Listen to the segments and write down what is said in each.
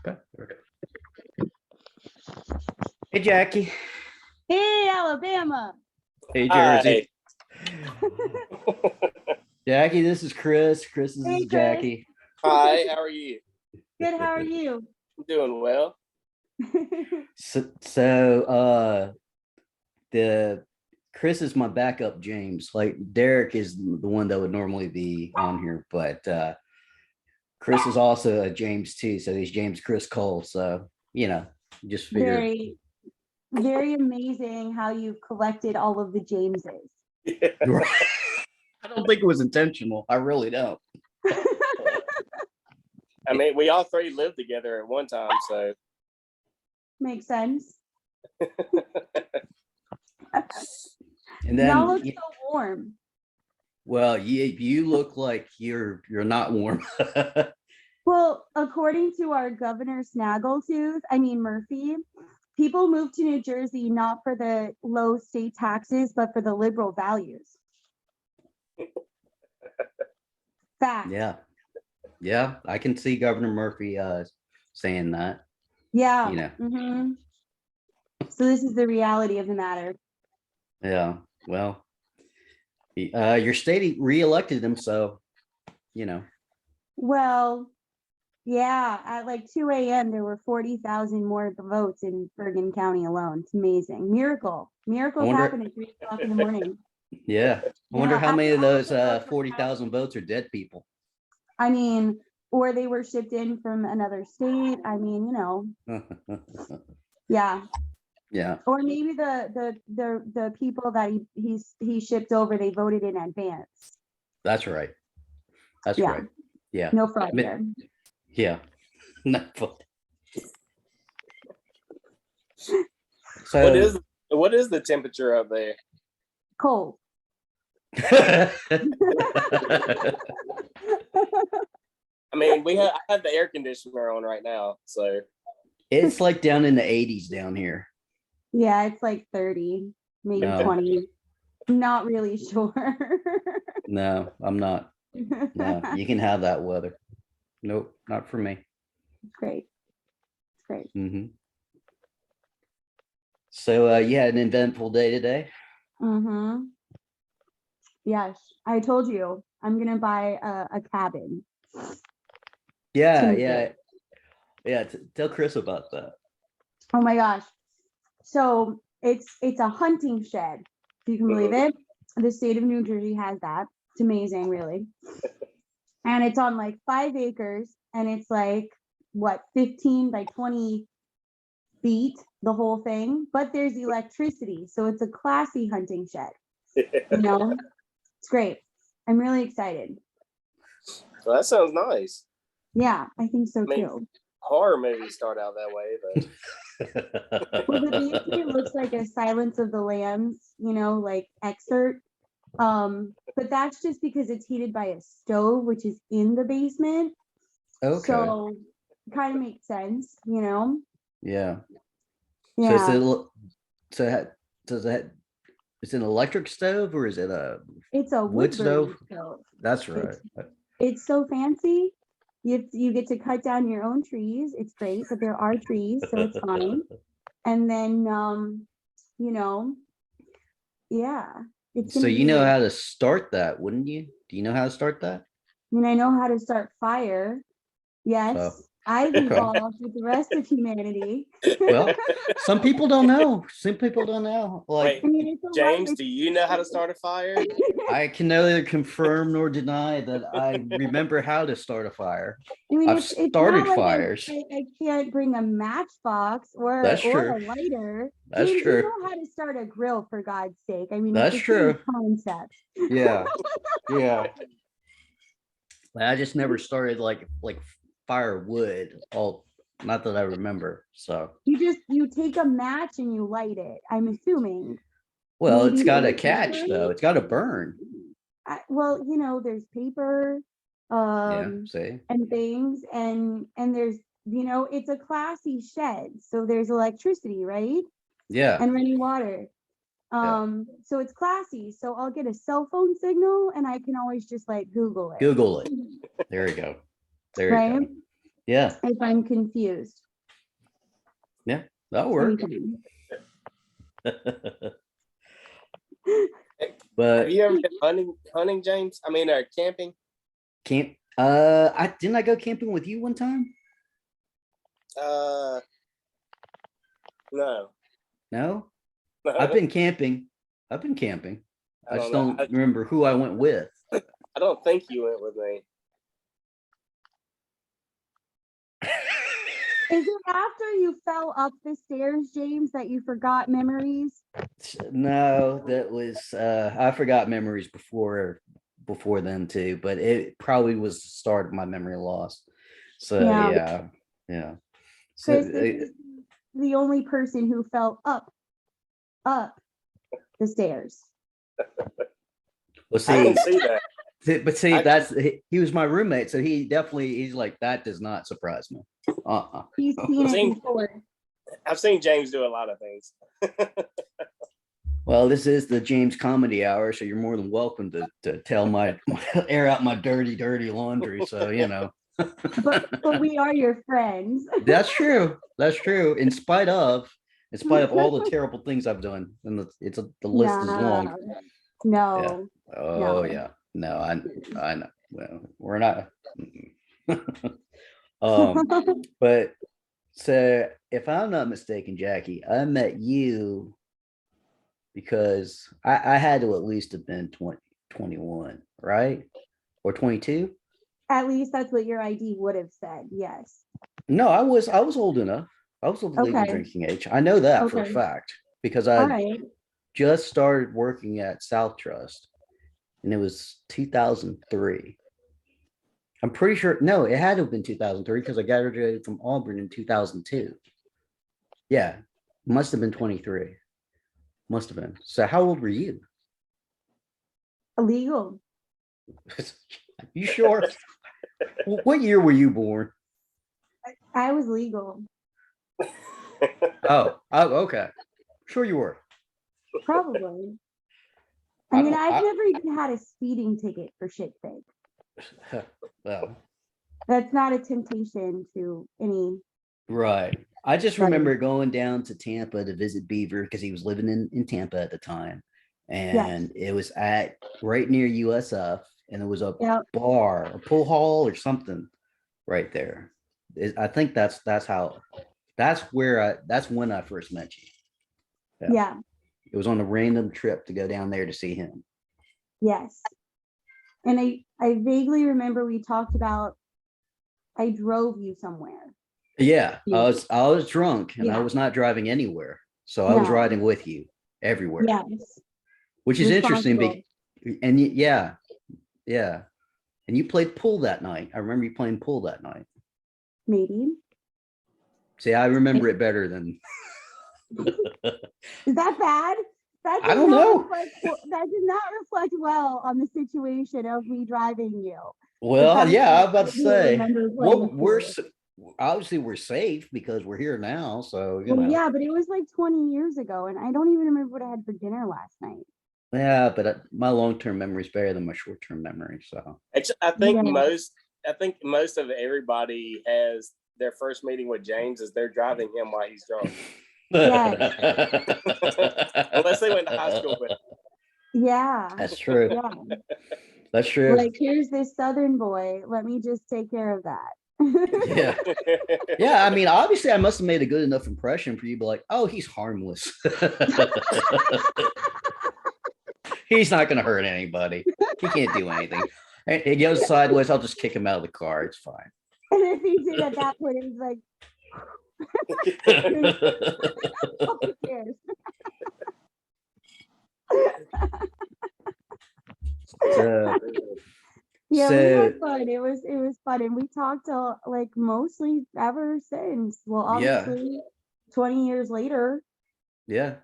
Okay. Hey, Jackie. Hey, Alabama. Hey, Jersey. Hi. Jackie, this is Chris. This is Hey, Chris. Jackie. Hi, how are you? Good, how are you? I'm doing well. So the Chris is my backup James. Like Derek is the one that would normally be on here, but Chris is also a James too. So he's James Chris Cole. So just figure. Very, very amazing how you've collected all of the Jameses. I don't think it was intentional. I really don't. I mean, we all three lived together at one time, so Makes sense. And then Y'all look so warm. Well, you look like you're not warm. Well, according to our Governor Murphy, people move to New Jersey not for the low state taxes, but for the liberal values. Fact. Yeah, I can see Governor Murphy saying that. Yeah. So this is the reality of the matter. Yeah. Well, your state re-elected him, so Well, yeah, at like 2 a.m. there were 40,000 more votes in Bergen County alone. It's amazing. Miracles happen at 3 o'clock in the morning. Yeah. I wonder how many of those 40,000 votes are dead people. I mean, or they were shipped in from another state. I mean, yeah. Yeah. Or maybe the people that he shipped over, they voted in advance. That's right. That's right. Yeah. No fraud there. Yeah. Not fraud. So what is the temperature up there? Cold. I mean, I have the air conditioner on right now, so it's like down in the 80s down here. Yeah, it's like 30, maybe 20. Not really sure. No, I'm not. No, you can have that weather. Nope, not for me. It's great. It's great. Mm-hmm. So you had an eventful day today? Mm-hmm. Yes, I told you I'm gonna buy a cabin. Yeah. Tell Chris about that. Oh my gosh. So it's a hunting shed, if you can believe it. The state of New Jersey has that. It's amazing, really. And it's on like 5 acres, and it's like 15 by 20 feet, the whole thing. But there's electricity, so it's a classy hunting shed. It's great. I'm really excited. Well, that sounds nice. Yeah, I think so too. Horror movies start out that way, but well, the basement looks like a Silence of the Lambs, like excerpt. But that's just because it's heated by a stove, which is in the basement. Okay. So kind of makes sense, Yeah. Yeah. So it's an electric stove or is it It's a wood stove? That's right. It's so fancy. You get to cut down your own trees. It's great, but there are trees, so it's fine. And then, yeah. So you know how to start that, wouldn't you? Do you know how to start that? I mean, I know how to start fire. Yes. I've evolved with the rest of humanity. Well, some people don't know. Some people don't know. Like, wait, James, do you know how to start a fire? I can neither confirm nor deny that I remember how to start a fire. I mean, I've started fires. I can't bring a matchbox or a lighter. That's James, true. You know how to start a grill, for God's sake. I mean, that's true. Concept. Yeah. I just never started like firewood. Not that I remember. So you take a match and you light it. I'm assuming. Well, maybe it's got a catch though. It's got to burn. There's paper, and things, and there's it's a classy shed, so there's electricity, right? Yeah. And running water. So it's classy. So I'll get a cell phone signal and I can always just like Google it. There you go. There you go. Yeah, if I'm confused. that'll work. Anytime. Have But you ever been hunting, James? I mean, camping? camp. I didn't I go camping with you one time? Uh, no. No, I've been camping. I've been camping. I just know. don't remember who I went with. I don't think you went with me. Is it after you fell up the stairs, James, that you forgot memories? No, that was I forgot memories before then too, but it probably was the start of my memory loss. So Yeah. yeah. So Chris, this is the only person who fell up the stairs. well, I can see, see that. but see, I- that's he was my roommate, so he's like that does not surprise me. He's seen Same. it before. I've seen James do a lot of things. Well, this is the James Comedy Hour, so you're more than welcome to tell my air out my dirty laundry. So But we are your friends. that's true. That's true. In spite of all the terrible things I've done, and the list is long. No. Oh No. yeah. No, I know. Well, we're not. But so if I'm not mistaken, Jacqui, I met you because I had to at least have been 21, right? Or 22? At least that's what your ID would have said. Yes. No, I was old enough. I was of the legal Okay. drinking age. I know that for a Okay. fact because All I right. just started working at South Trust and it was 2003. I'm pretty sure. No, it had to have been 2003 because I graduated from Auburn in 2002. Yeah, must have been 23. Must have been. So, how old were you? Illegal. You sure? What year were you born? I was legal. Oh, okay. Sure, you were. Probably. I I mean, don't- I've I- never even had a speeding ticket for shit's sake. Well, That's not a temptation to any. right. I just Right. remember going down to Tampa to visit Beaver because he was living in Tampa at the time. And it was at right near USF, and there was a Yep. bar, a pool hall, or something right there. I think that's when I first met you. Yeah. Yeah. It was on a random trip to go down there to see him. Yes. And I vaguely remember we talked about I drove you somewhere. Yeah, Yeah. I was drunk and I Yeah. was not driving anywhere, so I was No. riding with you everywhere. Yes. Which is interesting. Responsible. And yeah, and you played pool that night. I remember you playing pool that night. Maybe. See, I remember it better than. Is that bad? That I don't know. That did not reflect well on the situation of me driving you. Well, yeah, I was about to I do say. remember Well, playing we're pool. obviously we're safe because we're here now. So Well, yeah, but it was like 20 years ago, and I don't even remember what I had for dinner last night. Yeah, but my long-term memory is better than my short-term memory. So I think Yeah. most of everybody has their first meeting with James is they're driving him while he's drunk. Unless they went to high school with him. Yeah. That's true. Yeah. That's true. Like, here's this Southern boy. Let me just take care of that. Yeah. Yeah, I mean, obviously, I must have made a good enough impression for you to be like, oh, he's harmless. He's not going to hurt anybody. He can't do anything. And he goes sideways. I'll just kick him out of the car. It's fine. And if he did at that point, it was like, who cares? So, Yeah, we So- had fun. It was fun, and we talked like mostly ever since. Well, Yeah. obviously, 20 years later. yeah.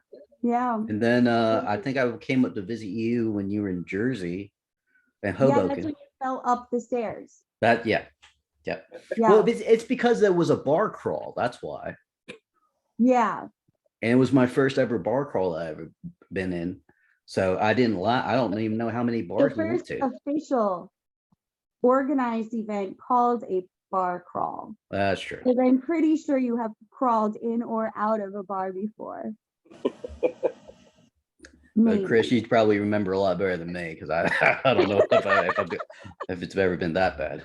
Yeah. And then I think I came up to visit you when you were in Jersey and Yeah, that's Hoboken. when you fell up the stairs. Yeah. Yeah. Well, it's because there was a bar crawl. That's why. Yeah. And it was my first ever bar crawl I ever been in. So I didn't lie. I don't even know how many The bars we went first to. official organized event called a bar crawl. That's true. Because I'm pretty sure you have crawled in or out of a bar before. Maybe. Chris, you probably remember a lot better than me because I don't know if it's ever been that bad.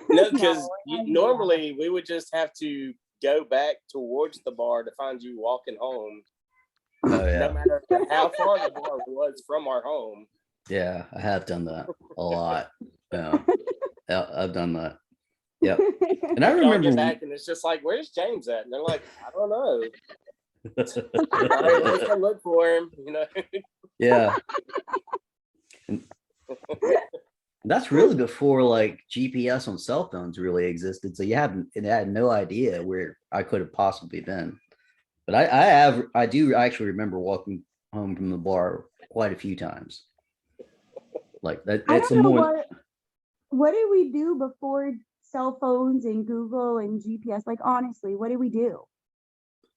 No, because No, normally we would just have to go back towards the bar to find you walking home. Oh yeah. No matter how far the bar was from our home. Yeah, I have done that a lot. Yeah, I've done that. Yep. And I Y'all remember get back and it's just like, where's James at? And they're like, I don't know. All right, let's go look for him. You know. Yeah. And that's really before like GPS on cell phones really existed. So it had no idea where I could have possibly been. But I do actually remember walking home from the bar quite a few times. Like that. I That's the don't know more. what did we do before cell phones and Google and GPS? Like honestly, what did we do?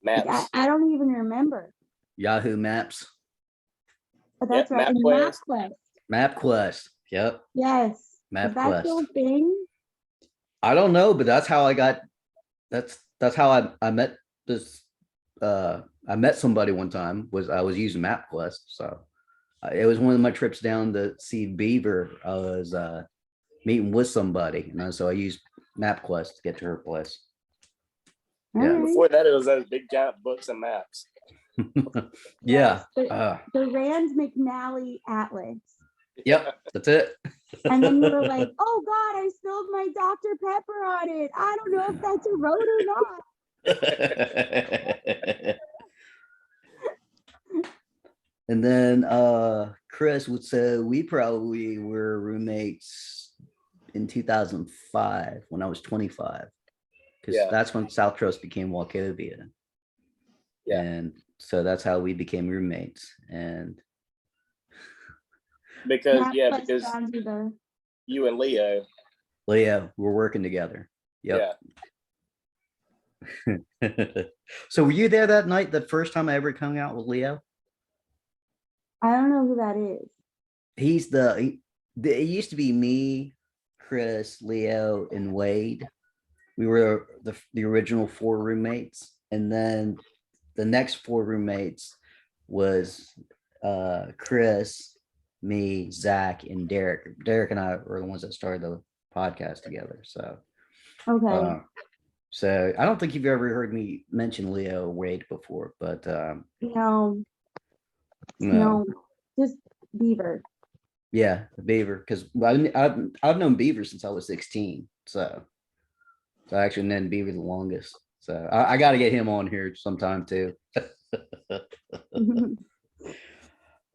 Maps. Like, I don't even remember. Yahoo Maps. But that's Yep, right. And MapQuest. MapQuest. Yep. Yes. Is that still a MapQuest. thing? I don't know, but that's how I got. That's how I met this. I met somebody one time. I was using MapQuest, so it was one of my trips down to see Beaver. I was meeting with somebody, and so I used MapQuest to get to her place. Yeah. All right. Before that, it was those big giant books and maps. Yeah. Yes, the Rand McNally Atlas. Yep. That's it. And then you were like, oh God, I spilled my Dr. Pepper on it. I don't know if that's a road or not. And then Chris would say we probably were roommates in 2005 when I was 25. Because that's when South Trust became Wachovia. Yeah. And so that's how we became roommates. And because you and Leo we're working together. Yep. Yeah. So were you there that night, the first time I ever hung out with Leo? I don't know who that is. He's it used to be me, Chris, Leo, and Wade. We were the original 4 roommates. And then the next 4 roommates was Chris, me, Zach, and Derek. Derek and I were the ones that started the podcast together. So okay. So I don't think you've ever heard me mention Leo or Wade before, but no, just Beaver. Yeah, Beaver, because I've known Beaver since I was 16. So I actually known Beaver the longest. So I got to get him on here sometime too.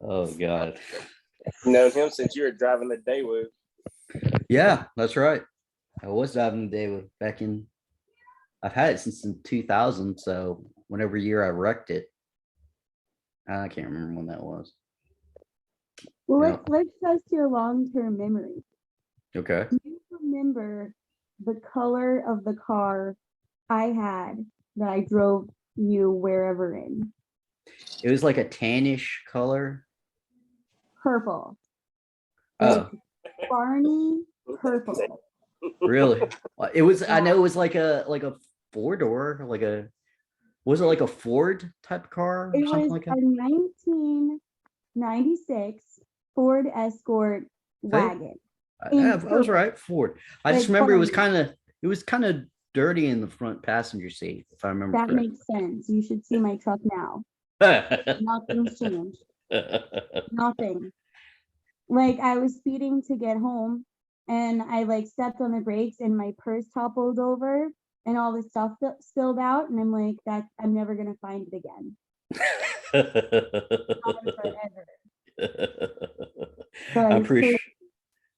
Oh God. Known him since you were driving the Daewoo. Yeah, that's right. I was driving the Daewoo back in. I've had it since in 2000. So whenever year I wrecked it, I can't remember when that was. Well, let's test your long-term memory. Okay. Do you remember the color of the car I had that I drove you wherever in? It was like a tannish color. Purple. Oh. Like Barney purple. Really? It was. Yeah. I know it was like a 4-door, was it like a Ford type car or something like that? A 1996 Ford Escort wagon. I was right, Ford. I just remember Barney. it was kind of dirty in the front passenger seat, if I remember that correctly. Makes sense. You should see my truck now. Nothing's changed. Nothing. Like I was speeding to get home and I stepped on the brakes and my purse toppled over and all the stuff spilled out and I'm like, I'm never gonna find it again. Forever. So I'm pretty sure.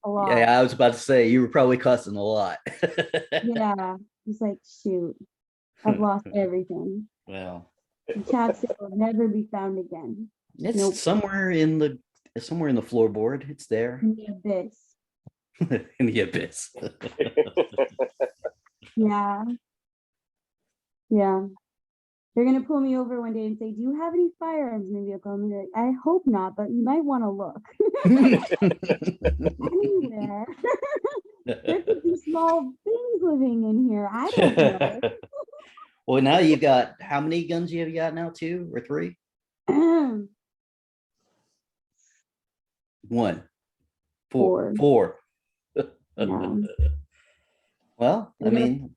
A lot. Yeah, I was about to say you were probably cussing a lot. Yeah, it's like shoot, I've lost everything. Well, the chapstick will never be found again. It's somewhere in the floorboard. It's there. In the abyss. In the abyss. Yeah. They're gonna pull me over one day and say, "Do you have any firearms in the vehicle?" I'm like, "I hope not, but you might want to look." Anywhere. There could be small things living in here. I don't know. Well, now you've got how many guns you have got now? 2 or 3? One. Four. 4. 4. Yeah. Well, I I got- mean,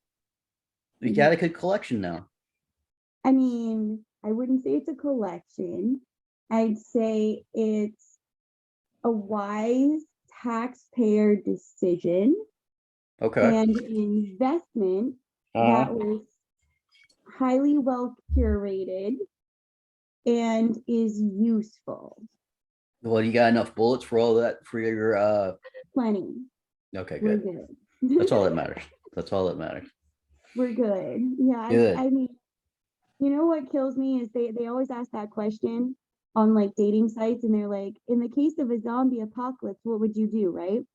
you got a good collection now. I mean, I wouldn't say it's a collection. I'd say it's a wise taxpayer decision Okay. and an investment Uh-huh. that was highly well curated and is useful. Well, you got enough bullets for all that for your Plenty. okay, We're good. good. That's all that matters. That's all that matters. We're good. Yeah. Good. I mean, you know what kills me is they always ask that question on like dating sites, and they're like, in the case of a zombie apocalypse, what would you do, right?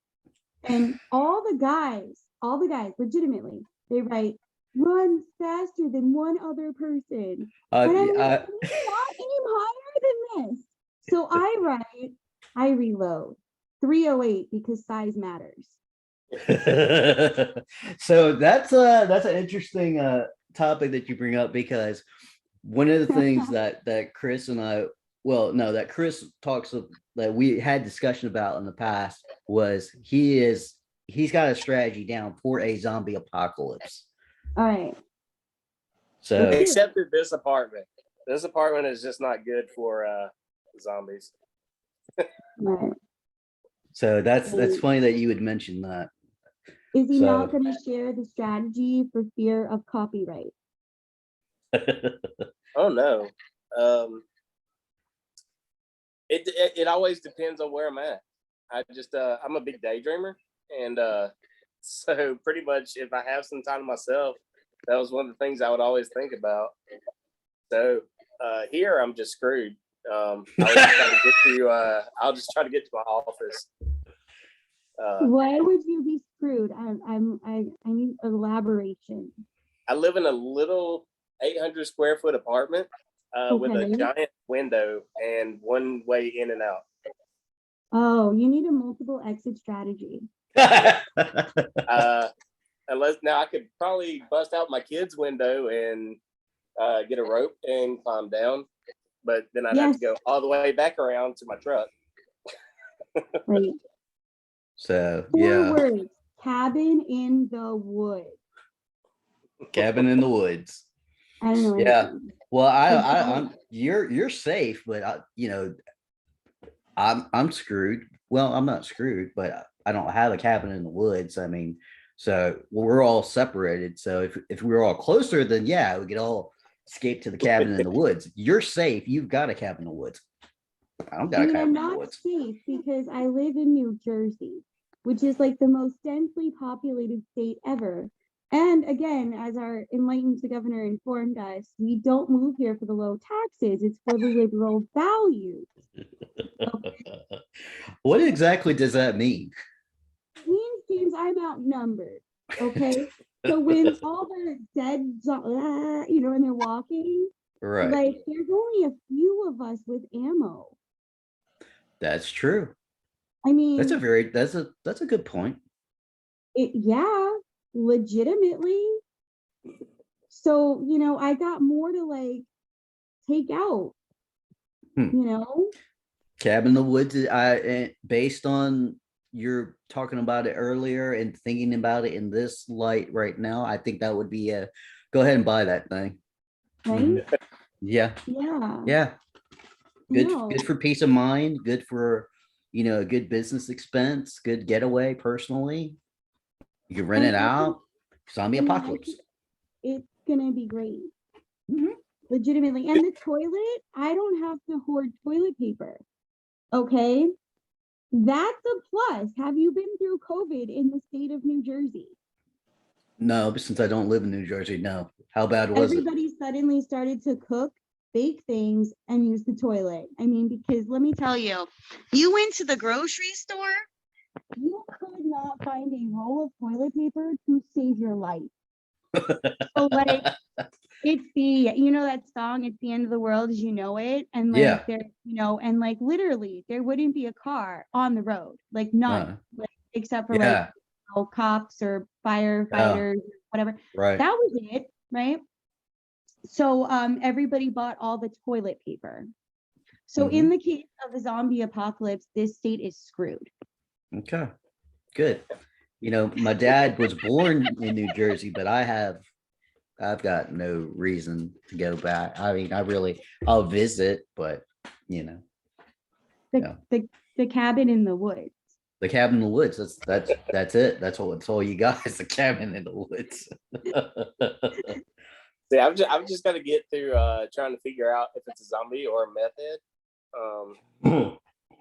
And all the guys, legitimately, they write, run faster than one other person. And I'm like, can you not aim higher than this? So I write, I reload 308 because size matters. So that's an interesting topic that you bring up, because one of the things that Chris and I, well, no, that Chris talks of, that we had discussion about in the past, was he's got a strategy down for a zombie apocalypse. All right. So except at this apartment. This apartment is just not good for zombies. Right. so that's funny that you would mention that. Is he So- not going to share the strategy for fear of copyright? Oh no. It always depends on where I'm at. I just I'm a big daydreamer, and so pretty much if I have some time to myself, that was one of the things I would always think about. So here I'm just screwed. I'll just try to get to my office. Why would you be screwed? I need elaboration. I live in a little 800 square foot apartment with a Okay. giant window and one way in and out. Oh, you need a multiple exit strategy. Unless now I could probably bust out my kid's window and get a rope and climb down, but then I'd have to go all the way back around to my truck. Right. So 4 yeah, words: cabin in the woods. cabin in the woods. I don't know. Yeah. Anything. Well, I'm you're safe, but I'm screwed. Well, I'm not screwed, but I don't have a cabin in the woods. I mean, so we're all separated. So if we were all closer, then yeah, we could all escape to the cabin in the woods. You're safe. You've got a cabin in the woods. I don't got a cabin I'm in the not woods. safe because I live in New Jersey, which is like the most densely populated state ever. And again, as our enlightened governor informed us, we don't move here for the low taxes. It's for the liberal values. What exactly does that mean? It means, James, I'm outnumbered. Okay. So when all the dead, and they're walking, Right. like there's only a few of us with ammo. That's true. I mean, That's a good point. Yeah, legitimately. So, I got more to like take out, Cabin in the woods. Based on you're talking about it earlier and thinking about it in this light right now, I think that would be go ahead and buy that thing. Right? Yeah. Yeah. Yeah. Good. No. Good for peace of mind. Good for a good business expense. Good getaway personally. You can rent it out. Zombie apocalypse. It's gonna be great. Mhm. Legitimately. And the toilet, I don't have to hoard toilet paper. Okay. That's a plus. Have you been through COVID in the state of New Jersey? No, but since I don't live in New Jersey, no. How bad was Everybody suddenly started to cook, bake things, and use the toilet. I mean, because let me tell you, you went to the grocery store, you could not find a roll of toilet paper to save your life. So like, it's that song, "It's the End of the World as You Know It," and like Yeah. there, and like literally there wouldn't be a car on the road, like none, like except for like know, cops or firefighters, whatever. Right. That was it, right? So everybody bought all the toilet paper. So in the case of a zombie apocalypse, this state is screwed. Okay. Good. You know, my dad was born in New Jersey, but I've got no reason to go back. I mean, I'll visit, but you know, The cabin in the woods. the cabin in the woods. That's it. That's all you got is the cabin in the woods. See, I've just got to get through trying to figure out if it's a zombie or a meth head.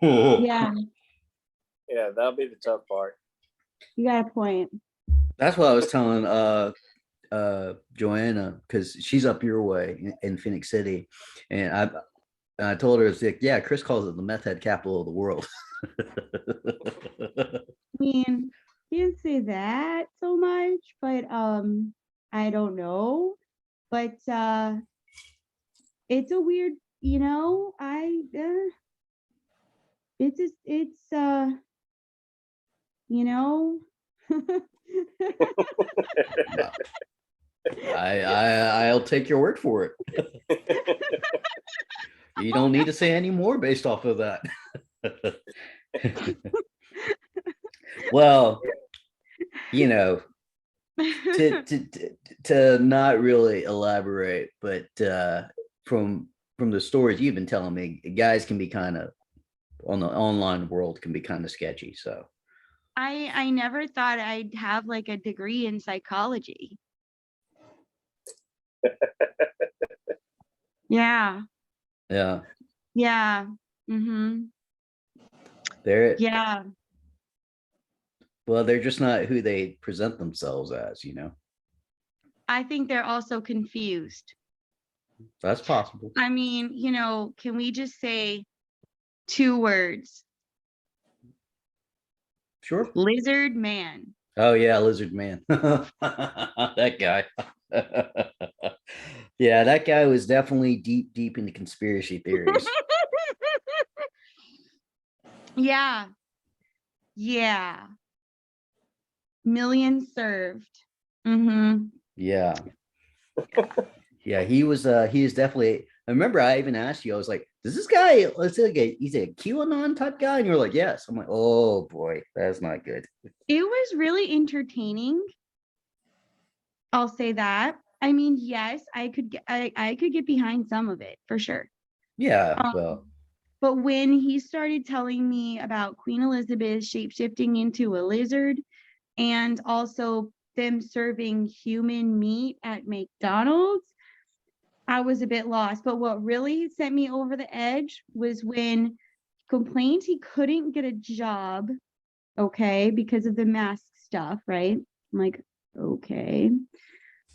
Yeah, Yeah, that'll be the tough part. you got a point. That's what I was telling Joanna, because she's up your way in Phoenix City, and I told her, it's like, yeah, Chris calls it the meth head capital of the world. I mean, can't say that so much, but I don't know. But it's a weird, you know, it's you know. I'll take your word for it. You don't need to say any more based off of that. Well, you know, to not really elaborate, but from the stories you've been telling me, guys can be kind of, on the online world, can be kind of sketchy. So I never thought I'd have like a degree in psychology. Yeah. yeah, Yeah. Mm-hmm. Yeah. well, they're just not who they present themselves as, you know. I think they're also confused. That's possible. I mean, you know, can we just say 2 words? Sure. Lizard man. Oh yeah, lizard man. That guy. Yeah, that guy was definitely deep into conspiracy theories. Yeah. Yeah. Millions served. Mm-hmm. Yeah. Yeah, he is definitely. I remember I even asked you, I was like, does this guy, let's say, like he's a QAnon type guy? And you're like, yes. I'm like, oh boy, that's not good. It was really entertaining. I'll say that. I mean, yes, I could get behind some of it for sure. Yeah, well, But when he started telling me about Queen Elizabeth shapeshifting into a lizard, and also them serving human meat at McDonald's, I was a bit lost. But what really sent me over the edge was when he complained he couldn't get a job, okay, because of the mask stuff, right? I'm like, okay.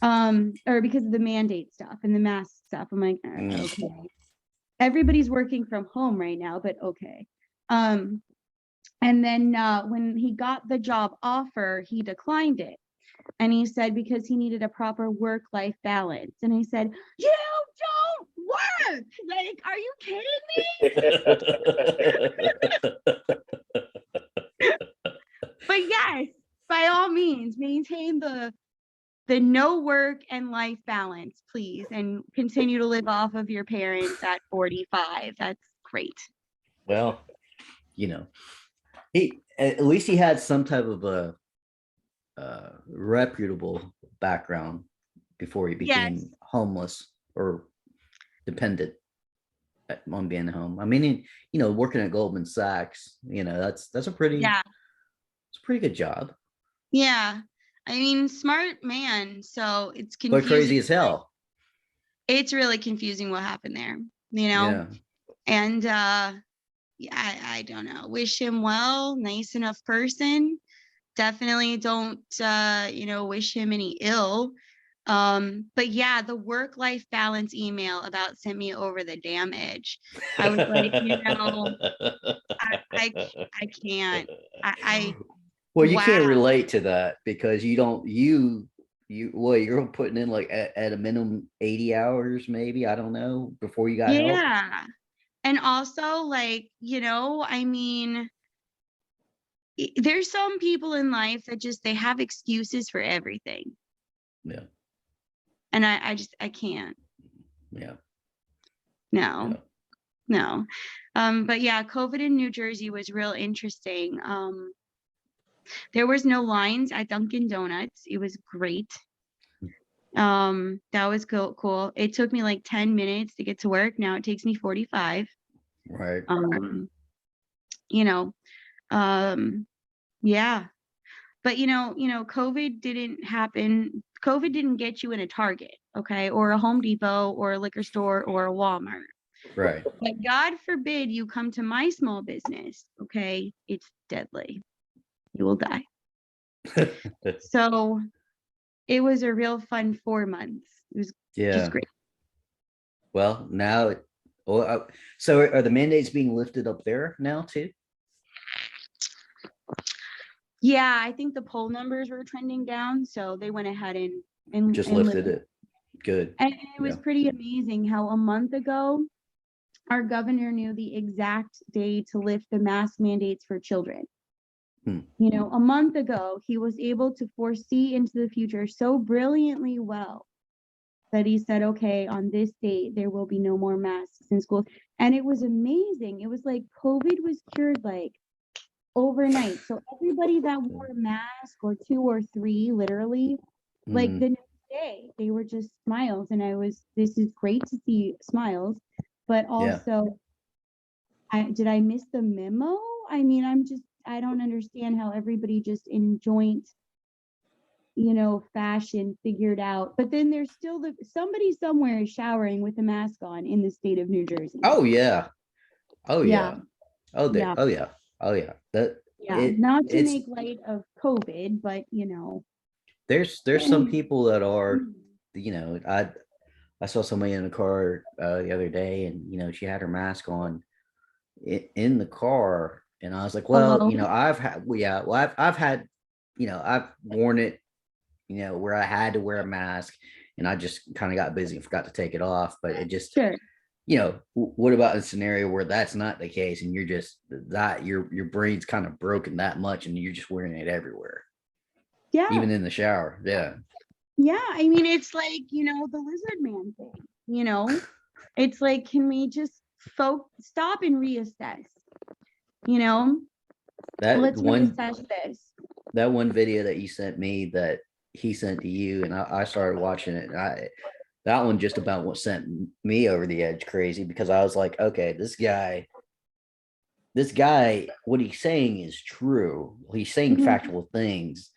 Or because of the mandate stuff and the mask stuff. I'm like, okay. Everybody's working from home right now, but okay. And then when he got the job offer, he declined it. And he said because he needed a proper work-life balance. And I said, you don't work. Like, are you kidding me? But yes, by all means, maintain the no work and life balance, please, and continue to live off of your parents at 45. That's great. well, you know, he at least he had some type of a reputable background before he became homeless or dependent on being home. I mean, you know, working at Goldman Sachs, you know, that's a pretty it's a pretty good job. Yeah. I mean, smart man. So it's confusing. But crazy as hell. It's really confusing what happened there, you know? Yeah. And yeah, I don't know. Wish him well, nice enough person. Definitely don't you know, wish him any ill. But yeah, the work-life balance email about sent me over the damn edge. I was like, you know, I can't. Well, you can't relate to that because you don't you're putting in like at a minimum 80 hours, maybe, I don't know, before you got help. Yeah. And also, like, you know, I mean, there's some people in life that just, they have excuses for everything. Yeah. And I can't. Yeah. No. Yeah. No. But yeah, COVID in New Jersey was real interesting. There was no lines at Dunkin' Donuts. It was great. That was cool. It took me like 10 minutes to get to work. Now it takes me 45. Right. You know, yeah. But COVID didn't happen. COVID didn't get you in a Target, okay, or a Home Depot or a liquor store or a Walmart. Right. But God forbid you come to my small business, okay? It's deadly. You will die. So it was a real fun 4 months. It was Yeah. just great. Well, now, so are the mandates being lifted up there now too? Yeah, I think the poll numbers were trending down, so they went ahead and Just and lifted it. Good. And it was Yeah. pretty amazing how a month ago, our governor knew the exact day to lift the mask mandates for children. A month ago, he was able to foresee into the future so brilliantly well that he said, okay, on this date, there will be no more masks in schools. And it was amazing. It was like COVID was cured like overnight. So everybody that wore a mask or 2 or 3, literally, like the next day, they were just smiles. And this is great to see smiles, but also, did I miss the memo? I mean, I don't understand how everybody just in joint, fashion figured out. But then there's still somebody somewhere is showering with a mask on in the state of New Jersey. Oh yeah. Oh Yeah. yeah. Oh there. Yeah. Oh yeah. Oh yeah. Not to make light of COVID, but there's some people that are, I saw somebody in the car the other day, and she had her mask on in the car, and I was like, well, Hello? I've had, well, yeah, well, I've had, I've worn it, where I had to wear a mask, and I just kind of got busy and forgot to take it off. But it just, Sure. what about a scenario where that's not the case, and you're just that your brain's kind of broken that much, and you're just wearing it everywhere, Yeah. even in the shower. Yeah. Yeah. I mean, it's like, the lizard man thing, it's like, can we just stop and reassess? That Let's one reassess this. that one video that you sent me that he sent to you, and I started watching it. That one just about what sent me over the edge crazy, because I was like, okay, this guy, what he's saying is true. He's saying factual things,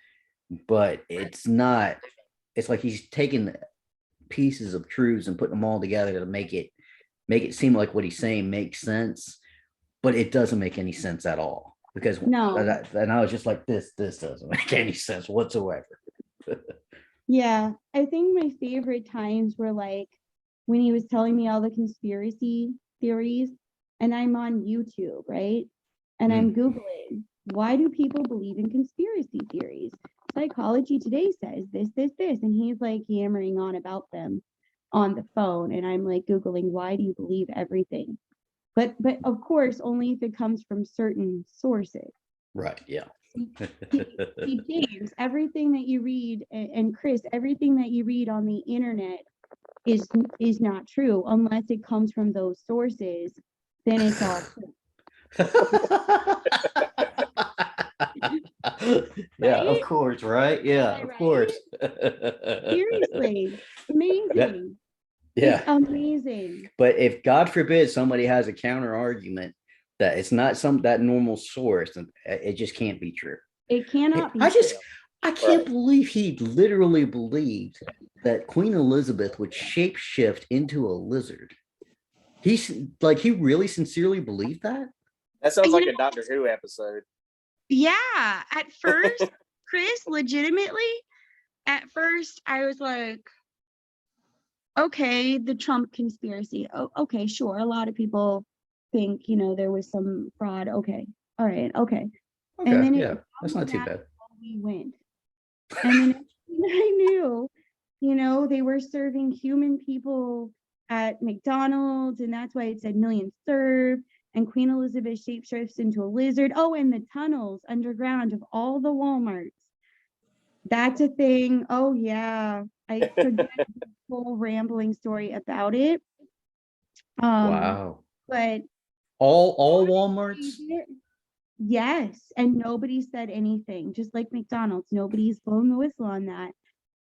but it's not. It's like he's taking pieces of truths and putting them all together to make it seem like what he's saying makes sense, but it doesn't make any sense at all. Because No. and I was just like, this doesn't make any sense whatsoever. Yeah, I think my favorite times were like when he was telling me all the conspiracy theories, and I'm on YouTube, right? And I'm Googling, why do people believe in conspiracy theories? Psychology Today says this, and he's like hammering on about them on the phone, and I'm like Googling, why do you believe everything? But of course, only if it comes from certain sources. Right. Yeah. See, James, everything that you read, and Chris, everything that you read on the internet is not true unless it comes from those sources. Then it's all true. Yeah, of Right? course, right? Yeah, of course. Seriously, amazing. Yeah. It's amazing. But if God forbid somebody has a counter argument that it's not that normal source, then it just can't be true. It cannot be. I can't believe he literally believed that Queen Elizabeth would shapeshift into a lizard. He really sincerely believed that? That sounds like a Doctor Who episode. Yeah. At first, Chris, legitimately, at first I was like, okay, the Trump conspiracy. Oh, okay, sure. A lot of people think, there was some fraud. Okay. All right. Okay. Okay. And then that's not too bad. We went. And then I knew, they were serving human people at McDonald's, and that's why it said millions served. and Queen Elizabeth shapeshifts into a lizard. Oh, and the tunnels underground of all the Walmarts. That's a thing. Oh yeah. I could get a whole rambling story about it. Wow. But All Walmarts? yes, and nobody said anything, just like McDonald's. Nobody's blown the whistle on that.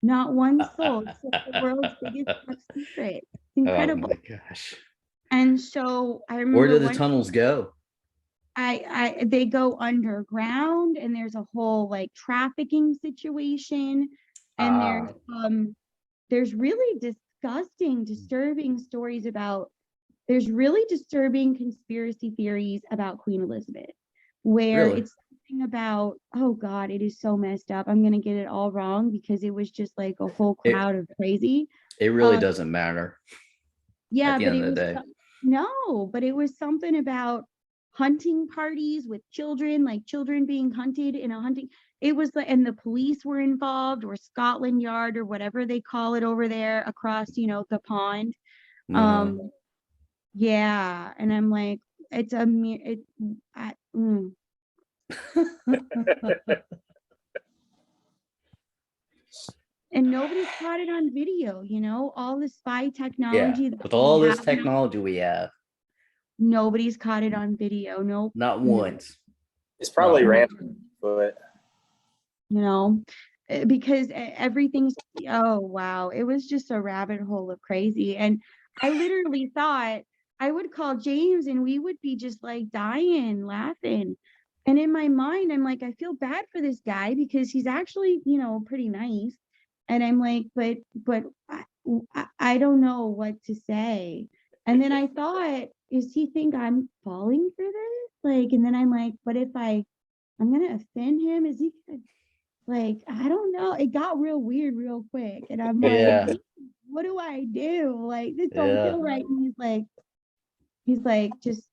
Not one soul. It's like the world's biggest top secret. It's Oh incredible. my gosh. And so I remember Where do the tunnels go? they go underground, and there's a whole like trafficking situation, and there's really disturbing stories about there's really disturbing conspiracy theories about Queen Elizabeth, where Really? it's something about, oh God, it is so messed up. I'm gonna get it all wrong because it was just like a whole crowd of crazy. It really doesn't matter Yeah, at the but end it of the was day. no, but it was something about hunting parties with children, like children being hunted in a hunting. It was like, and the police were involved, or Scotland Yard, or whatever they call it over there across, the pond. Mhm. Yeah, and I'm like, it's a mere it. And nobody's caught it on video, all the spy Yeah. technology that With we all this have now, technology we have, nobody's caught it on video. Nope. not No. once. It's probably No. random, but Because everything's, oh wow, it was just a rabbit hole of crazy. And I literally thought I would call James and we would be just like dying laughing. And in my mind, I'm like, I feel bad for this guy because he's actually, pretty nice. And I'm like, but I don't know what to say. And then I thought, does he think I'm falling for this? Like, and then I'm like, but if I'm gonna offend him, is he gonna, like, I don't know. It got real weird real quick. And I'm like, Yeah. what do I do? Like, this don't Yeah. feel right. And he's like, just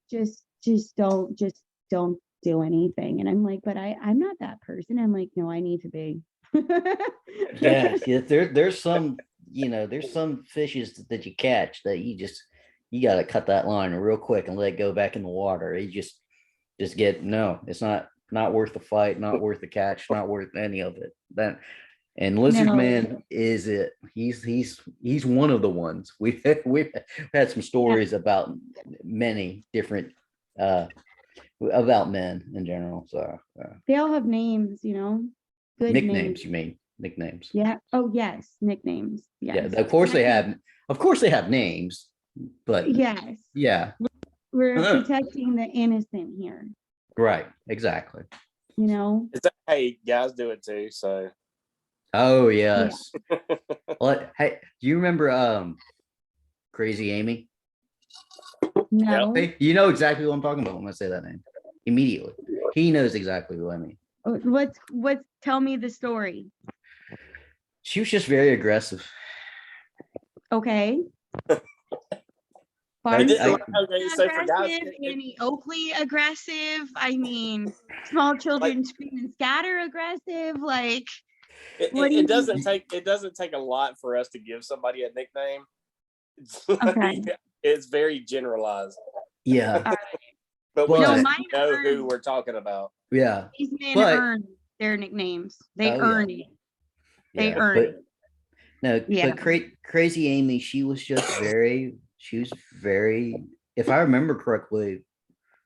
don't do anything. And I'm like, but I'm not that person. I'm like, no, I need to be. Yeah. There's some, there's some fishes that you catch that you got to cut that line real quick and let it go back in the water. You just get, no, it's not worth the fight, not worth the catch, not worth any of it. And Lizard No. Man is it. He's one of the ones. We've had some stories about many different about men in general. So They all have names, good nicknames, names. you mean nicknames? Yeah. Oh yes, nicknames. Yes. Yeah, of course they have. Of course they have names, but Yes. yeah, We're protecting the innocent here. right, exactly. Hey, guys do it too. So. Oh yes. Well, hey, do you remember Crazy Amy? No. Hey, you know exactly what I'm talking about when I say that name. Immediately. He knows exactly what I mean. What's tell me the story. She was just very aggressive. Okay. Okay, so for guys, aggressive, Annie Oakley aggressive. I mean, small children scream and scatter aggressive. Like, it doesn't take a lot for us to give somebody a nickname. Okay. It's very generalized. Yeah. But we But- just know who we're talking about. Yeah. These men earn their nicknames. They earn it. They earn it. No, Yeah. but Crazy Amy, she was very, if I remember correctly,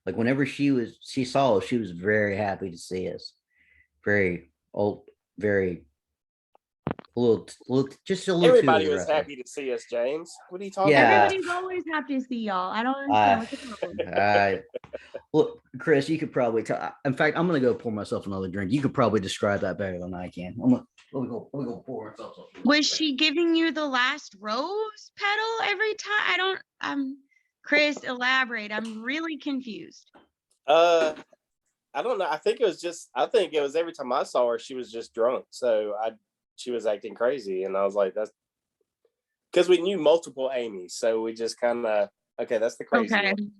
like whenever she saw us, she was very happy to see us. Very old, very just a little. Everybody was happy to see us, James. What are you talking Yeah. about? Everybody's always happy to see y'all. I don't understand what's the problem. Look, Chris, you could probably tell. In fact, I'm gonna go pour myself another drink. You could probably describe that better than I can. Let me go pour myself something. Was she giving you the last rose petal every time? I don't. Chris, elaborate. I'm really confused. I don't know. I think it was every time I saw her, she was just drunk. So she was acting crazy, and I was like, that's because we knew multiple Amy's, so we just kind of, okay, that's the crazy one.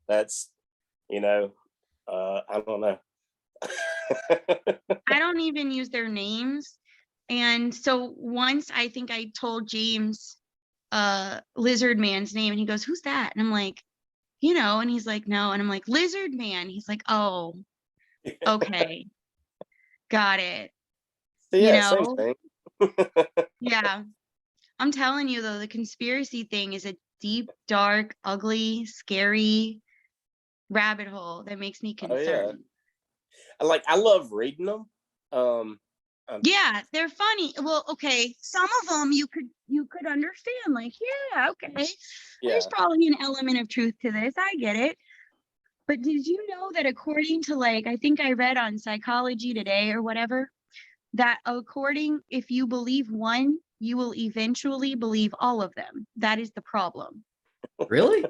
That's, I don't know. I don't even use their names. And so once I think I told James Lizard Man's name, and he goes, who's that? And I'm like, you know, and he's like, no. And I'm like, lizard man. He's like, oh, okay. Got it. So You yeah, same know? thing. Yeah. I'm telling you though, the conspiracy thing is a deep, dark, ugly, scary rabbit hole that makes me Oh yeah, concerned. I love reading them. Yeah, they're funny. Well, okay, some of them you could understand, like, yeah, okay. There's Yeah. probably an element of truth to this. I get it. But did you know that according to, like, I think I read on Psychology Today or whatever, that if you believe one, you will eventually believe all of them. That is the problem. Really?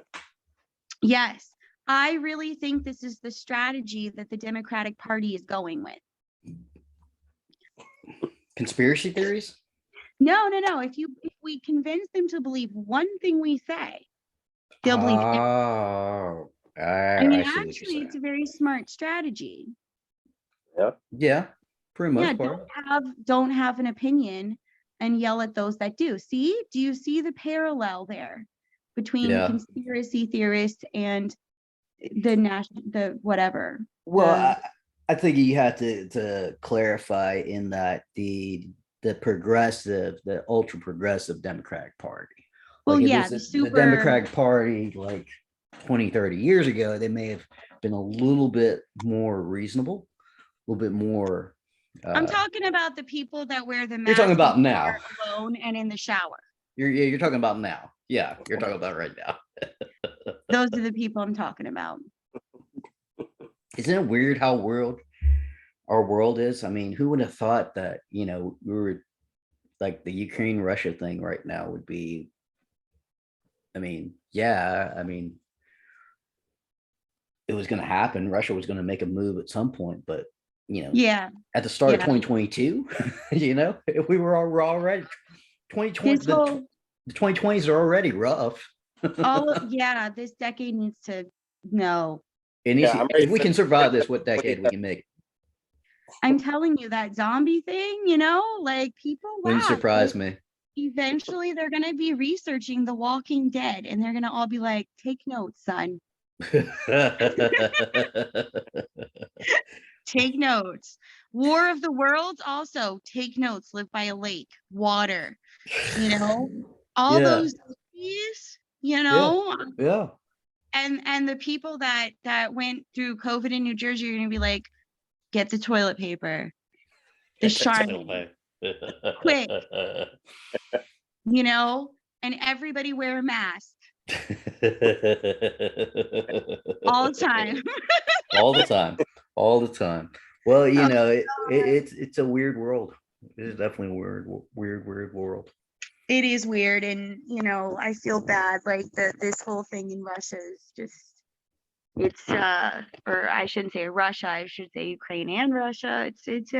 Yes. I really think this is the strategy that the Democratic Party is going with. Conspiracy theories? No. If we convince them to believe one thing we say, they'll believe it. Oh, I mean, I see what you're actually, it's a saying. very smart strategy. Yeah. Yeah, for the Yeah, most part. don't have an opinion and yell at those that do. See? Do you see the parallel there between Yeah. conspiracy theorists and the whatever? Well, The I think you have to clarify in that the progressive, the ultra progressive Democratic Party. well, Like if yeah, it's the the super. Democratic Party like 20, 30 years ago, they may have been a little bit more reasonable, a little bit more. I'm talking about the people that wear the You're talking mask about when now. they're alone and in the shower. You're talking about now. Yeah, you're talking about right now. Those are the people I'm talking about. Isn't it weird how our world is? I mean, who would have thought that, we were like the Ukraine Russia thing right now would be, I mean, yeah, I mean, it was going to happen. Russia was going to make a move at some point, but Yeah. at the start of Yeah. 2022, we're already 2020. This whole The 2020s are already rough. this decade needs to no. It needs Yeah, I'm if we ready can for survive this, what decade we it. can make? I'm telling you, that zombie thing, like people Wouldn't laugh. surprise Like, me. eventually they're gonna be researching The Walking Dead and they're gonna all be like, take notes, son. Take notes. War of the Worlds, also take notes. Live by a lake, water, all Yeah. those things, Yeah. and the people that went through COVID in New Jersey are gonna be like, get the toilet paper, the Charmin, quick, and everybody wear a mask all the time. All the time. All the time. Well, it's a weird world. It is definitely a weird world. It is weird, and I feel bad. Like this whole thing in Russia is just, it's or I shouldn't say Russia, I should say Ukraine and Russia. It's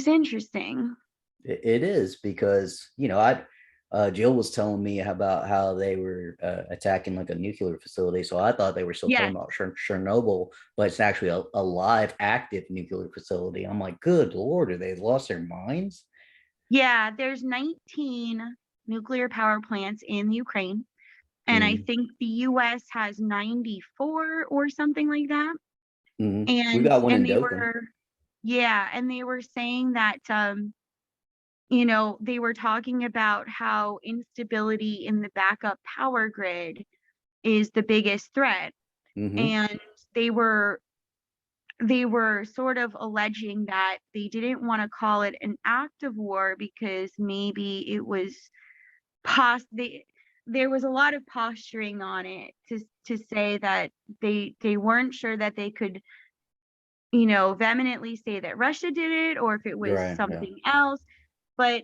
interesting. It is because Jill was telling me about how they were attacking like a nuclear facility. So I thought they were still talking about Chernobyl, but it's actually a live, active nuclear facility. I'm like, good Lord, are they lost their minds? Yeah, there's 19 nuclear power plants in Ukraine, and I think the US has 94 or something like that. We got one in they Dothan. they were saying that they were talking about how instability in the backup power grid is the biggest threat. And they were sort of alleging that they didn't want to call it an act of war because maybe it was there was a lot of posturing on it to say that they weren't sure that they could vehemently say that Russia did it or if it was something else. But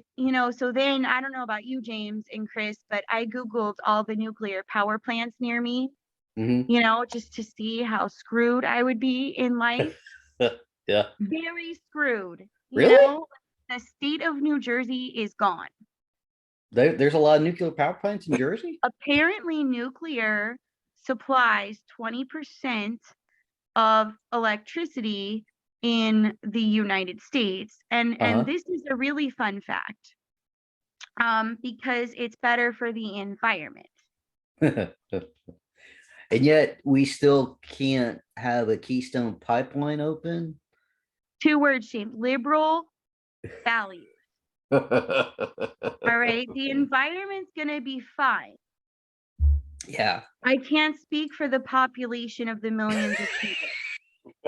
so then I don't know about you, James and Chris, but I googled all the nuclear power plants near me, just to see how screwed I would be in life. Yeah. Very screwed. Really? The state of New Jersey is gone. There's a lot of nuclear power plants in Jersey? Apparently, nuclear supplies 20% of electricity in the United States. And this is a really fun fact. Because it's better for the environment. And yet we still can't have a Keystone Pipeline open. 2 words, Shane. Liberal values. All right. The environment's going to be fine. Yeah. I can't speak for the population of the millions of people,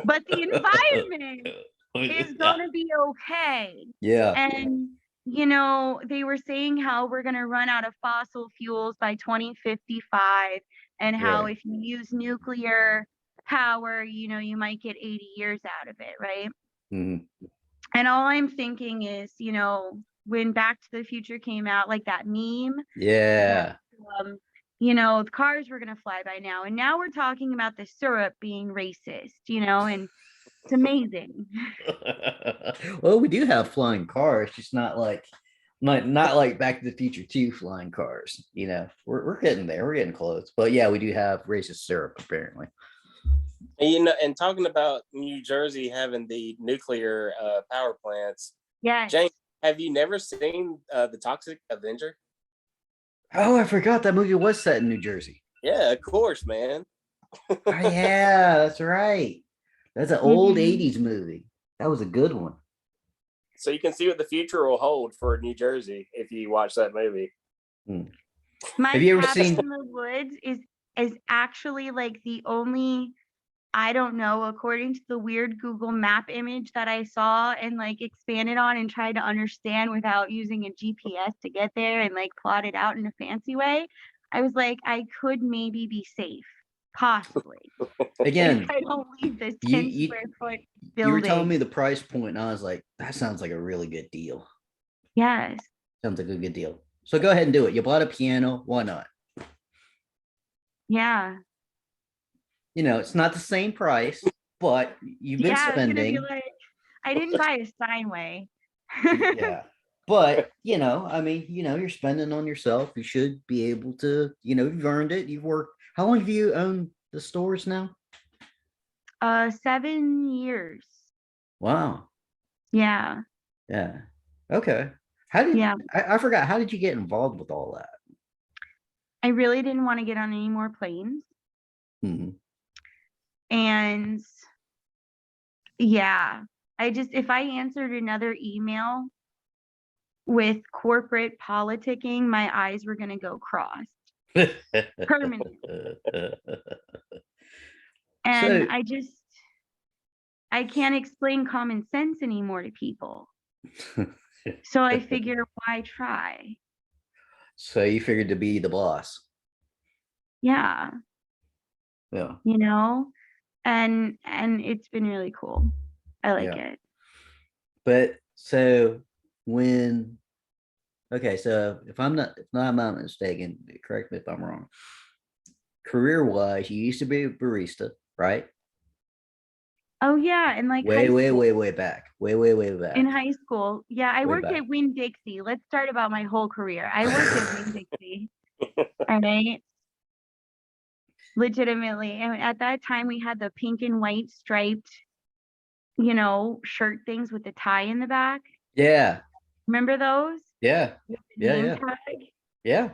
but the environment is going to be okay. Yeah. And, you know, they were saying how we're going to run out of fossil fuels by 2055 and how Right. if you use nuclear power, you know, you might get 80 years out of it, right? Mhm. And all I'm thinking is, you know, when Back to the Future came out, like that meme, Yeah. you know, the cars were going to fly by now. And now we're talking about the syrup being racist, you know, and it's amazing. Well, we do have flying cars, just not like Back to the Future 2 flying cars. You know, we're getting there, we're getting close. But yeah, we do have racist syrup apparently. And, you know, and talking about New Jersey having the nuclear power plants, Yes. James, have you never seen the Toxic Avenger? Oh, I forgot that movie was set in New Jersey. Yeah, of course, man. Oh, yeah, that's right. That's an old Mhm. 80s movie. That was a good one. So you can see what the future will hold for New Jersey if you watch that movie. My Have you ever cabin seen- in the woods is actually like the only, I don't know, according to the weird Google map image that I saw and like expanded on and tried to understand without using a GPS to get there and like plot it out in a fancy way, I was like, I could maybe be safe, possibly. Again, If I don't leave this you 10 you, square foot you were telling building. me the price point, and I was like, that sounds like a really good deal. Yes. Sounds like a good deal. So go ahead and do it. You bought a piano, why not? Yeah. You know, it's not the same price, but you've been Yeah, I was gonna be spending. like, I didn't buy a Steinway. Yeah. But, you know, I mean, you know, you're spending on yourself. You should be able to, you know, you've earned it. You've worked. How long have you owned the stores now? 7 years. Wow. Yeah. Yeah. Okay. How did Yeah. I forgot, how did you get involved with all that? I really didn't want to get on any more planes. Mhm. And yeah, if I answered another email with corporate politicking, my eyes were going to go crossed permanently. And So I can't explain common sense anymore to people. So I figure, why try? so you figured to be the boss. Yeah. Yeah. You know, and it's been really cool. I like Yeah. it. But so when okay, so if I'm not mistaken, correct me if I'm wrong. Career wise, you used to be a barista, right? Oh yeah, and like Way, high way, school. way, way back. Way, way, way back. In high school. Yeah, I Way worked back. at Winn-Dixie. Let's start about my whole career. I worked at Winn-Dixie. All right. Legitimately. And at that time we had the pink and white striped, you know, shirt things with the tie in the back. Yeah. Remember those? Yeah. With the Yeah. name Yeah. tag? Yeah.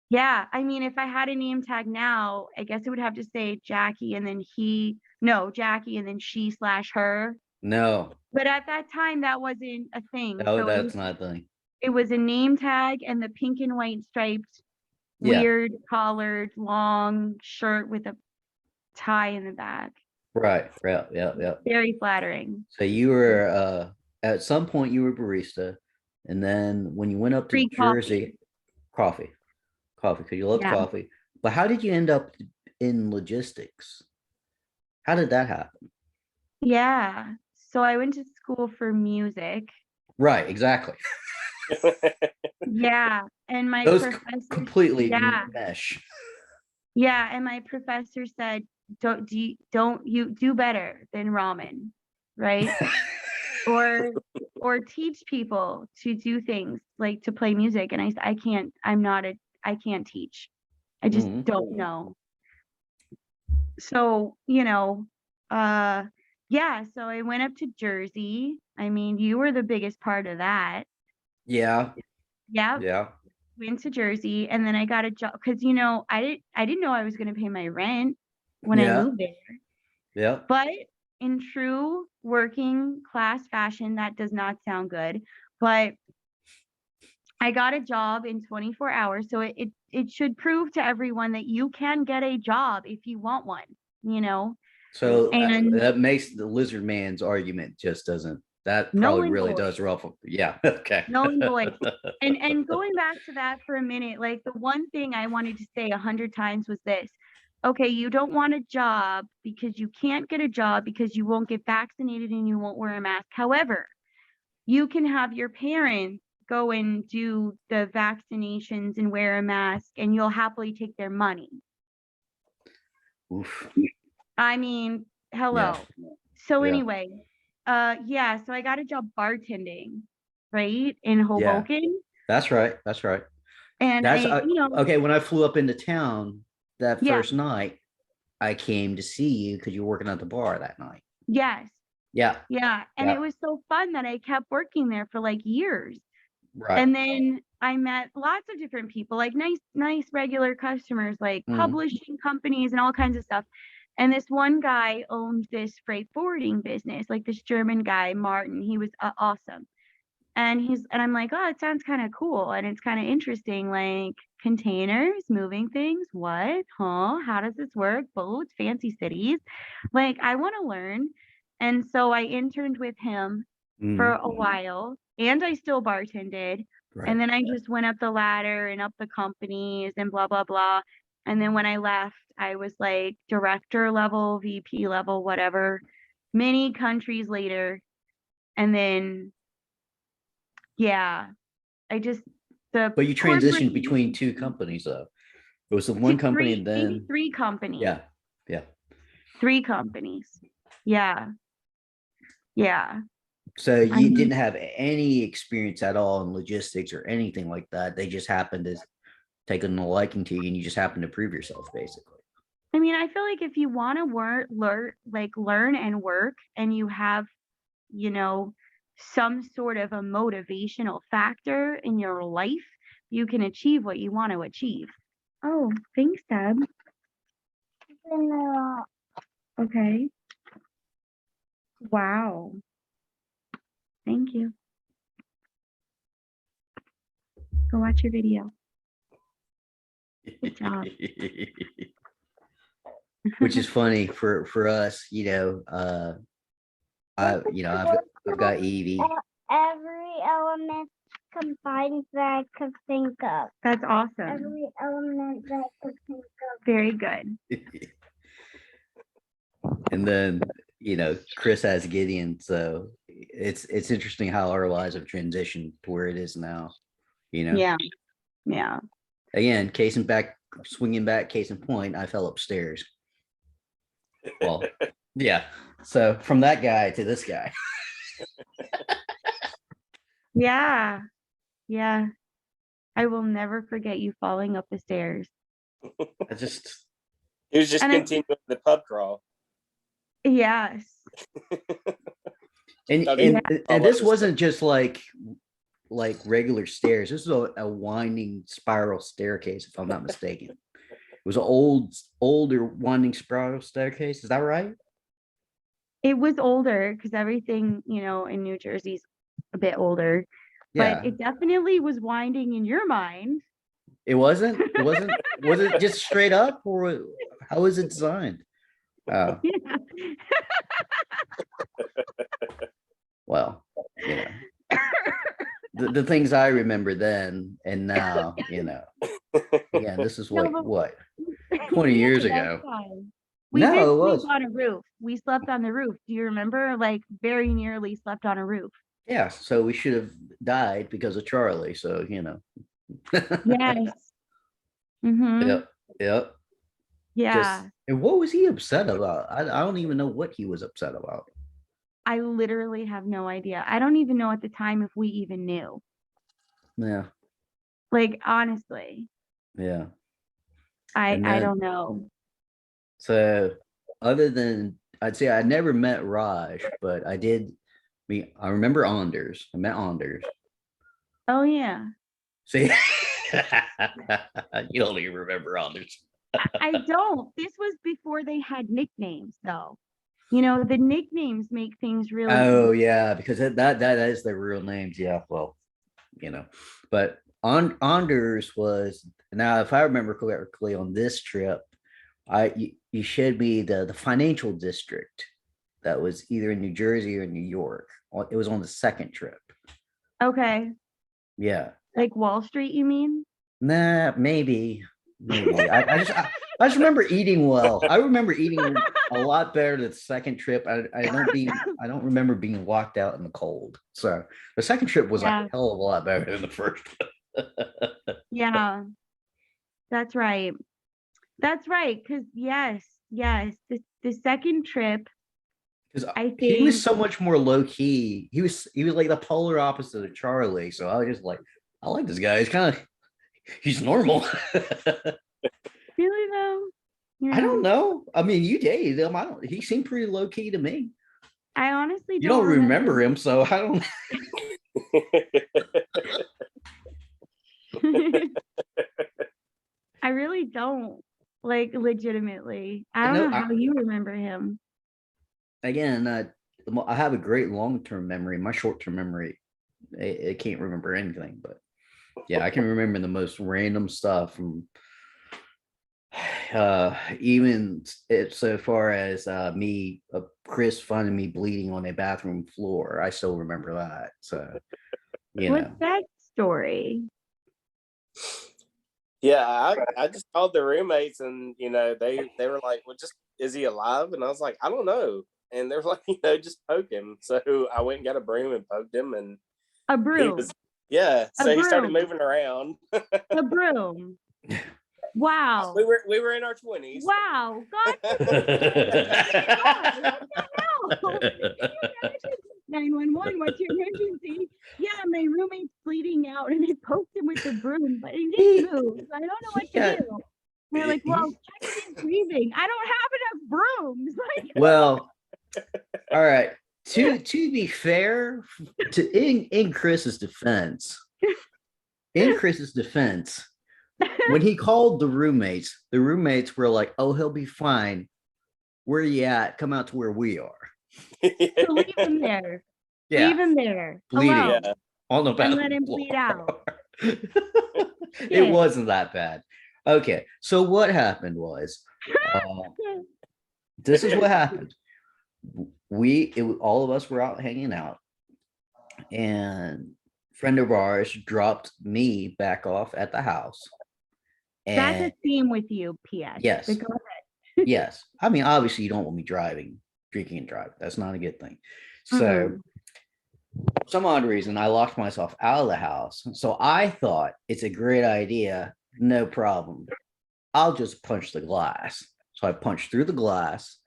Yeah. I mean, if I had a name tag now, I guess it would have to say Jacqui and then Jacqui and then she/her. No. But at that time that wasn't a thing. No, So that's not a thing. it was a name tag and the pink and white striped, Yeah. weird collared, long shirt with a tie in the back. Right. Yeah. Yeah. Yeah. Very flattering. So you were at some point you were a barista, and then when you went up to Free Jersey, coffee, because you loved Yeah. coffee. But how did you end up in logistics? How did that happen? Yeah. So I went to school for music. Right, exactly. Yeah. And my Those professor completely Yeah. mesh. Yeah. And my professor said, don't you do better than ramen, right? or teach people to do things like to play music. And I can't teach. I just Mhm. don't know. So, you know, yeah, so I went up to Jersey. I mean, you were the biggest part of that. Yeah, Yeah. yeah. went to Jersey, and then I got a job because I didn't know I was going to pay my rent when I Yeah. moved there. Yeah. But in true working class fashion, that does not sound good. But I got a job in 24 hours, so it should prove to everyone that you can get a job if you want one. So And that makes the lizard man's argument just doesn't. That null probably and really void. does ruffle. Yeah. Okay. Null and void. And going back to that for a minute, like the one thing I wanted to say 100 times was this. Okay, you don't want a job because you can't get a job because you won't get vaccinated and you won't wear a mask. However, you can have your parents go and do the vaccinations and wear a mask, and you'll happily take their money. Oof. I mean, hello. So Yeah. anyway, so I got a job bartending, right, in Hoboken. That's right. That's right. And That's okay. When I flew up into town that Yeah. first night, I came to see you because you were working at the bar that night. Yes. Yeah. Yeah. And Yeah. it was so fun that I kept working there for like years. Right. And then I met lots of different people, like nice regular customers, like publishing companies and all kinds of stuff. And this one guy owned this freight forwarding business, like this German guy, Martin. He was awesome. And I'm like, oh, it sounds kind of cool. And it's kind of interesting, like containers, moving things. What? Huh? How does this work? Boats, fancy cities. Like, I want to learn. And so I interned with him for a while, and I still bartended. Right. And then I just went up the ladder and up the companies and blah, blah, blah. And then when I left, I was like director level, VP level, whatever, many countries later. And then But you transitioned between two companies, though. It was the one company, and then three companies. Yeah. 3 companies. Yeah. So you didn't have any experience at all in logistics or anything like that. They just happened to take a liking to you, and you just happened to prove yourself, basically. I mean, I feel like if you want to learn and work, and you have, some sort of a motivational factor in your life, you can achieve what you want to achieve. Oh, thanks, Deb. Okay. Wow. Thank you. Go watch your video. Good job. Which is funny for us, I've got Evie. Every element combined that I could think of. That's awesome. Every element that I could think of. Very good. And then Chris has Gideon, so it's interesting how our lives have transitioned to where it is now. Yeah. Again, swinging back, case in point, I fell upstairs. Well, yeah. So from that guy to this guy. Yeah. I will never forget you falling up the stairs. He was just continuing the pub crawl. Yes. and this wasn't just like regular stairs. This is a winding spiral staircase, if I'm not mistaken. It was an older winding spiral staircase. Is that right? It was older because everything, in New Jersey's a bit older. Yeah. But it definitely was winding in your mind. It wasn't? Was it just straight up, or how was it designed? Yeah. Well, the things I remember then and now, again, this is what 20 years ago. We did sleep on a roof. We slept on the roof. Do you remember? Like very nearly slept on a roof. Yeah. So we should have died because of Charlie. So, Yes. Yep. Yeah. And what was he upset about? I don't even know what he was upset about. I literally have no idea. I don't even know at the time if we even knew. Yeah. Like, honestly. Yeah. I don't know. So other than, I'd say I never met Raj, but I remember Anders. I met Anders. Oh, yeah. See, You don't even remember others. I don't. This was before they had nicknames, though. You know, the nicknames make things really. Oh yeah, because that is their real names. Yeah, well, but Anders was, now if I remember correctly on this trip, you showed me the financial district that was either in New Jersey or New York. It was on the second trip. Okay. Yeah. Like Wall Street, you mean? Nah, maybe. I just remember eating well. I remember eating a lot better the second trip. I don't remember being locked out in the cold. So the second trip was a hell of a lot better than the first. Yeah, that's right. That's right. Because yes, the second trip, Because I think he was so much more low key. He was like the polar opposite of Charlie. So I was just like, I like this guy. He's normal. Really though. I don't know. I mean, you dated him. He seemed pretty low key to me. I honestly You don't remember him, so I don't. I really don't. Like legitimately. I don't know how you remember him. Again, I have a great long-term memory. My short-term memory, it can't remember anything. But yeah, I can remember the most random stuff from even so far as Chris finding me bleeding on a bathroom floor. I still remember that. So what's that story? Yeah, I just called the roommates, and they were like, "Well, just is he alive?" And I was like, "I don't know." And they were like, just poke him. So I went and got a broom and poked him, and a broom. So he started moving around. A broom. Wow. We were in our 20s. Wow. God. 911, what's your emergency? Yeah, my roommate's bleeding out and I poked him with the broom, but he didn't move. I don't know what to do. They're like, well, check his breathing. I don't have enough brooms. Well, all right. To be fair, in Chris's defense, when he called the roommates were like, "Oh, he'll be fine. Where are you at? Come out to where we are." So leave him there. Yeah. Leave him there. Bleeding. Alone. Yeah. On the and let him bleed out. It wasn't that bad. Okay. So what happened was, this is what happened. All of us were out hanging out, and a friend of ours dropped me back off at the house. And that's a theme with you, P.S. Yes. Yes. I mean, obviously you don't want me drinking and driving. That's not a good thing. So for some odd reason, I locked myself out of the house. So I thought it's a great idea. No problem. I'll just punch the glass. So I punched through the glass,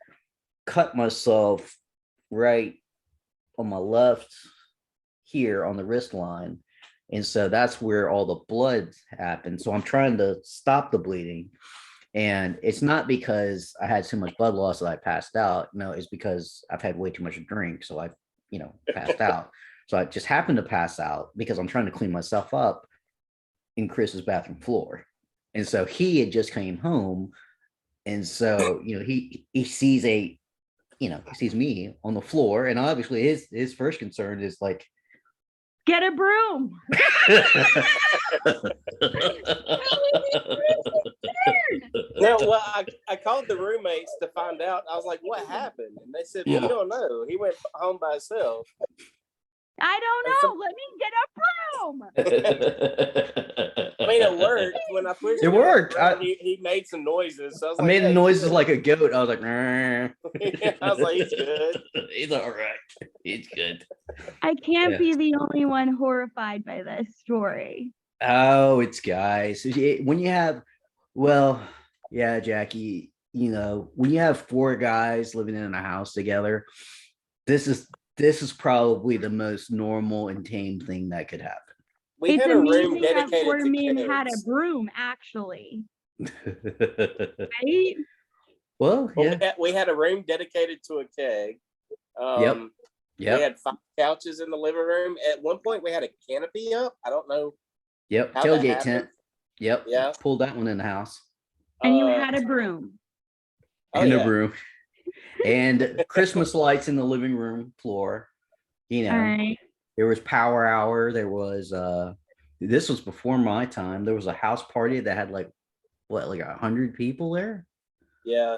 cut myself right on my left here on the wrist line. And so that's where all the blood happened. So I'm trying to stop the bleeding. And it's not because I had so much blood loss that I passed out. No, it's because I've had way too much to drink. So I, passed out. So I just happened to pass out because I'm trying to clean myself up in Chris's bathroom floor. And so he had just came home. And so, he sees he sees me on the floor. And obviously his first concern is like, get a broom. No, well, I called the roommates to find out. I was like, what happened? And they said, well, you don't know. He went home by himself. I don't know. Let me get a broom. I mean, it worked. When I pushed it worked. He made some noises. So I was like, made noises like a goat. I was like, I was like, he's good. He's all right. He's good. I can't be the only one horrified by this story. Oh, it's guys. When you have, Jacqui, when you have 4 guys living in a house together, this is probably the most normal and tame thing that could happen. We had a room dedicated to 4 men kids. had a broom, actually. Right? Well, yeah. We had a room dedicated to a keg. Yep. We had 5 couches in the living room. At one point, we had a canopy up. I don't know. Yep. Tailgate tent. Yep. Yeah. Pulled that one in the house. And you had a broom. Oh, In the yeah. room. And Christmas lights in the living room floor. You know, All right. there was power hour. There was this was before my time. There was a house party that had like 100 people there. Yeah.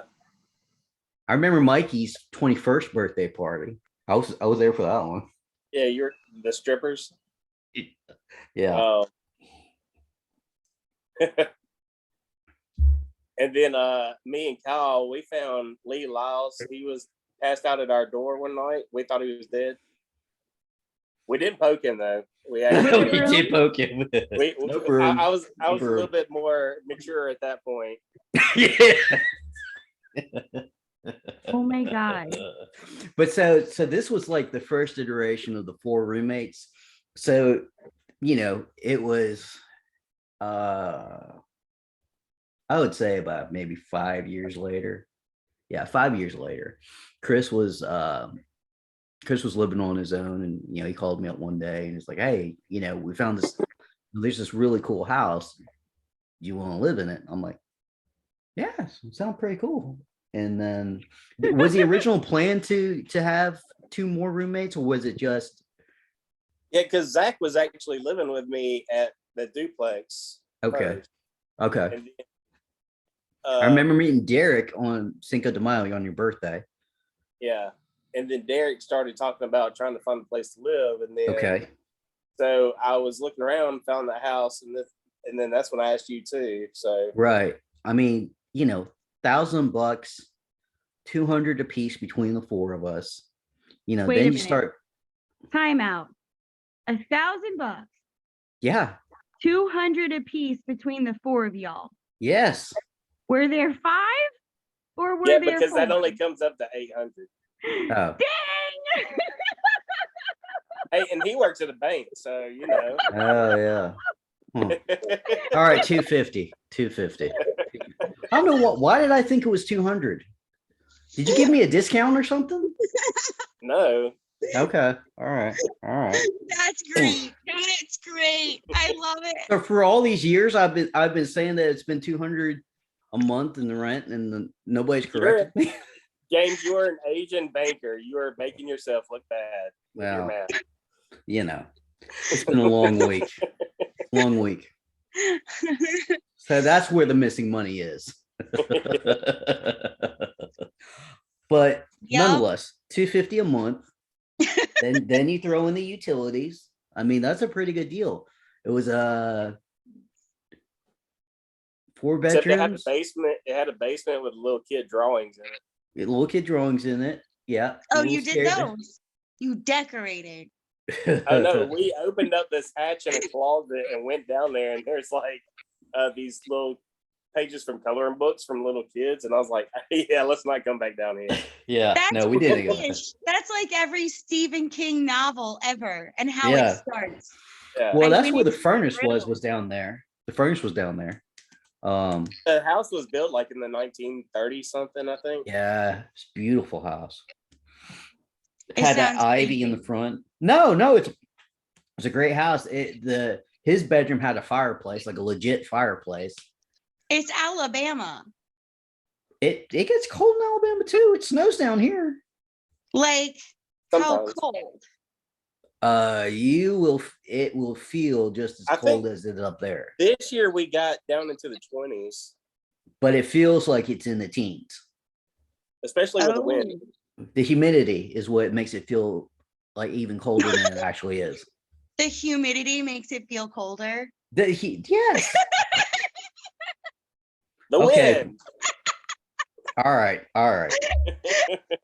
I remember Mikey's 21st birthday party. I was there for that one. Yeah, you're the strippers. Yeah. Oh. And then me and Kyle, we found Lee Lyles. He was passed out at our door one night. We thought he was dead. We didn't poke him though. We actually We did poke him. No broom. I was a broom. little bit more mature at that point. Yeah. Oh my God. But so this was like the first iteration of the 4 roommates. So, you know, it was I would say about maybe 5 years later. Yeah, 5 years later. Chris was living on his own, and you know, he called me up one day and he's like, "Hey, you know, we found there's this really cool house. Do you want to live in it?" I'm like, "Yes, it sounds pretty cool." And then was the original plan to have 2 more roommates, or was it just Yeah, because Zach was actually living with me at the duplex. okay? First. Okay. And then, I remember meeting Derek on Cinco de Mayo on your birthday. Yeah. And then Derek started talking about trying to find a place to live. And then Okay. so I was looking around, found the house, and then that's when I asked you too. So Right. I mean, you know, $1,000, 200 a piece between the 4 of us. You know, Wait then a you minute. start. Time out. $1,000. Yeah. 200 a piece between the 4 of y'all. Yes. Were there 5 or were yeah, there because 4? that only comes up to 800. Oh. Dang! Hey, and he works at a bank, so you know. Oh yeah. Huh. All right, 250. 250. I don't know why did I think it was 200? Did you give me a discount or something? No. Okay. All right. That's great. That's great. I love it. So for all these years, I've been saying that it's been 200 a month in the rent, and nobody's corrected me. James, you're an Asian banker. You are making yourself look bad with your Well, math. you know, it's been a long week. Long week. So that's where the missing money is. But Yep. nonetheless, $250 a month. then you throw in the utilities. I mean, that's a pretty good deal. It was 4 Except it had a bedrooms. basement. It had a basement with little kid drawings in it. Little kid drawings in it. Yeah. Oh, little you did stair- those. You decorated. Oh no, we opened up this hatch in a closet and went down there, and there's like these little pages from coloring books from little kids, and I was like, yeah, let's not come back down here. Yeah. That's No, we didn't. British. That's like every Stephen King novel ever and how Yeah. it starts. Yeah. Well, I that's went where the into furnace the was room. down there. The furnace was down there. The house was built like in the 1930s something, I think. Yeah, it's a beautiful house. It Had that sounds ivy in the crazy. front. No, it's a great house. His bedroom had a fireplace, like a legit fireplace. It's Alabama. It gets cold in Alabama too. It snows down here. Like how Sometimes. cold? It will feel just as I cold think- as it up there, This year we got down into the 20s, but it feels like it's in the teens. especially with the wind. The humidity is what makes it feel like even colder than it actually is. The humidity makes it feel colder. Yes. The Okay. wind. All right.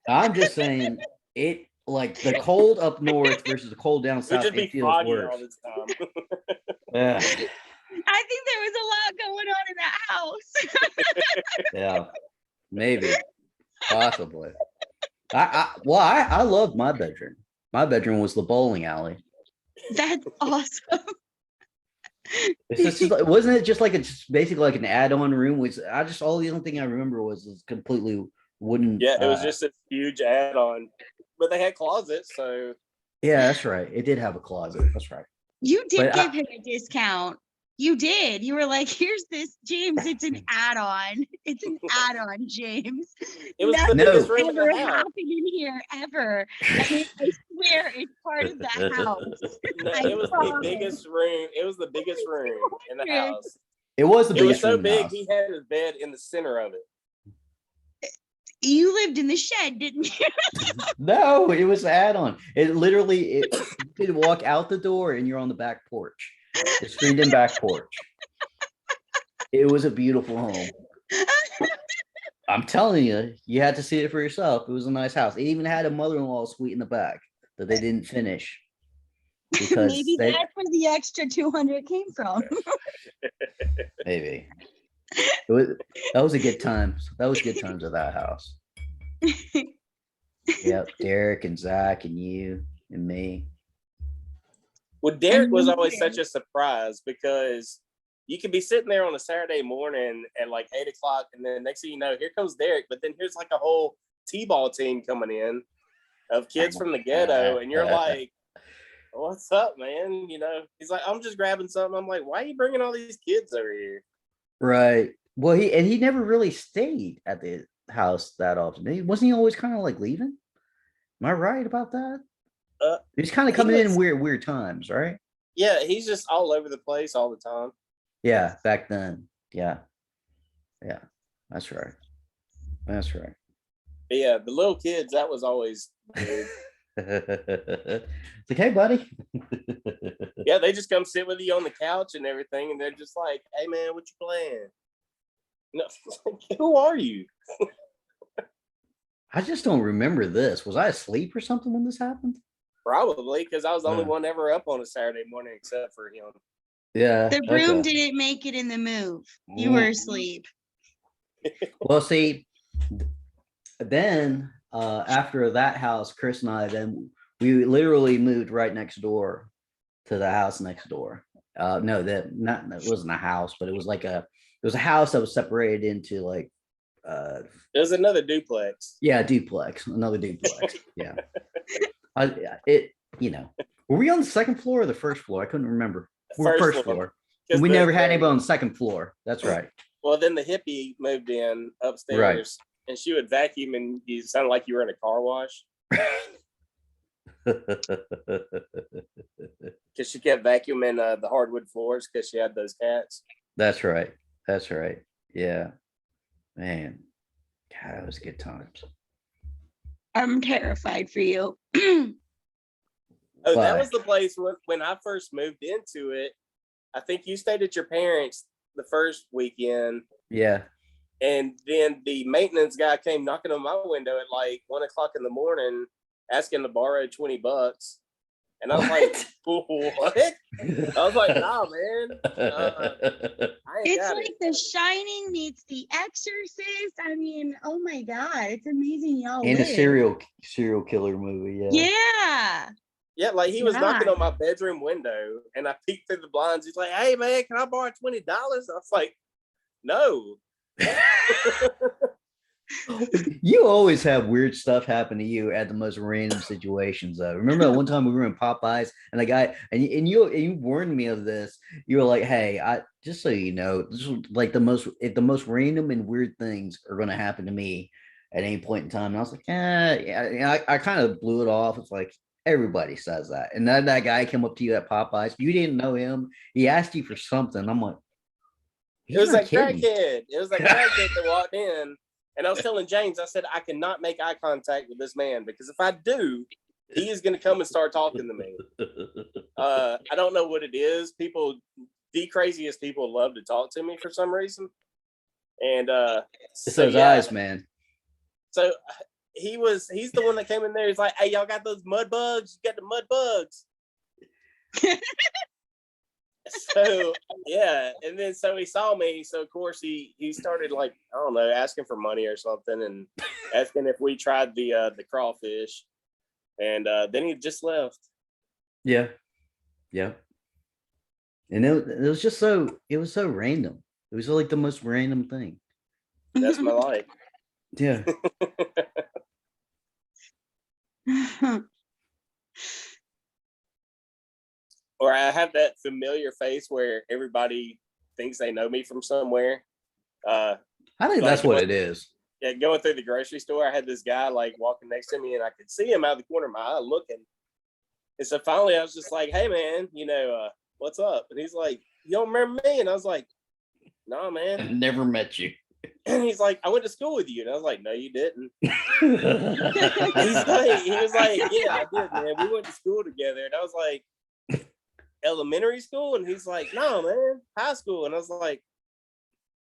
I'm just saying it, like the cold up north versus the cold down It would south. just be It feels foggy worse. all the time. Yeah. I think there was a lot going on in that house. Yeah. Maybe. Possibly. I loved my bedroom. My bedroom was the bowling alley. That's awesome. It's just like, wasn't it just like it's basically like an add-on room? Which all the only thing I remember was completely wooden. Yeah, it was just a huge add-on, but they had closets, so Yeah, that's right. It did have a closet. That's right. You did But give him a discount. You did. You were like, here's this, James. It's an add-on. It's an add-on, James. It was the Nothing biggest No. room in ever the house. happened in here ever. And I swear it's part of the house. No, I it was the promise. biggest room. It was the biggest room in the house. It was the It was biggest so room in the big house. he had his bed in the center of it. You lived in the shed, didn't you? No, it was add-on. It literally, you could walk out the door and you're on the back porch, the screened-in back porch. It was a beautiful home. I'm telling you, you had to see it for yourself. It was a nice house. It even had a mother-in-law suite in the back that they didn't finish because Maybe they that's where the extra 200 came from. maybe that was a good time. That was good times at that house. Yep, Derek and Zach and you and me. Well, Derek was me always too. such a surprise because you could be sitting there on a Saturday morning at like 8 o'clock, and then next thing you know, here comes Derek. But then here's like a whole T-ball team coming in of kids from the ghetto, and you're like, "What's up, man?" You know, he's like, "I'm just grabbing something." I'm like, "Why are you bringing all these kids over here?" Right. Well, he never really stayed at the house that often. Wasn't he always kind of like leaving? Am I right about that? Uh, He's kind of he coming in was- weird times, right? Yeah, he's just all over the place all the time. Yeah, back then. Yeah. Yeah. That's right. That's right. But yeah, the little kids, that was always weird. It's like, hey, buddy. Yeah, they just come sit with you on the couch and everything, and they're just like, "Hey, man, what you playing?" No, who are you? I just don't remember this. Was I asleep or something when this happened? Probably because I was the only Yeah. one ever up on a Saturday morning except for him. Yeah. The broom okay. didn't make it in the move. You were asleep. Well, see, then after that house, Chris and I, then we literally moved right next door to the house next door. No, that wasn't a house, but it was like it was a house that was separated into like There's another duplex. yeah, duplex, another duplex. Yeah. Were we on the second floor or the first floor? I couldn't remember. We're first floor. And we never had anybody on the second floor. That's right. Well, then the hippie moved in upstairs, and she would vacuum, and you sounded like you were in a car wash because she kept vacuuming the hardwood floors because she had those cats. That's right. That's right. Yeah. Man. God, that was good times. I'm terrified for you. Oh, that Why? was the place when I first moved into it. I think you stayed at your parents' the first weekend, Yeah. and then the maintenance guy came knocking on my window at like 1 o'clock in the morning, asking to borrow $20. And I was like, "What?" I was like, "Nah, man, I ain't It's got like it." The Shining meets The Exorcist. I mean, oh my God, it's amazing y'all And a live. serial killer movie. Yeah. Yeah. Yeah, like he was knocking Yeah. on my bedroom window, and I peeked through the blinds. He's like, "Hey, man, can I borrow $20?" I was like, "No." You always have weird stuff happen to you at the most random situations. Though, remember that one time we were in Popeyes and a guy and you warned me of this. You were like, "Hey, I just so you know, this is like the most random and weird things are going to happen to me at any point in time." And I was like, yeah. I kind of blew it off. It's like everybody says that. And then that guy came up to you at Popeyes. You didn't know him. He asked you for something. I'm like, It was "He's not that kidding." crackhead. It was that crackhead that walked in, and I was telling James, I said, "I cannot make eye contact with this man because if I do, he is going to come and start talking to me." I don't know what it is. People, the craziest people, love to talk to me for some reason, and It's those eyes, man. So he's the one that came in there. He's like, "Hey, y'all got those mud bugs? You got the mud bugs?" So yeah, and then so he saw me. So of course he started like, I don't know, asking for money or something, and asking if we tried the crawfish, and then he just left. Yeah. Yeah. And it was just so random. It was like the most random thing. That's my life. Yeah. or I have that familiar face where everybody thinks they know me from somewhere. I think Like that's what going- it is. Yeah, going through the grocery store, I had this guy like walking next to me, and I could see him out of the corner of my eye looking. And so finally, I was just like, "Hey, man, what's up?" And he's like, "You don't remember me?" And I was like, "No, man." I've never met you. And he's like, "I went to school with you." And I was like, "No, you didn't." He was like, "Yeah, I did, man. We went to school together." And I was like, "Elementary school?" And he's like, "No, man, high school." And I was like,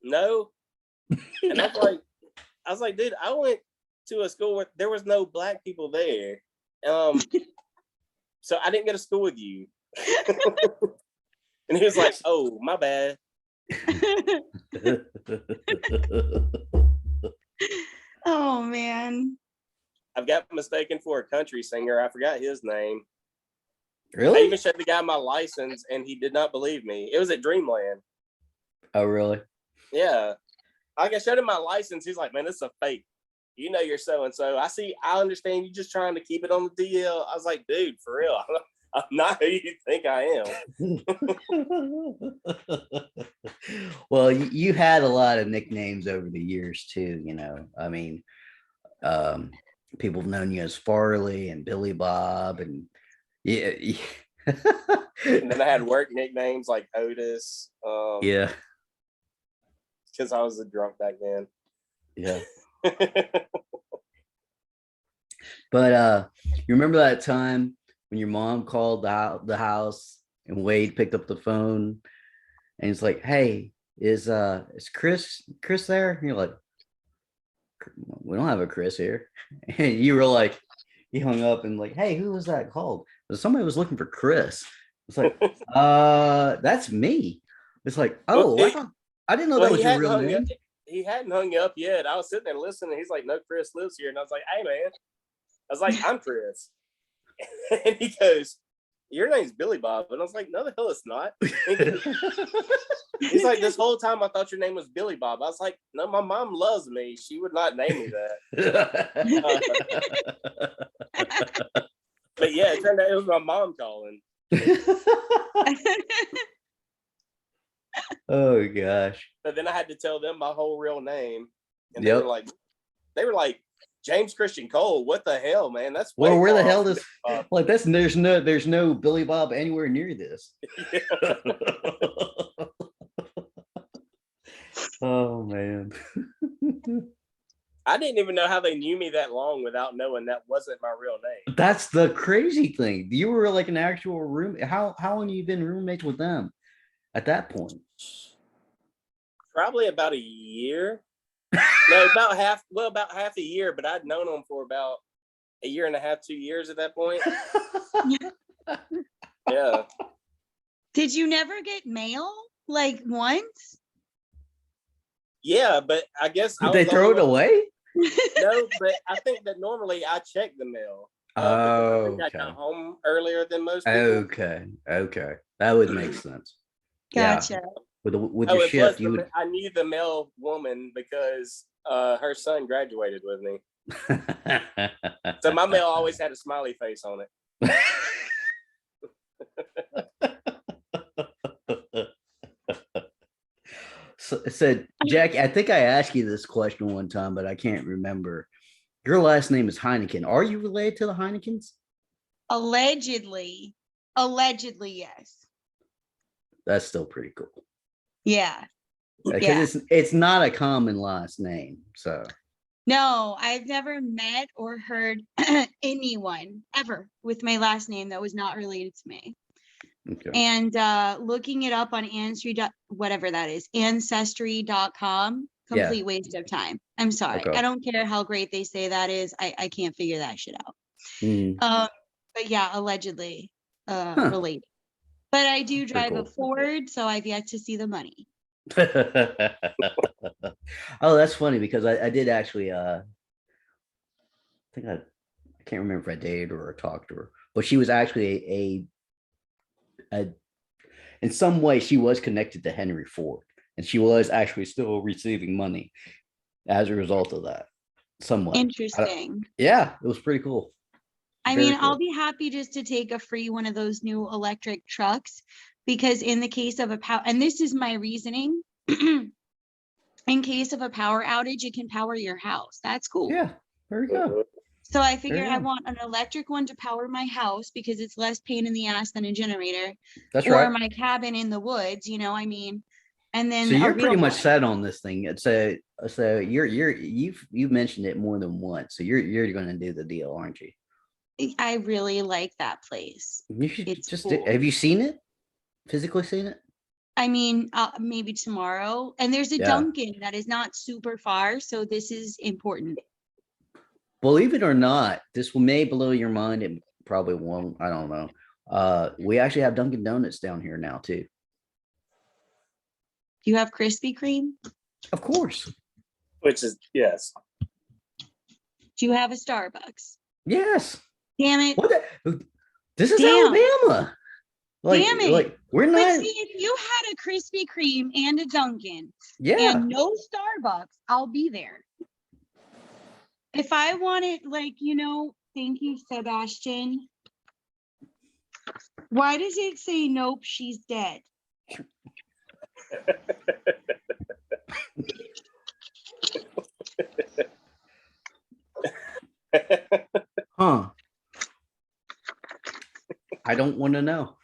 "No." And I was like, "Dude, I went to a school where there was no black people there. So I didn't go to school with you." And he was like, "Oh, my bad." Oh man. I've got mistaken for a country singer. I forgot his name. I Really? even showed the guy my license, and he did not believe me. It was at Dreamland. Oh, really? Yeah. Like I showed him my license. He's like, "Man, this is a fake. You know you're so and so. I understand you just trying to keep it on the DL." I was like, "Dude, for real. I'm not who you think I am." Well, you had a lot of nicknames over the years too, I mean, people have known you as Farley and Billy Bob, and yeah. And then I had work nicknames like Otis. Yeah. Because I was a drunk back then. Yeah. But you remember that time when your mom called the house and Wade picked up the phone and he's like, "Hey, is Chris there?" And you're like, "We don't have a Chris here." And you were like, he hung up and like, "Hey, who was that called?" Somebody was looking for Chris. It's like, that's me. It's like, oh, I didn't know that was your real name. He hadn't hung up yet. I was sitting there listening. He's like, "No, Chris lives here." And I was like, "Hey, man." I was like, "I'm Chris." And he goes, "Your name's Billy Bob." And I was like, "No, the hell it's not." He's like, "This whole time I thought your name was Billy Bob." I was like, "No, my mom loves me. She would not name me that." But yeah, it turned out it was my mom calling. Oh gosh. But then I had to tell them my whole real name. And Yep. they were like, "James Christian Cole, what the hell, man? That's Well, way where the far hell off does Billy Bob." like there's no Billy Bob anywhere near this. Oh man. I didn't even know how they knew me that long without knowing that wasn't my real name. That's the crazy thing. You were like an actual room. How long have you been roommates with them at that point? Probably about a year. No, about half a year, but I'd known them for about a year and a half, 2 years at that point. Yeah. Did you never get mail like once? Yeah, but I guess Did they throw it away? No, but I think that normally I check the mail. Because I think I got home earlier than most people. Okay. That would make sense. Gotcha. Yeah. With Oh, your and shift, plus, you would. I knew the mail woman because her son graduated with me. So my mail always had a smiley face on it. So Jack, I think I asked you this question one time, but I can't remember. Your last name is Heineken. Are you related to the Heinekens? Allegedly, yes. That's still pretty cool. Yeah. Because it's not a common last name. So No, I've never met or heard anyone ever with my last name that was not related to me. okay. And looking it up on ancestry.com, complete waste of time. I'm sorry. Okay. I don't care how great they say that is. I can't figure that shit out. Mhm. But yeah, allegedly related. But I do drive a cool. Ford, so I've yet to see the money. Oh, that's funny because I did actually I think I can't remember if I dated her or talked to her, but she was actually a in some way she was connected to Henry Ford, and she was actually still receiving money as a result of that. Somewhat Interesting. yeah, it was pretty cool. I Very mean, I'll cool. be happy just to take a free one of those new electric trucks because in the case of a power, and this is my reasoning, in case of a power outage, it can power your house. That's cool. Yeah, there you go. So I There figure you I go. want an electric one to power my house because it's less pain in the ass than a generator, That's or right. my cabin in the woods, I mean, and So then a you're real pretty much one. set on this thing. So you've mentioned it more than once. So you're going to do the deal, aren't you? I really like that place. You should It's just cool. have you seen it? Physically seen it? I mean, maybe tomorrow. And there's a Yeah. Dunkin' that is not super far, so this is important. Believe it or not, this may blow your mind. It probably won't. I don't know. We actually have Dunkin' Donuts down here now too. Do you have Krispy Kreme? Of course. Which is yes. Do you have a Starbucks? Yes. Damn it. What? This is Damn. Alabama. Damn it. Like we're But not. see, if you had a Krispy Kreme and a Dunkin' Yeah. and no Starbucks, I'll be there. If I wanted, thank you, Sebastian. Why does it say nope, she's dead? Huh. I don't want to know.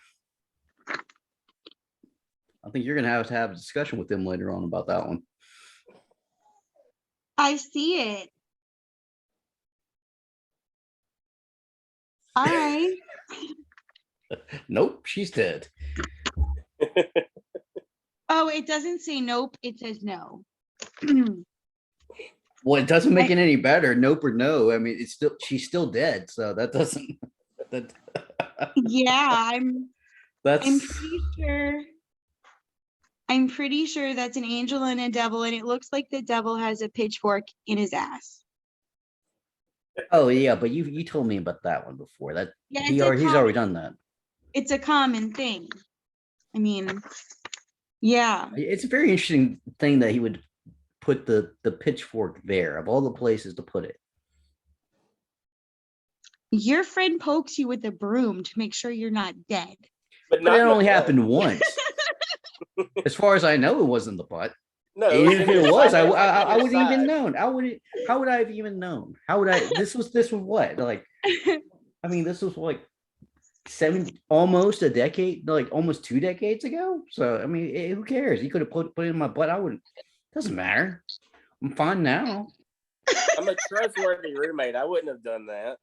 I think you're gonna have to have a discussion with them later on about that one. I see it. All right. Nope, she's dead. Oh, it doesn't say nope, it says no. Well, it doesn't make it any better. Nope or no. I mean, she's still dead. So that doesn't. That Yeah, I'm that's pretty sure. I'm pretty sure that's an angel and a devil, and it looks like the devil has a pitchfork in his ass. Oh yeah, but you told me about that one before. That Yeah, he's already done that. It's a common thing. I mean, yeah. It's a very interesting thing that he would put the pitchfork there of all the places to put it. Your friend pokes you with a broom to make sure you're not dead. But But it in the only butt. happened once. As far as I know, it wasn't the butt. No, Even if it was, I I wouldn't even known. How would I have even known? How would I? This was what? Like, I mean, this was like almost a decade, like almost 2 decades ago. So I mean, who cares? You could have put it in my butt. I wouldn't. Doesn't matter. I'm fine now. I'm a trustworthy roommate. I wouldn't have done that.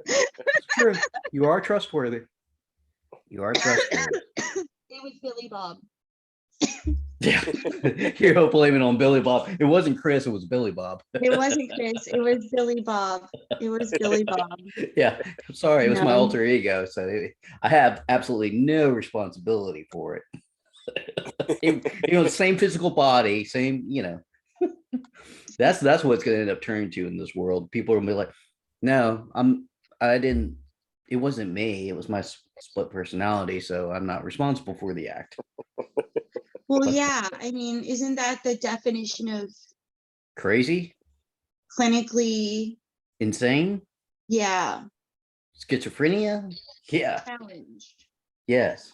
It's true. You are trustworthy. You are trustworthy. It was Billy Bob. Yeah. You're blaming on Billy Bob. It wasn't Chris, it was Billy Bob. It wasn't Chris. It was Billy Bob. It was Billy Bob. Yeah. I'm sorry. It was my No. alter ego. So I have absolutely no responsibility for it. Same physical body, same, that's what it's going to end up turning to in this world. People are going to be like, no, I didn't, it wasn't me. It was my split personality. So I'm not responsible for the act. Well, yeah. I mean, isn't that the definition of Crazy, clinically? insane, Yeah. schizophrenia. Yeah. Challenged. Yes.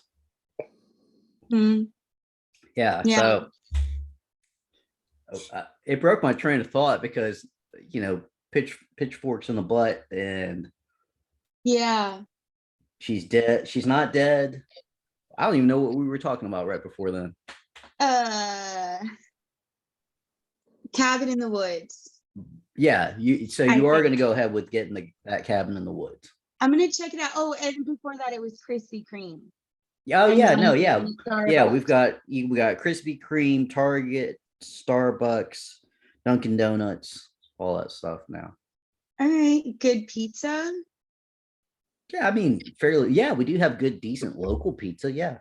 Hmm. Yeah. Yeah. So it broke my train of thought because, pitchforks in the butt and Yeah. she's dead. She's not dead. I don't even know what we were talking about right before then. Cabin in the woods. Yeah. You are going to go ahead with getting that cabin in the woods. I'm gonna check it out. Oh, and before that, it was Krispy Kreme. Yeah. Oh And yeah. then No. Yeah. Yeah. Starbucks. We got Krispy Kreme, Target, Starbucks, Dunkin' Donuts, all that stuff now. All right, good pizza. Yeah, I mean, fairly. Yeah, we do have good, decent local pizza. Yeah.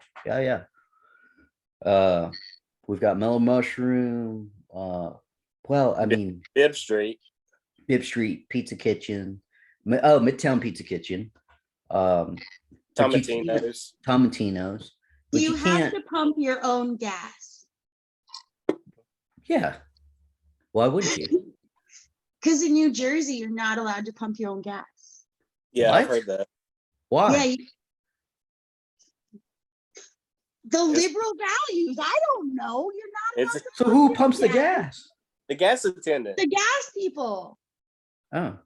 We've got Mellow Mushroom. Well, I mean, Bibb Street. Bibb Street Pizza Kitchen. Midtown Pizza Kitchen. But Tomatino's. Tomatino's. But You you have can't. to pump your own gas. Yeah. Why wouldn't you? Because in New Jersey, you're not allowed to pump your own gas. Yeah, I've What? heard that. Why? Yeah, the liberal values. I don't know. You're not It's allowed to So pump who your pumps the gas. gas? the gas attendant. The gas people. Oh,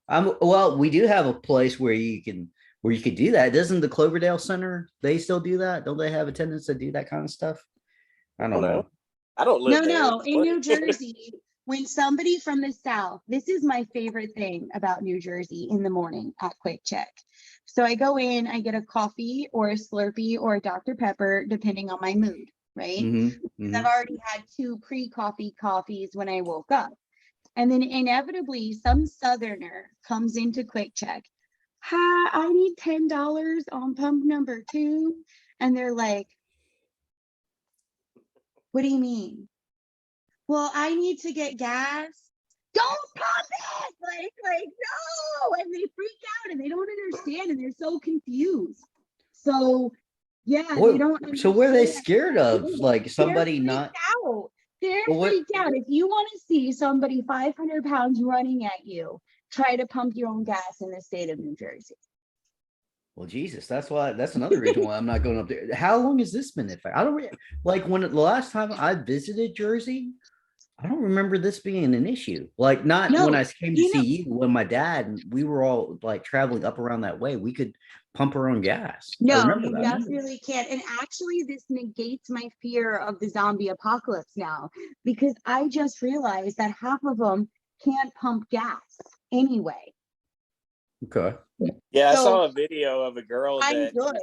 well, we do have a place where you could do that. Doesn't the Cloverdale Center, they still do that? Don't they have attendants that do that kind of stuff? I don't know. I don't live there. No. In What? New Jersey, when somebody from the South, this is my favorite thing about New Jersey in the morning at Quick Check. So I go in, I get a coffee or a Slurpee or a Dr. Pepper, depending on my mood, right? Mm-hmm, I've already had 2 pre-coffee coffees when I woke up. And then inevitably some Southerner comes into Quick Check. Hi, I need $10 on pump number 2. And they're like, what do you mean? Well, I need to get gas. Don't pump it! Like, no! And they freak out and they don't understand and they're so confused. So yeah, they don't So what are they understand. scared of? Like somebody They're not freaked out. They're Well, what- freaked out. If you want to see somebody 500 pounds running at you, try to pump your own gas in the state of New Jersey. Well, Jesus, that's another reason why I'm not going up there. How long has this been in effect? I don't like when the last time I visited Jersey, I don't remember this being an issue. Like not No, when I came to you know- see you, when my dad and we were all like traveling up around that way, we could pump our own gas. I No, remember you that. definitely can't. And actually, this negates my fear of the zombie apocalypse now, because I just realized that half of them can't pump gas anyway. Okay. Yeah, I So, saw a video of a girl I'm that good.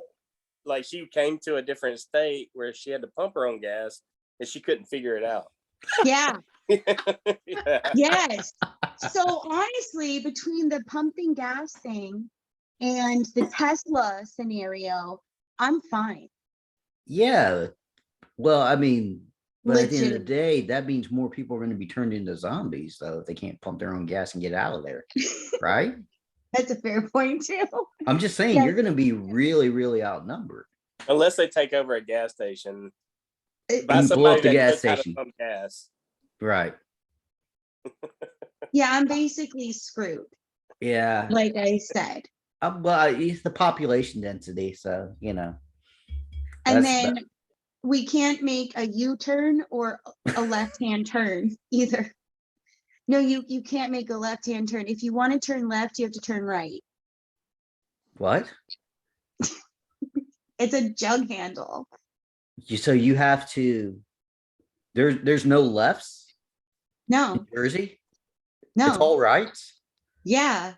like she came to a different state where she had to pump her own gas and she couldn't figure it out. Yeah. Yeah. Yes. So honestly, between the pumping gas thing and the Tesla scenario, I'm fine. Yeah. Well, I mean, but at the end of the Legit. day, that means more people are going to be turned into zombies, though, if they can't pump their own gas and get out of there. Right? That's a fair point too. I'm just saying Yes. you're going to be really, really outnumbered. Unless they take over a gas station. By And blow up somebody the that gas knows how to station. pump gas. Right. Yeah, I'm basically screwed, Yeah. like I said. Well, it's the population density, so you know. And That's then we can't make a U-turn or a left-hand turn either. No, you can't make a left-hand turn. If you want to turn left, you have to turn right. what? It's a jug handle. So you have to. There's no lefts No, in Jersey. It's no. all rights. Yeah.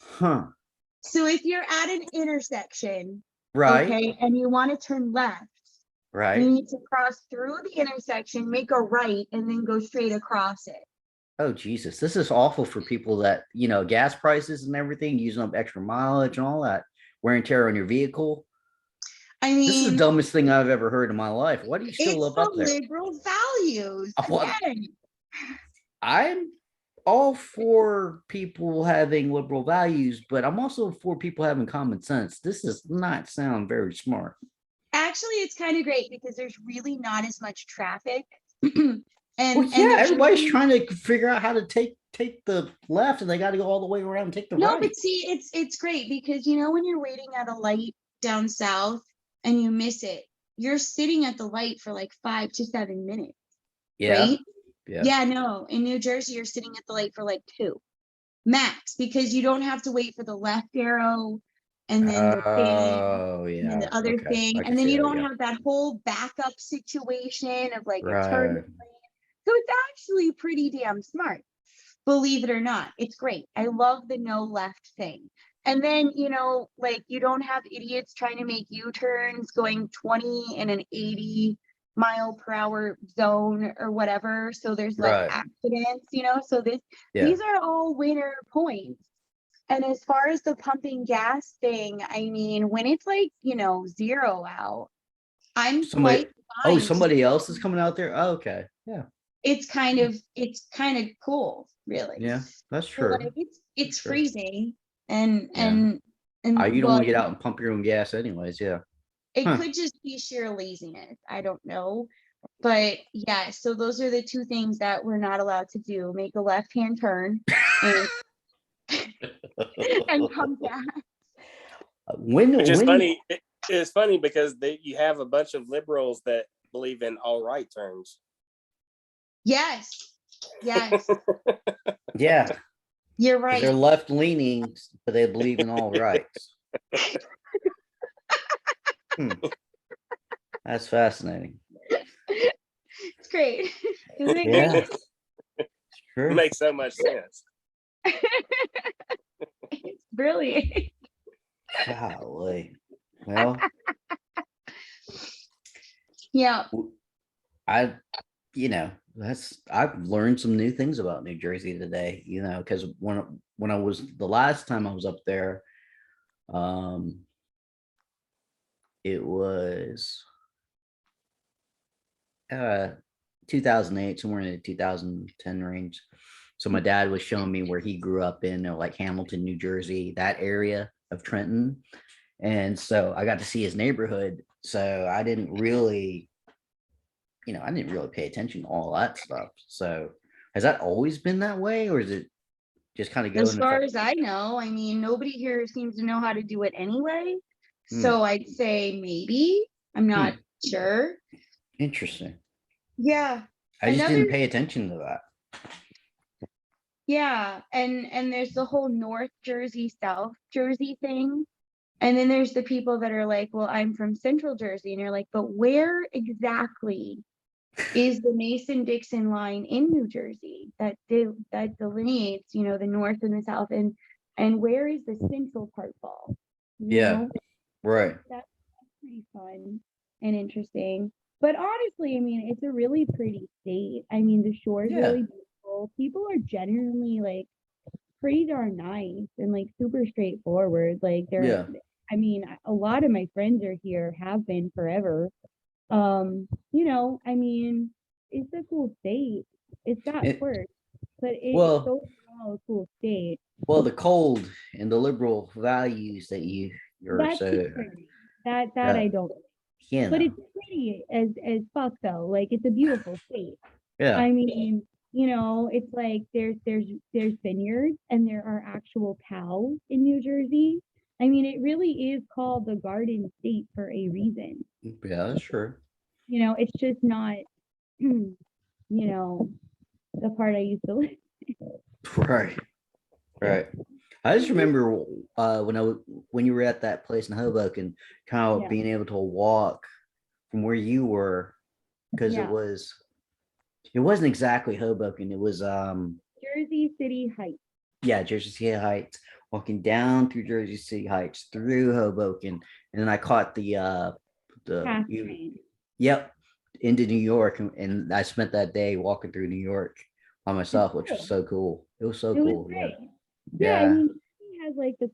Huh. So if you're at an intersection, Right. okay, and you want to turn left, you Right. need to cross through the intersection, make a right, and then go straight across it. Oh Jesus, this is awful for people that gas prices and everything, using up extra mileage and all that wear and tear on your vehicle. I This is the mean, dumbest thing I've ever heard in my life. Why do you still it's live up the there? liberal values. What? Again, I'm all for people having liberal values, but I'm also for people having common sense. This does not sound very smart. actually, it's kind of great because there's really not as much traffic. Well, and yeah, there's everybody's really- trying to figure out how to take the left, and they got to go all the way around and take the No, right. but see, it's great because when you're waiting at a light down south and you miss it, you're sitting at the light for like 5 to 7 minutes, Yeah, right? yeah. Yeah, no. In New Jersey, you're sitting at the light for like 2 max because you don't have to wait for the left arrow and then the thing Oh, and then yeah. the other Okay, I thing, can and then see you that, don't yeah. have that whole backup situation of like a Right. turn lane. So it's actually pretty damn smart. Believe it or not, it's great. I love the no left thing. And then, like you don't have idiots trying to make U-turns going 20 in an 80-mile-per-hour zone or whatever. So there's less Right. accidents, so Yeah. these are all winner points. And as far as the pumping gas thing, I mean, when it's like, 0 out, I'm Somebody. quite Oh, fine. somebody else is coming out there. Oh, okay. Yeah. It's kind of cool, really. Yeah, that's So, true. like, it's True. freezing and Yeah. and You don't well, want to get out and pump your own gas anyways. Yeah. it Huh. could just be sheer laziness. I don't know. But yeah, so those are the two things that we're not allowed to do: make a left-hand turn and, and come back. Which is when funny. It's funny because you have a bunch of liberals that believe in all right turns. Yes, yes, yeah, you're 'cause right. they're left leaning, but they believe in all rights. Hmm. That's fascinating. It's great. Isn't it Yeah, It sure. makes so much sense. great? It's brilliant. Golly. Well, Yeah. I, I've learned some new things about New Jersey today, because when I was the last time I was up there, um, it was 2008, somewhere in the 2010 range. So my dad was showing me where he grew up in, like Hamilton, New Jersey, that area of Trenton. And so I got to see his neighborhood. So I didn't really pay attention to all that stuff. So has that always been that way, or is it just kind of As going? far as I know, I mean, nobody here seems to know how to do it anyway. Hmm. So I'd say maybe. I'm not sure. Interesting. Yeah. I just Another, didn't pay attention to that. yeah. And there's the whole North Jersey, South Jersey thing. And then there's the people that are like, well, I'm from Central Jersey. And you're like, but where exactly is the Mason-Dixon line in New Jersey that delineates, the North and the South, and where is the central part fall? Yeah. Right. That's pretty fun and interesting. But honestly, I mean, it's a really pretty state. I mean, the shore is Yeah. really beautiful. People are genuinely like pretty darn nice and like super straightforward. Like Yeah. I mean, a lot of my friends are here, have been forever. I mean, it's a cool state. It's got It- quirks, but it's well, so a cool state. well, the cold and the liberal values that you're That's so different. That yeah, I don't. you But know, it's pretty as fuck though. Like it's a beautiful state. yeah, I mean, it's like there's vineyards and there are actual cows in New Jersey. I mean, it really is called the Garden State for a reason. yeah, that's true. It's just not, the part I used to live. Right. Right. I just remember when you were at that place in Hoboken, kind of Yeah. being able to walk from where you were, because Yeah. it wasn't exactly Hoboken. It was Jersey City Heights. yeah, Jersey City Heights, walking down through Jersey City Heights through Hoboken, and then I caught Path train. yep, into New York, and I spent that day walking through New York by myself, which was cool. so cool. It was so It was cool. great. Yeah. Yeah, I Yeah. mean, it has like the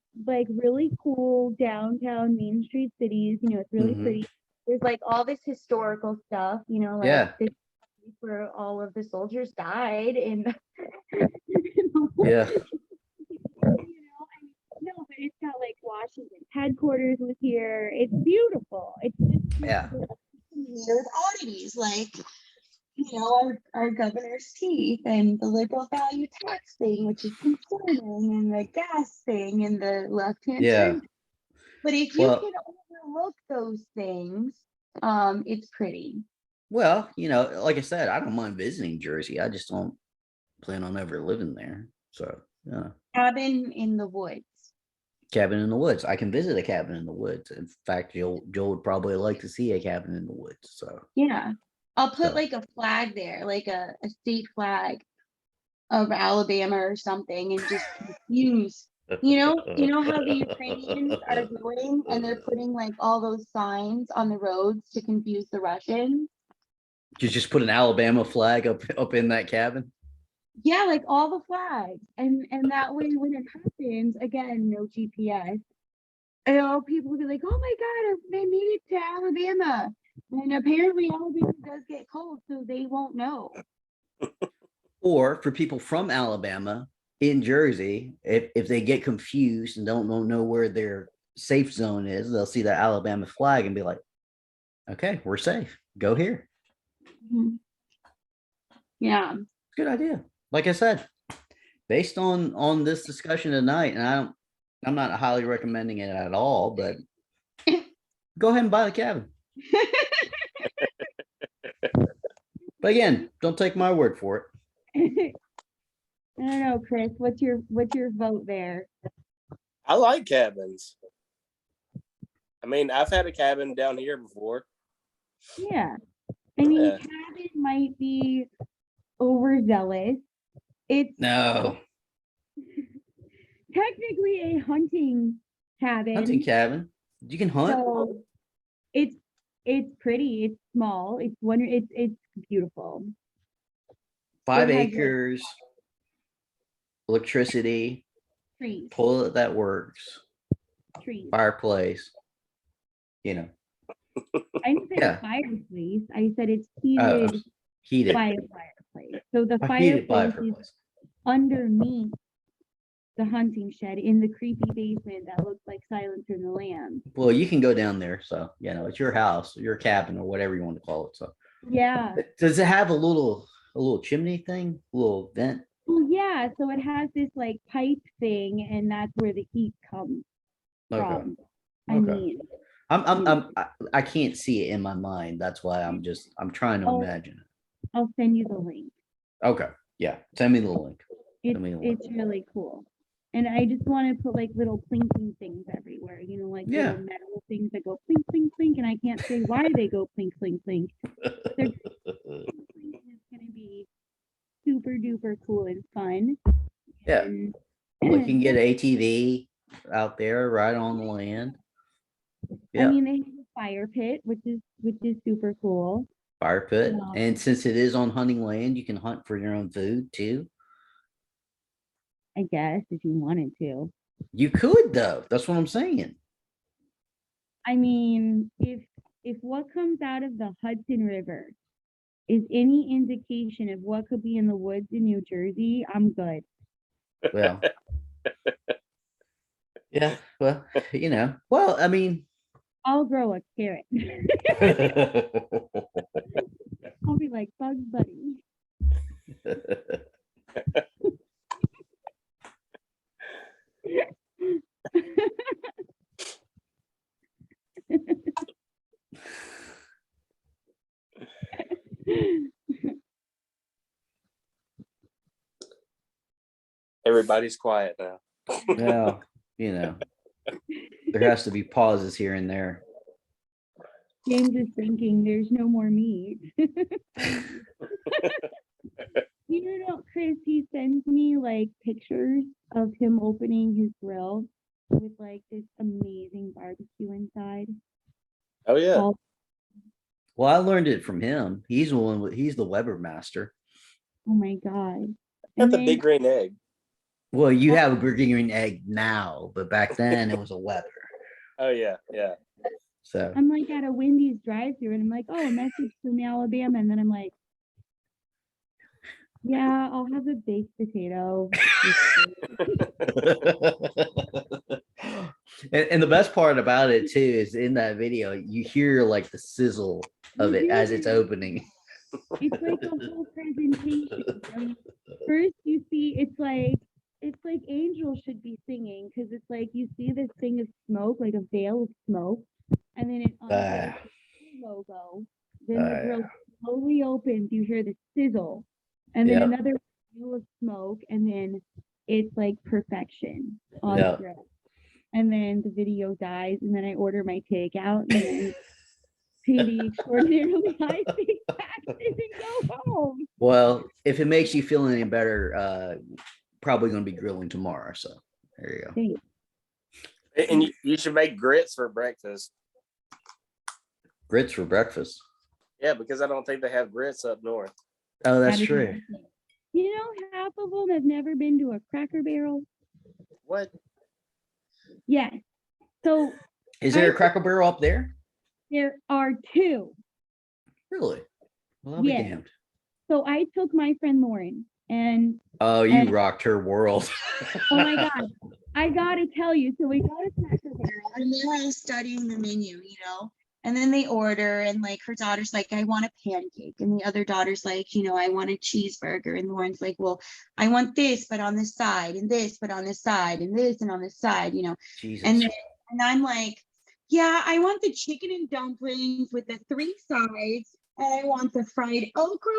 really cool downtown Main Street cities. It's really Mhm. pretty. There's like all this historical stuff. Like Yeah. this where all of the soldiers died in. Yeah. No, but it's got like Washington's headquarters was here. It's beautiful. It's just Yeah. weird oddities like our governor's teeth and the liberal value tax thing, which is concerning, and the gas thing and the left-hand Yeah. turn. But if you Well, can overlook those things, it's pretty. well, like I said, I don't mind visiting Jersey. I just don't plan on ever living there. So, yeah. Cabin in the woods. Cabin in the woods. I can visit a cabin in the woods. In fact, Joel would probably like to see a cabin in the woods. So, Yeah. I'll put So- like a flag there, like a state flag of Alabama or something, and just confuse. You know how the Ukrainians are doing, and they're putting like all those signs on the roads to confuse the Russians. you just put an Alabama flag up in that cabin. Yeah, like all the flags, and that way when it happens, again, no GPS. People will be like, "Oh my God, they made it to Alabama," and apparently Alabama does get cold, so they won't know. Or for people from Alabama in Jersey, if they get confused and don't know where their safe zone is, they'll see the Alabama flag and be like, okay, we're safe. Go here. Mhm. Yeah. Good idea. Like I said, based on this discussion tonight, and I'm not highly recommending it at all, but go ahead and buy the cabin. But again, don't take my word for it. I don't know, Chris. What's your vote there? I like cabins. I mean, I've had a cabin down here before. Yeah. I mean, Yeah. cabin might be overzealous. It's No. technically a hunting cabin. Hunting cabin. You can hunt. So it's pretty. It's small. It's beautiful. 5 it has, like, acres. Electricity. Trees. Toilet that works. Trees. Fireplace. You know. I didn't say Yeah. fireplace. I said it's Oh, heated heated. by a fireplace. So the A heated fireplace is underneath the hunting shed in the creepy basement that looks like Silence in the Lambs. Well, you can go down there, so it's your house, your cabin, or whatever you want to call it. So, Yeah. does it have a little chimney thing, a little vent? Well, yeah. So it has this like pipe thing, and that's where the heat comes Okay. from. I Okay. mean, I can't see it in my mind. That's why I'm trying to Oh. imagine it. I'll send you the link. Okay. Yeah. Send me the link. It's me the link. it's really cool. And I just want to put like little plinking things everywhere, like Yeah. little metal things that go plink, plink, plink. And I can't say why they go plink, plink, plink. They're it's gonna be super duper cool and fun. Yeah. And We can get an ATV out there right on the land. Yeah. I mean, they have a fire pit, which is super cool. Fire pit. Yeah. And since it is on hunting land, you can hunt for your own food too. I guess if you wanted to. You could though. That's what I'm saying. I mean, if what comes out of the Hudson River is any indication of what could be in the woods in New Jersey, I'm good. Well, yeah. Well, Well, I mean, I'll grow a carrot. I'll be like Bugs Bunny. Everybody's quiet now. Well, there has to be pauses here and there. James is thinking there's no more meat. Chris, he sends me like pictures of him opening his grill with like this amazing barbecue inside. Oh yeah. All- Well, I learned it from him. He's the Weber master. oh my God. Got And the then- big green egg. Well, you have a green egg now, but back then it was a Weber. Oh yeah, yeah. So I'm like at a Wendy's drive-thru and I'm like, oh, a message from Alabama. And then I'm like, yeah, I'll have a baked potato. and the best part about it too is in that video, you hear like the sizzle of it as it's opening. It's like a whole presentation. I mean, first you see it's like angels should be singing because it's like you see this thing of smoke, like a veil of smoke, and then it unveils the logo. Then the grill slowly opens, you hear the sizzle, and then Yep. another veil of smoke, and then it's like perfection on Yep. the grill. And then the video dies, and then I order my takeout, and then pay the extraordinarily high stakes taxes and go home. Well, if it makes you feel any better, probably going to be grilling tomorrow. So there you go. Thanks. And you should make grits for breakfast. Grits for breakfast. Yeah, because I don't think they have grits up north. Oh, that's That is true. amazing. Half of them have never been to a Cracker Barrel. What? Yes. So Is there a Cracker Barrel up there? there are two. Really? Well, I'll be Yeah. damned. So I took my friend Lauren and Oh, you And- rocked her world. oh my God, I gotta tell you. So we got a Cracker Barrel and there I was studying the menu, And then they order, and like her daughter's like, I want a pancake. And the other daughter's like, I want a cheeseburger. And Lauren's like, well, I want this, but on the side, and this, but on the side, and this, and on the side, Jesus. And I'm like, yeah, I want the chicken and dumplings with the 3 sides. And I want the fried okra.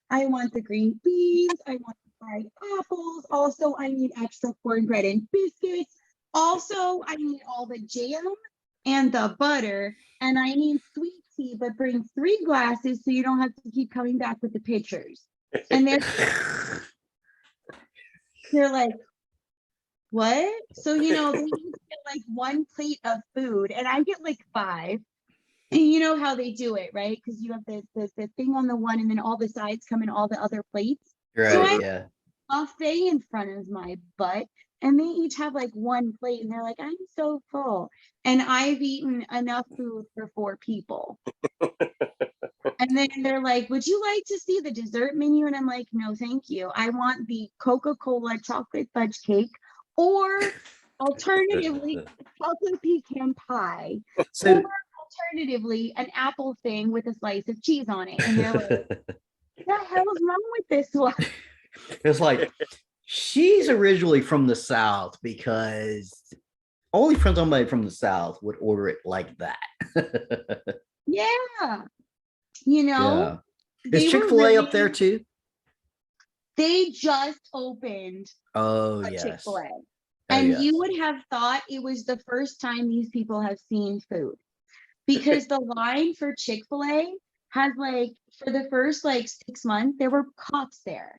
I want the green beans. I want the fried apples. Also, I need extra cornbread and biscuits. Also, I need all the jam and the butter. And I need sweet tea, but bring 3 glasses so you don't have to keep coming back with the pictures. And they're like, what? So, they need to get like 1 plate of food, and I get like 5. And you know how they do it, right? Because you have the thing on the one, and then all the sides come in all the other plates. Right, So I yeah. buffet in front of my butt, and they each have like 1 plate, and they're like, I'm so full. And I've eaten enough food for 4 people. And then they're like, would you like to see the dessert menu? And I'm like, no, thank you. I want the Coca-Cola chocolate fudge cake, or alternatively, chocolate pecan pie. So Or alternatively, an apple thing with a slice of cheese on it. And they're like, what the hell's wrong with this one? it's like she's originally from the South, because only from somebody from the South would order it like that. Yeah. Yeah. they Is were Chick-fil-A up really- there too? They just opened Oh, a yes. Chick-fil-A. Oh, And yes. you would have thought it was the first time these people have seen food, because the line for Chick-fil-A has like, for the first like 6 months, there were cops there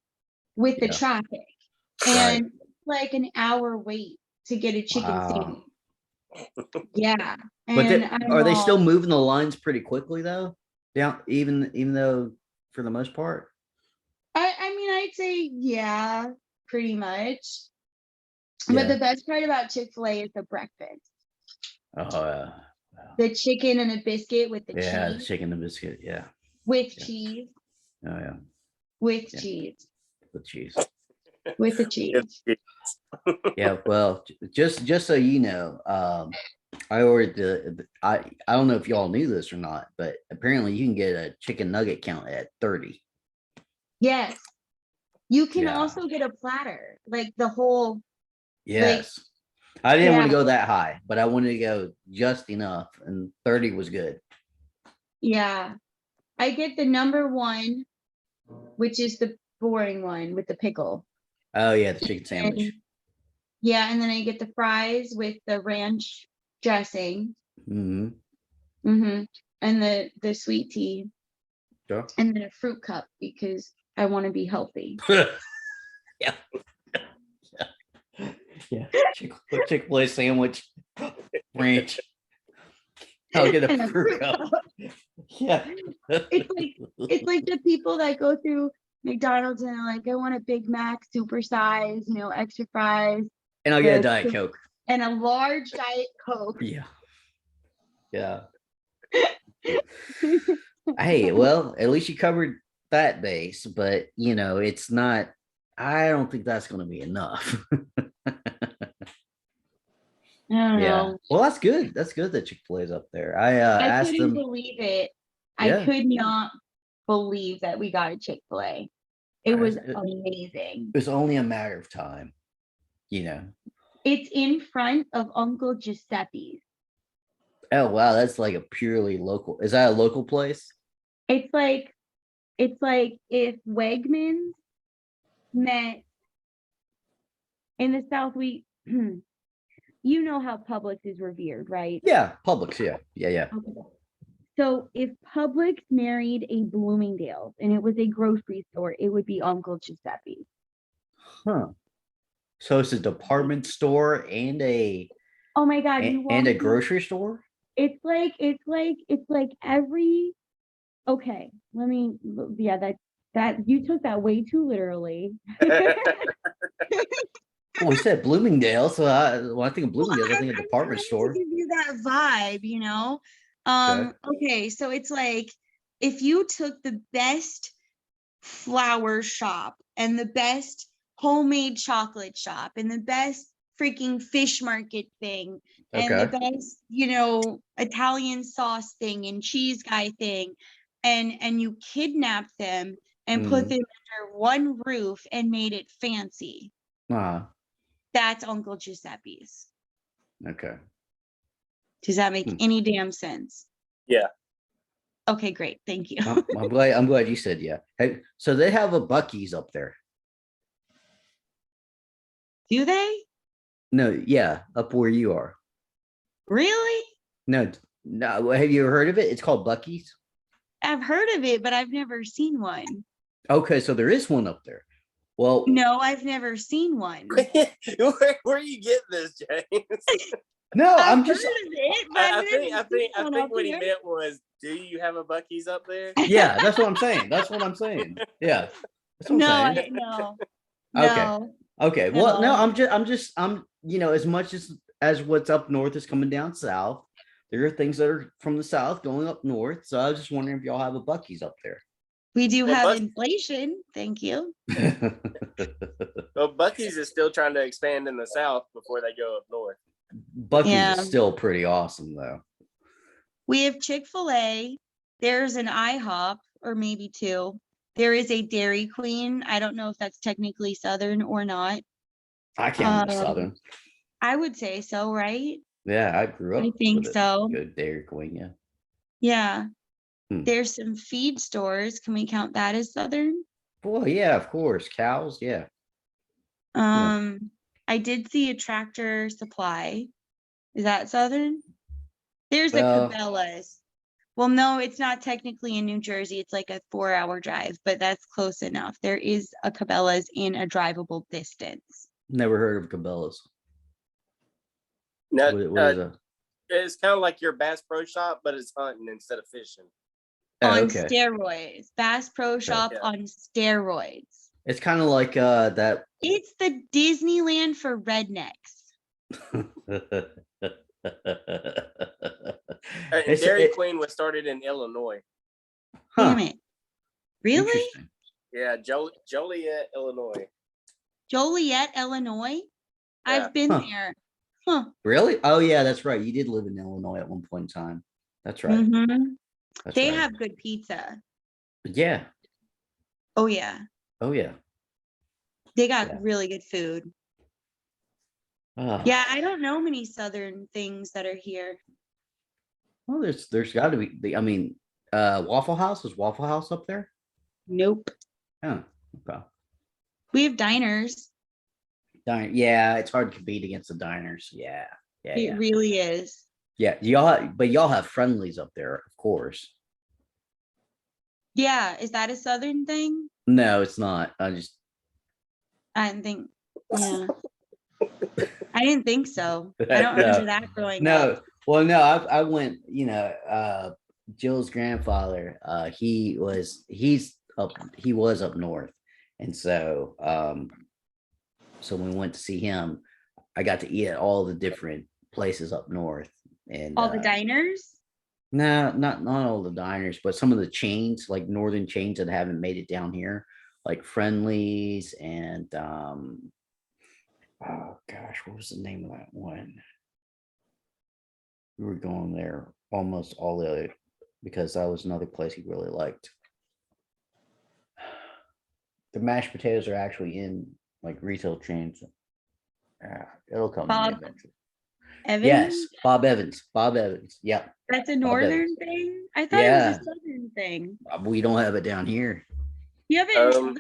with the Yeah. traffic, Right. and like an hour wait to get a chicken Wow. sandwich. Yeah. But And I'm are they still all, moving the lines pretty quickly though? Down, even though for the most part. I mean, I'd say, yeah, pretty much. But the Yeah. best part about Chick-fil-A is the breakfast. Oh, The chicken and the biscuit with the yeah, the cheese. chicken and biscuit. Yeah. With Yeah. cheese. Oh, yeah. With Yeah. cheese. With cheese. With the cheese. Yeah. Well, just so you know, I ordered I don't know if y'all knew this or not, but apparently you can get a chicken nugget count at 30. Yes. You can Yeah. also get a platter, like the whole, Yes. I didn't want to yeah. go that high, but I wanted to go just enough, and 30 was good. Yeah. I get the number 1, which is the boring one with the pickle. Oh yeah, the chicken sandwich. And yeah, and then I get the fries with the ranch dressing. Mm-hmm. Mm-hmm. And the sweet tea, Sure. and then a fruit cup because I want to be healthy. Yeah. Yeah. Chick-fil-A sandwich, ranch. I'll get a And a fruit fruit cup. cup. Yeah. It's like the people that go through McDonald's and are like, I want a Big Mac, super size, extra fries, And I'll get a the- Diet Coke. and a large Diet Coke. Yeah. Yeah. Hey, well, at least you covered that base, but it's not, I don't think that's going to be enough. I don't Yeah. know. Well, that's good. That's good that Chick-fil-A is up there. I I asked couldn't them. believe it. Yeah. I could not believe that we got a Chick-fil-A. It was amazing. It was only a matter of time. It's in front of Uncle Giuseppe's. Oh wow, that's like a purely local. Is that a local place? It's like if Wegmans met in the South. You know how Publix is revered, right? Yeah, Publix. Yeah. Okay. So if Publix married a Bloomingdale's and it was a grocery store, it would be Uncle Giuseppe's. Huh. So it's a department store and Oh my God! and a grocery store. It's like every. Okay, let me. Yeah, that you took that way too literally. Well, we said Bloomingdale, so when I think of Bloomingdale, I think of department store. Give you that vibe, Okay. Okay, so it's like if you took the best flower shop and the best homemade chocolate shop and the best freaking fish market thing and the Okay. best, Italian sauce thing and cheese guy thing. And you kidnapped them and put them under one roof and made it fancy. That's Uncle Giuseppe's. Okay. Does that make any damn sense? Yeah. Okay, great. Thank you. I'm glad you said yeah. Hey, so they have a Buc-ee's up there. Do they? No, yeah, up where you are. Really? No, have you ever heard of it? It's called Buc-ee's. I've heard of it, but I've never seen one. Okay, so there is one up there. Well, No, I've never seen one. Where you get this, James? no, I've I'm just heard of it, but I I've think never seen one up what he here. meant was, do you have a Buc-ee's up there? yeah, that's what I'm saying. That's what I'm saying. Yeah. That's what No, I'm saying. no, Okay. no. Okay. Well, no, No. I'm as much as what's up north is coming down south, there are things that are from the south going up north. So I was just wondering if y'all have a Buc-ee's up there. We do Well, have inflation. Thank you. Well, Buc-ee's is still trying to expand in the south before they go up north. Buc-ee's Yeah. is still pretty awesome though. We have Chick-fil-A. There's an IHOP, or maybe two. There is a Dairy Queen. I don't know if that's technically Southern or not. I can't be Southern. I would say so, right? Yeah, I grew up. I think with so. a good Dairy Queen, yeah. Yeah. Hmm. There's some feed stores. Can we count that as Southern? Well, yeah, of course. Cows, yeah. I did see a Tractor Supply. Is that Southern? There's a Well- Cabela's. Well, no, it's not technically in New Jersey. It's like a 4-hour drive, but that's close enough. There is a Cabela's in a drivable distance. Never heard of Cabela's. No, What is that? it's kind of like your Bass Pro Shop, but it's hunting instead of fishing. Oh, On okay. steroids. Bass Pro Shop Yeah. on steroids. It's kind of like that. It's the Disneyland for rednecks. And Dairy Queen was started in Illinois. Damn it. Really? Interesting. Yeah, Joliet, Illinois. Joliet, Illinois? Yeah. I've been Huh. there. Huh. Really? Oh, yeah, that's right. You did live in Illinois at one point in time. That's right. Mhm. That's They right. have good pizza. Yeah. Oh, yeah. Oh, yeah. They got Yeah. really good food. Ah. Yeah, I don't know many Southern things that are here. Well, there's got to be. I mean, Waffle House, is Waffle House up there? Nope. Oh, okay. We have diners. Yeah, it's hard to compete against the diners. Yeah. Yeah. It Yeah. really is. Yeah. But y'all have Friendlies up there, of course. Yeah, is that a Southern thing? No, it's not. I didn't think. Yeah. I didn't think so. I don't No. remember that growing No, up. well, no, I went, Jill's grandfather, he was up north. And so, so when we went to see him, I got to eat at all the different places up north. And All the diners? no, not all the diners, but some of the chains, like northern chains that haven't made it down here, like Friendlies and, oh gosh, what was the name of that one? We were going there almost all the because that was another place he really liked. The mashed potatoes are actually in like retail chains. It'll come to me Bob eventually. Evans? Yes, Bob Evans. Bob Evans. Yep. That's a Bob northern Evans. thing? I thought it Yeah. was a Southern thing. We don't have it down here. You haven't? Um,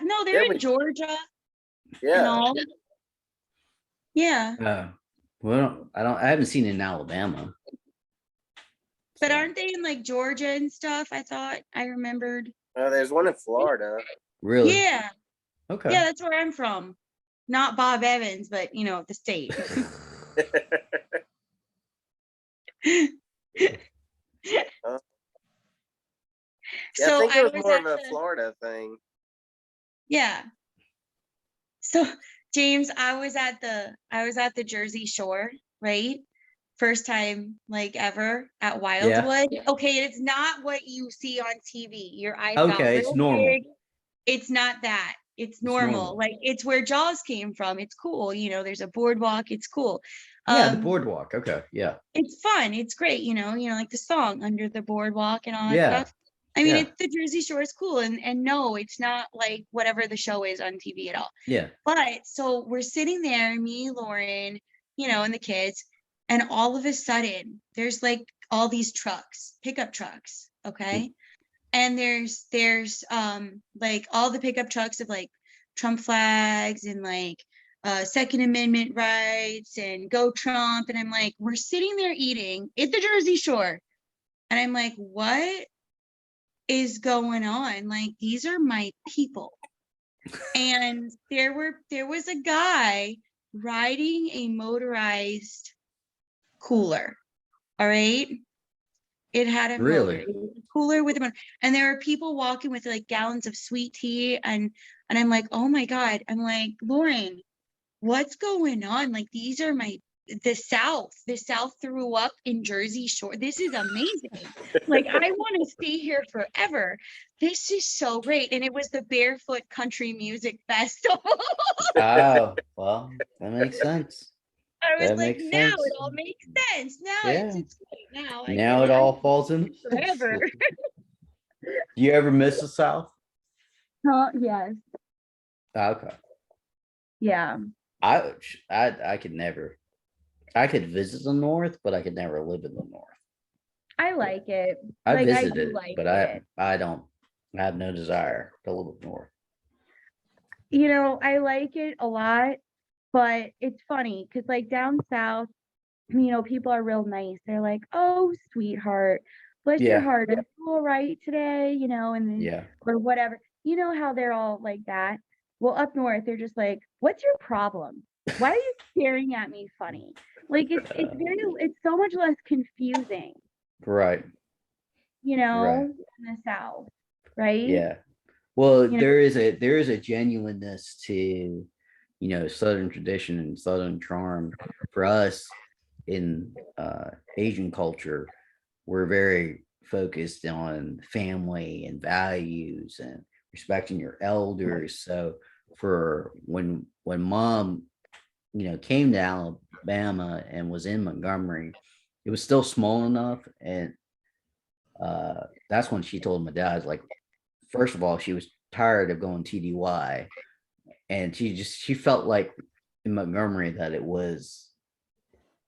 No, they're yeah, in Georgia. Yeah. No. Yeah. Well, I haven't seen it in Alabama. But So, aren't they in like Georgia and stuff? I thought I remembered. There's one in Florida. really? Yeah. Okay. Yeah, that's where I'm from. Not Bob Evans, but the state. Yeah, I think it was more at of a the- Florida thing. Yeah. So James, I was at the Jersey Shore, right? First time like ever at Wildwood. Okay, it's not what you see on TV. Your eyes got Okay, it's real normal. big. It's not that. It's normal. normal. Like it's where Jaws came from. It's cool. You know, there's a boardwalk. It's cool. Yeah, the boardwalk. Okay. Yeah. It's fun. It's great. Like the song Under the Boardwalk and all that Yeah. stuff. I mean, Yeah. it's the Jersey Shore is cool. And no, it's not like whatever the show is on TV at all. Yeah. But so we're sitting there, me, Lauren, and the kids, and all of a sudden there's like all these trucks, pickup trucks. Okay. And there's like all the pickup trucks of like Trump flags and like Second Amendment rights and go Trump. And I'm like, we're sitting there eating at the Jersey Shore. And I'm like, what is going on? Like, these are my people. And there was a guy riding a motorized cooler. All right. It had a motor. Really? It was a cooler with a motor. And there were people walking with like gallons of sweet tea. And I'm like, oh my God. I'm like, Lauren, what's going on? Like, these are the South threw up in Jersey Shore. This is amazing. Like, I want to stay here forever. This is so great. And it was the Barefoot Country Music Festival. Oh, well, that makes sense. I was That like, makes now sense. it all makes sense. Now Yeah. it's great. Now Now it all falls in. forever. Do you ever miss the South? Yes. Okay. Yeah. I could never. I could visit the North, but I could never live in the North. I like it. I Like, I do visited, like but it. I don't. I have no desire to live up north. I like it a lot, but it's funny because like down south, people are real nice. They're like, "Oh, sweetheart, bless your Yeah. heart, are you all right today?" And then Yeah. or whatever. You know how they're all like that. Well, up north, they're just like, "What's your problem? Why are you staring at me funny?" Like it's so much less confusing, Right. in the south, right? Yeah. Well, You know? there is a genuineness to, Southern tradition and Southern charm. For us in Asian culture, we're very focused on family and values and respecting your elders. So for when mom, came to Alabama and was in Montgomery, it was still small enough. And that's when she told my dad, like, first of all, she was tired of going TDY. And she felt like in Montgomery that it was,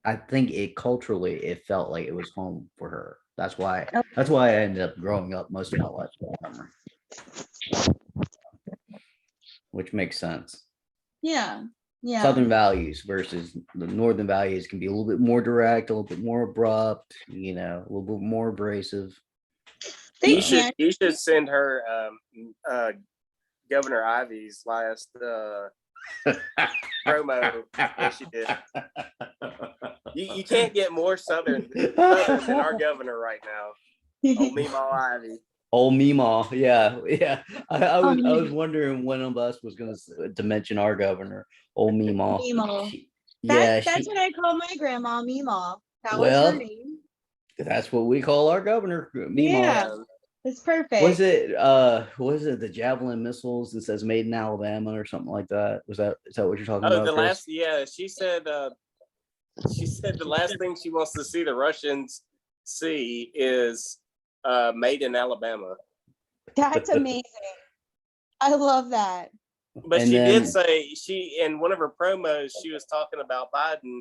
I think it culturally, it felt like it was home for her. That's why I ended up growing up most of my life in Montgomery, which makes sense. Yeah. Yeah. Southern values versus the Northern values can be a little bit more direct, a little bit more abrupt, a little bit more abrasive. They You should send her Governor Ivy's last promo that she did. You can't get more southern than our governor right now. Old Meemaw Ivy. Old Meemaw, yeah. I was wondering when of us was going to mention our governor, old Meemaw. Meemaw. That's what I call my grandma, Meemaw. That was her name. That's what we call our governor, Meemaw. Yeah, it's perfect. Was it the javelin missiles that says made in Alabama or something like that? Is that what you're talking about? She said the last thing she wants to see the Russians see is made in Alabama. That's amazing. I love that. But she did say, in one of her promos, she was talking about Biden,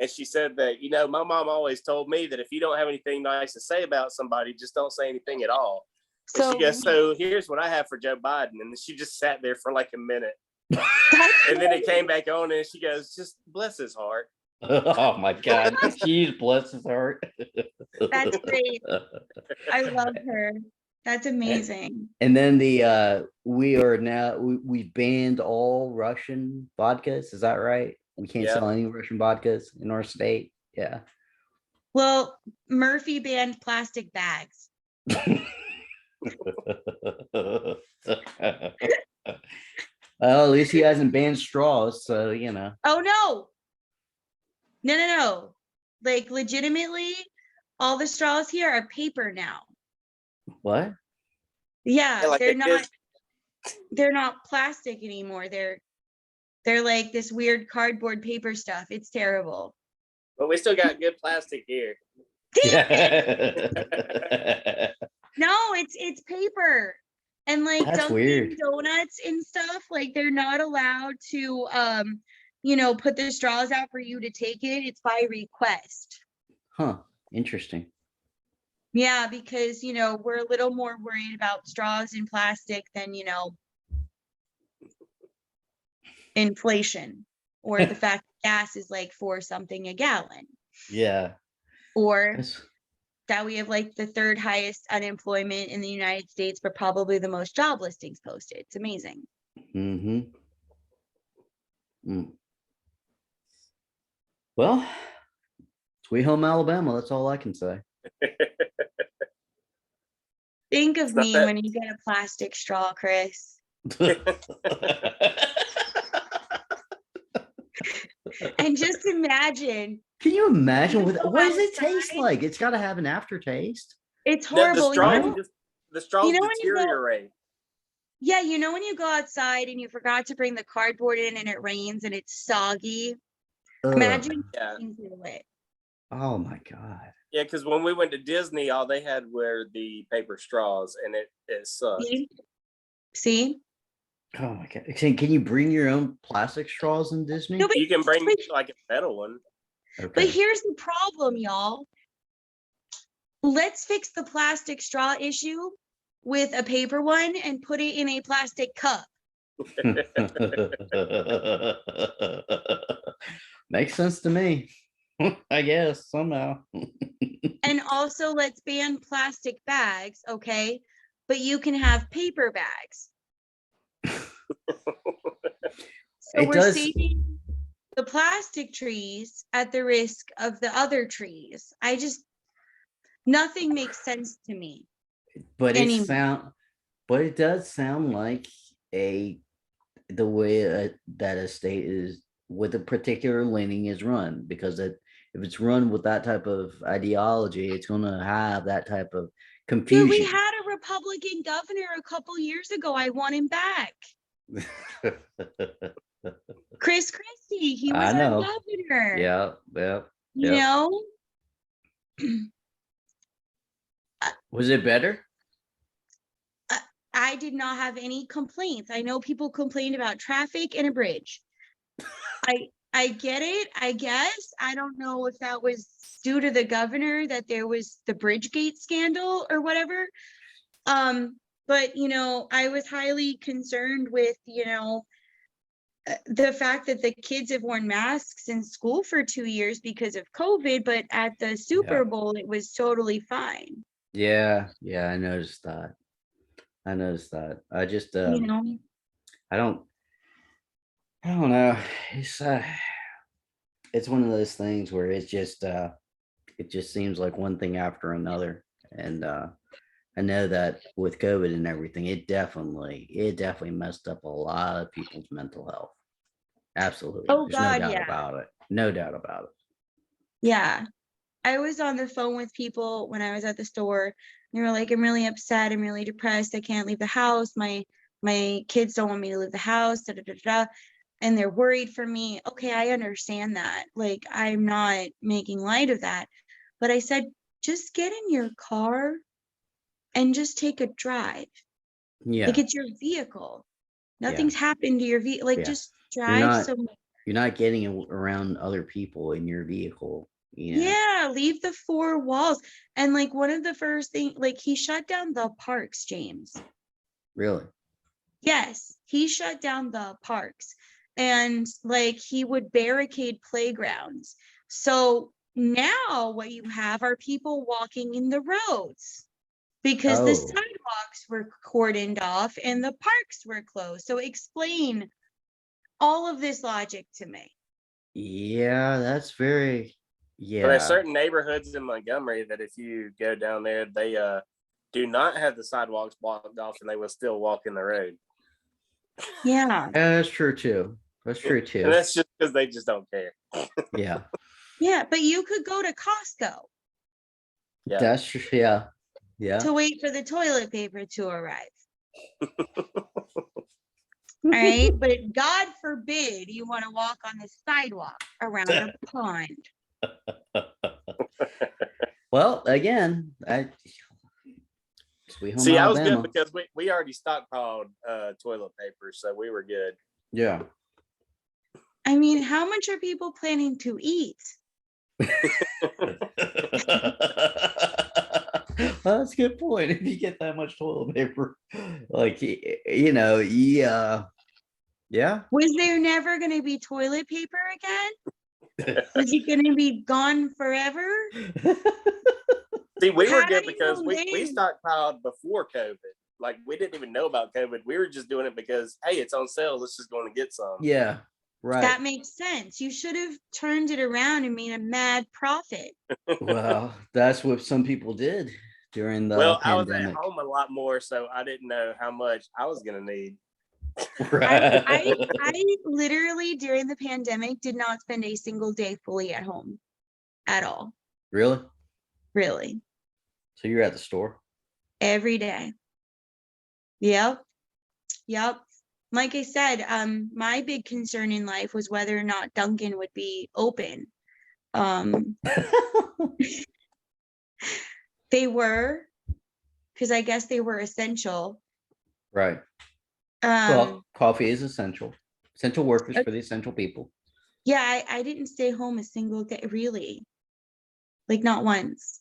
and she said that, my mom always told me that if you don't have anything nice to say about somebody, just don't say anything at all. And she goes, so here's what I have for Joe Biden. And she just sat there for like a minute. And then it came back on, and she goes, just bless his heart. Oh my God. She's bless his heart. That's great. I love her. That's amazing. And then we banned all Russian vodkas. Is that right? We can't sell any Russian vodkas in our state. Yeah. Well, Murphy banned plastic bags. Well, at least he hasn't banned straws, so Oh no. Like legitimately, all the straws here are paper now. What? Yeah, like they're not. they're not plastic anymore. They're like this weird cardboard paper stuff. It's terrible. But we still got good plastic here. No, it's paper. And like That's Dunkin' weird. Donuts and stuff, like they're not allowed to you know, put the straws out for you to take it. It's by request. Huh. Interesting. Yeah, because you know, we're a little more worried about straws and plastic than, you know, inflation or the fact that gas is like 4 something a gallon, Yeah. or That's, that we have like the 3rd highest unemployment in the United States, but probably the most job listings posted. It's amazing. mm-hmm. Mm. Well, Sweet Home Alabama. That's all I can say. Think of It's not me that- when you get a plastic straw, Chris. And just imagine, Can you imagine You what go does it taste outside- like? It's got to have an aftertaste. it's The horrible. You straws know? just the straws You know when you go- deteriorate. Yeah, you know when you go outside and you forgot to bring the cardboard in and it rains and it's soggy? Ugh. Imagine Yeah. walking through it. Oh my God. Yeah, because when we went to Disney, all they had were the paper straws, and it sucked. See? See? Oh my God. Can you bring your own plastic straws in Disney? No, but, You can bring but, like a metal one. but Okay. here's the problem, y'all. Let's fix the plastic straw issue with a paper one and put it in a plastic cup. Makes sense to me. I guess somehow. And also let's ban plastic bags, okay? But you can have paper bags. So It we're does- saving the plastic trees at the risk of the other trees. Nothing makes sense to me. But Anymore. it does sound like the way that a state is with a particular leaning is run, because if it's run with that type of ideology, it's going to have that type of confusion. Dude, we had a Republican governor a couple years ago. I want him back. Chris Christie, he was I our know. governor. Yeah, yeah. You Yep. know? Was it better? I did not have any complaints. I know people complained about traffic and a bridge. I get it, I guess. I don't know if that was due to the governor, that there was the Bridgegate scandal or whatever. But you know, I was highly concerned with, you know, the fact that the kids have worn masks in school for 2 years because of COVID, but at the Super Bowl, it was totally fine. Yeah, I noticed that. I just You know, I don't know. It's one of those things where it just seems like one thing after another. And I know that with COVID and everything, it definitely messed up a lot of people's mental health. Absolutely. Oh, There's God, no doubt yeah. about it. No doubt about it. yeah. I was on the phone with people when I was at the store. They were like, I'm really upset. I'm really depressed. I can't leave the house. My kids don't want me to leave the house. Da, da, da, da. And they're worried for me. Okay, I understand that. Like, I'm not making light of that. But I said, just get in your car and just take a drive. Yeah. Like, it's your vehicle. Nothing's happened to your vehicle. Like, Yeah. just drive. You're not getting around other people in your vehicle. You know? Yeah, leave the 4 walls. And like one of the first things, like he shut down the parks, James. Really? Yes, he shut down the parks. And like he would barricade playgrounds. So now what you have are people walking in the roads because the Oh. sidewalks were cordoned off and the parks were closed. So explain all of this logic to me. Yeah, that's very. Yeah. But there's certain neighborhoods in Montgomery that if you go down there, they do not have the sidewalks blocked off, and they will still walk in the road. Yeah. Yeah, that's true too. That's true And too. that's just because they just don't care. Yeah. Yeah, but you could go to Costco Yeah. That's true. Yeah. Yeah. to wait for the toilet paper to arrive. right? But God forbid you want to walk on the sidewalk around a pond. Well, again, Sweet Home See, I was Alabama. good because we already stockpiled toilet paper, so we were good. Yeah. I mean, how much are people planning to eat? Well, that's a good point. If you get that much toilet paper, like you know, yeah, yeah. Was there never going to be toilet paper again? Was it going to be gone forever? See, we were How good do you because we live? stockpiled before COVID. Like we didn't even know about COVID. We were just doing it because, hey, it's on sale. Let's just go and get some. Yeah, right. That makes sense. You should have turned it around and made a mad profit. Well, that's what some people did during the Well, I was at pandemic. home a lot more, so I didn't know how much I was gonna need. I literally during the pandemic did not spend a single day fully at home at all. Really? Really. So you're at the store? Every day. Yep. Like I said, my big concern in life was whether or not Dunkin' would be open. They were, because I guess they were essential. Right. Well, coffee is essential. Essential workers for the essential people. Yeah, I didn't stay home a single day, really. Like not once.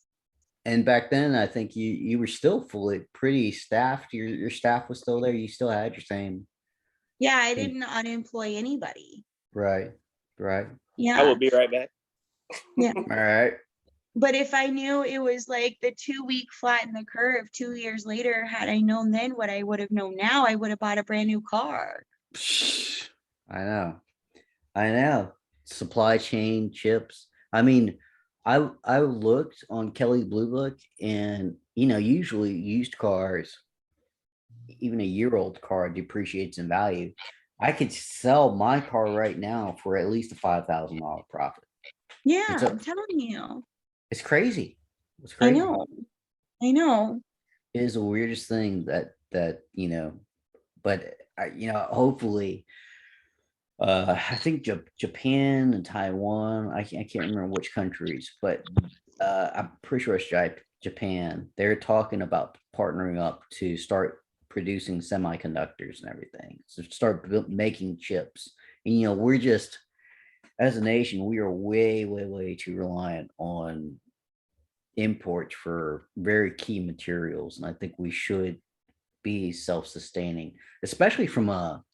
And back then, I think you were still fully pretty staffed. Your staff was still there. You still had your same. Yeah, I didn't unemploy anybody. Right. I Yeah. will be right back. Yeah. All right. But if I knew it was like the 2-week flatten the curve 2 years later, had I known then what I would have known now, I would have bought a brand new car. I know. Supply chain chips. I mean, I looked on Kelly Blue Book, and usually used cars, even a year-old car depreciates in value. I could sell my car right now for at least a $5,000 profit. Yeah, It's I'm telling you. It's crazy. It's I crazy. know. It is the weirdest thing that but hopefully, I think Japan and Taiwan. I can't remember which countries, but I'm pretty sure it's Japan. They're talking about partnering up to start producing semiconductors and everything. So start making chips. And we're just, as a nation, we are way too reliant on imports for very key materials, and I think we should be self-sustaining, especially from a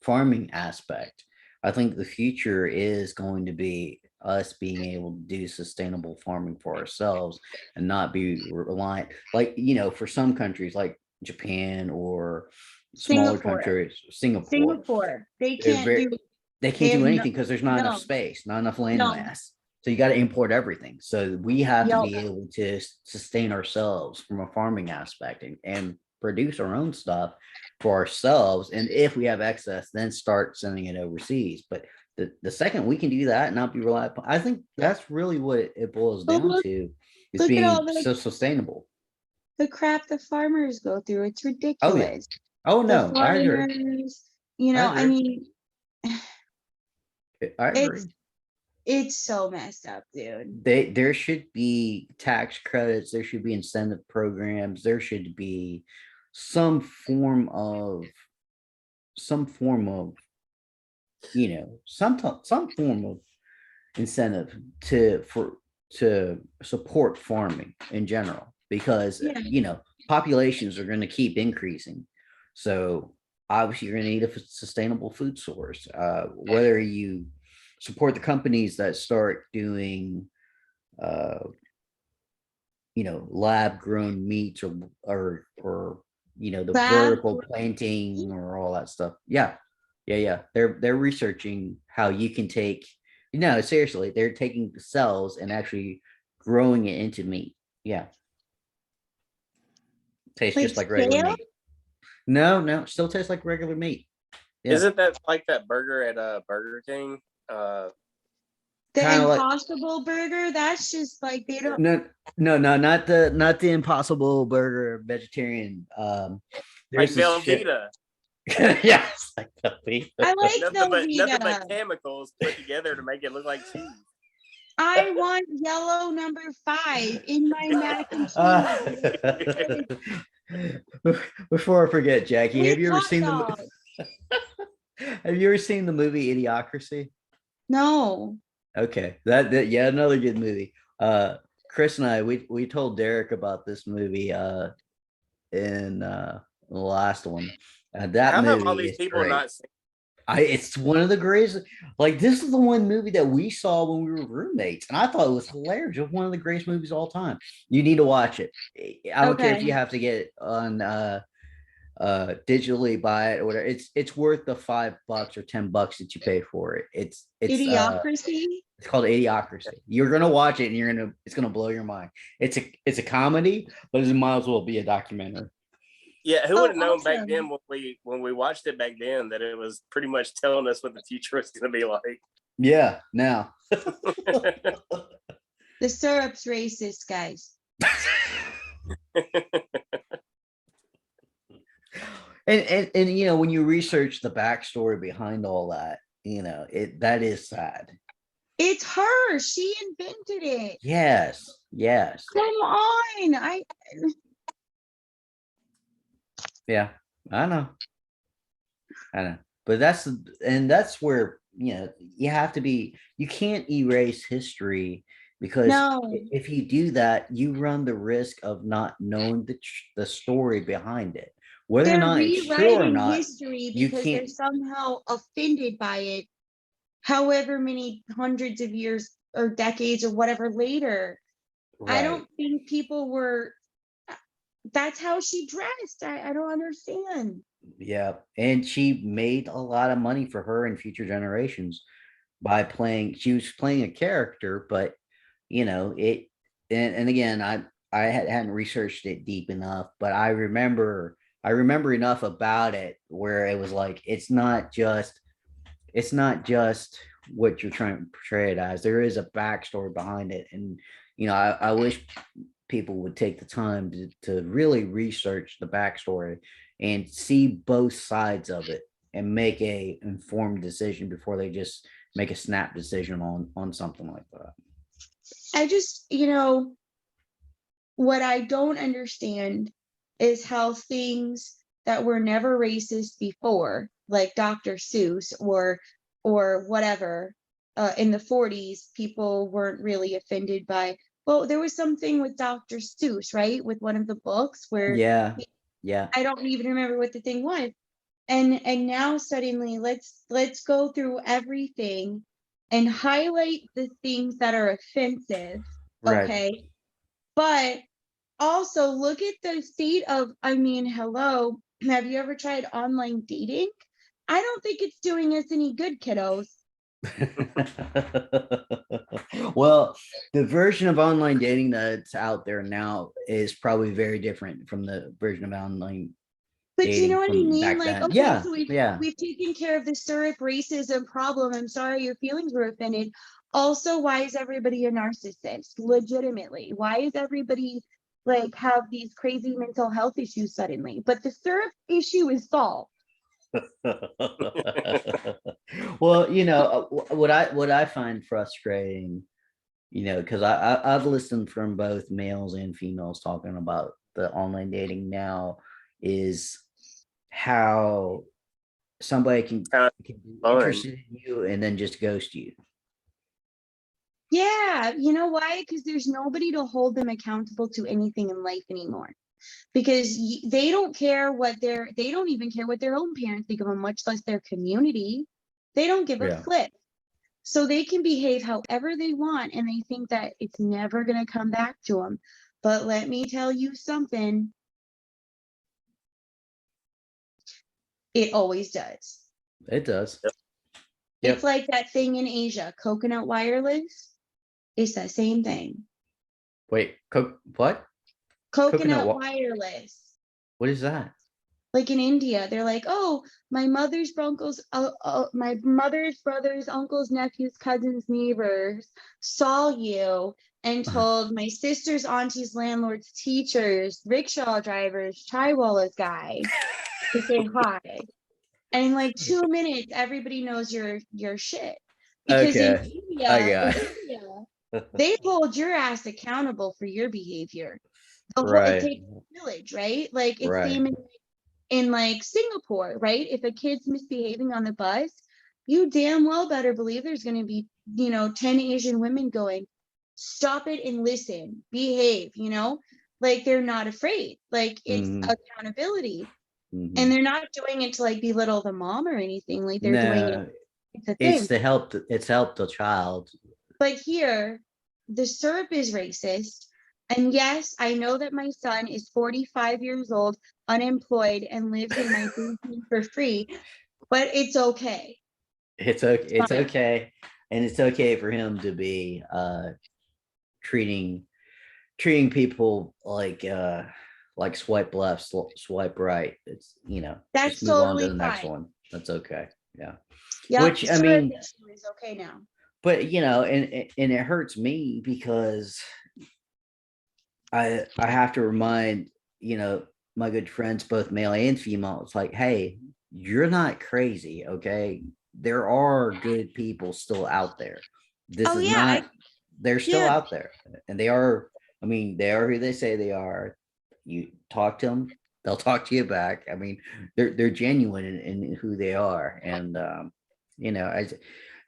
farming aspect. I think the future is going to be us being able to do sustainable farming for ourselves and not be reliant, like for some countries like Japan or smaller countries, Singapore. They They're can't do. they can't do anything because there's not enough space, not enough land mass. So you got to import everything. So we have to be able to sustain ourselves from a farming aspect and produce our own stuff for ourselves. And if we have excess, then start sending it overseas. But the second we can do that and not be reliable, I think that's really what it boils down to, is being so sustainable. The crap the farmers go through, it's ridiculous. Oh no, I agree. I mean, I agree. It's so messed up, dude. There should be tax credits. There should be incentive programs. There should be some form of some form of incentive to support farming in general, because populations are going to keep increasing. So obviously you're going to need a sustainable food source. Whether you support the companies that start doing lab grown meats or the vertical planting or all that stuff. Yeah. They're researching how you can take, seriously, they're taking the cells and actually growing it into meat. Yeah. Tastes just like regular meat. No, still tastes like regular meat. Yeah. Isn't that like that burger at Burger King? The Impossible Burger? That's just like they don't. No, not the Impossible Burger vegetarian. There's like Velveeta. Yes, like Velveeta. I like Nothing but Velveeta. chemicals put together to make it look like cheese. I want yellow number 5 in my mac and cheese. Uh, Before I forget, Jackie, have With you ever hot seen dog. have you ever seen the movie Idiocracy? No. Okay, that yeah, another good movie. Chris and I we told Derek about this movie in the last one. That How have all movie these is people great. not seen? It's one of the greatest. Like, this is the one movie that we saw when we were roommates, and I thought it was hilarious. It was one of the greatest movies of all time. You need to watch it. I don't care if Okay. you have to get it on digitally, buy it or whatever. It's worth the $5 or $10 that you pay for it. Idiocracy. It's called Idiocracy. You're gonna watch it and it's gonna blow your mind. It's a comedy, but it might as well be a documentary. Yeah, who Oh, would have known back awesome. then when we watched it back then that it was pretty much telling us what the future was going to be like. Yeah, now. The syrup's racist, guys. And you know, when you research the backstory behind all that, you know, that is sad. It's her. She invented it. Yes, yes. Come on. Yeah, I know. But that's where, you know, you can't erase history, because No. if you do that, you run the risk of not knowing the story behind it. Whether or They're not it's true or rewriting not, history you because they're can't. somehow offended by it, however many hundreds of years or decades or whatever later. I Right. don't think people were. That's how she dressed. I don't understand. Yeah, and she made a lot of money for her and future generations by playing. She was playing a character, but you know it. And again, I hadn't researched it deep enough, but I remember enough about it where it was like it's not just what you're trying to portray it as. There is a backstory behind it, and you know, I wish people would take the time to really research the backstory and see both sides of it and make a informed decision before they just make a snap decision on something like that. I just, what I don't understand is how things that were never racist before, like Dr. Seuss or whatever, in the 40s, people weren't really offended by. Well, there was something with Dr. Seuss, right? With one of the books where Yeah, yeah, I don't even remember what the thing was. And now suddenly let's go through everything and highlight the things that are offensive, right. okay? But also look at the state of, I mean, hello, have you ever tried online dating? I don't think it's doing us any good, kiddos. Well, the version of online dating that's out there now is probably very different from the version of online But you dating know what I from mean? back Like, then. okay, Yeah, so yeah. we've taken care of the syrup racism problem. I'm sorry your feelings were offended. Also, why is everybody a narcissist? Legitimately, why is everybody like have these crazy mental health issues suddenly? But the syrup issue is solved. Well, you know, what I find frustrating, you know, because I've listened from both males and females talking about the online dating now, is how somebody can be Fun. interested in you and then just ghost you. Yeah, you know why? Because there's nobody to hold them accountable to anything in life anymore. Because they don't care they don't even care what their own parents think of them, much less their community. They don't give a Yeah. flip. So they can behave however they want, and they think that it's never going to come back to them. But let me tell you something. It always does. It does. Yep. It's like that thing in Asia, coconut wireless. It's the same thing. Wait, what? Coconut wa- wireless. What is that? Like in India, they're like, oh, my mother's brothers, uncles, nephews, cousins, neighbors saw you and told my sister's aunties, landlords, teachers, rickshaw drivers, chaiwalas guy to say hi. And in like 2 minutes, everybody knows your shit. Because Okay, I In got India, it. they hold your ass accountable for your behavior. It Right, takes a village, right? Like it's right. same in like Singapore, right? If a kid's misbehaving on the bus, you damn well better believe there's going to be, 10 Asian women going, stop it and listen, behave, like they're not afraid. Like it's Mhm, accountability. And mhm. they're not doing it to like belittle the mom or anything. Like they're doing it. No, It's a it's thing. to help. It's helped the child. But here, the syrup is racist. And yes, I know that my son is 45 years old, unemployed, and lives in my basement for free, but it's okay. It's okay. It's It's fine. okay, and it's okay for him to be treating people like swipe left, swipe right. It's That's just move on to totally the next fine. one. That's okay. Yeah. Yep, Which I syrup mean, is okay now. but and it hurts me because I have to remind my good friends, both male and female. It's like, hey, you're not crazy, okay? There are good people still out there. This Oh is yeah, not. They're still yeah. out there, and they are. I mean, they are who they say they are. You talk to them, they'll talk to you back. I mean, they're genuine in who they are, and I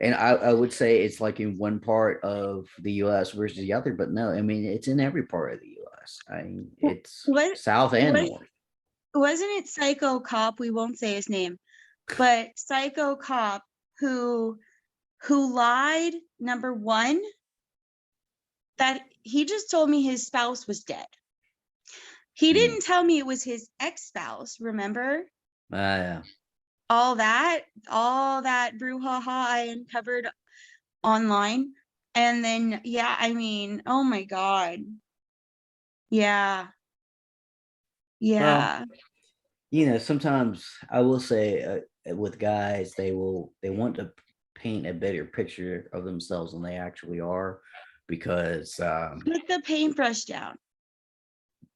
and I would say it's like in one part of the US versus the other, but no, I mean it's in every part of the US. I mean it's What south and what north. wasn't it Psycho Cop? We won't say his name, but Psycho Cop who lied, number one, that he just told me his spouse was dead. He Mm. didn't tell me it was his ex-spouse, remember? Yeah. All that brouhaha I uncovered online. And then, yeah, I mean, oh my God. Yeah. Well, Yeah. sometimes I will say with guys, they want to paint a better picture of themselves than they actually are because Put the paintbrush down.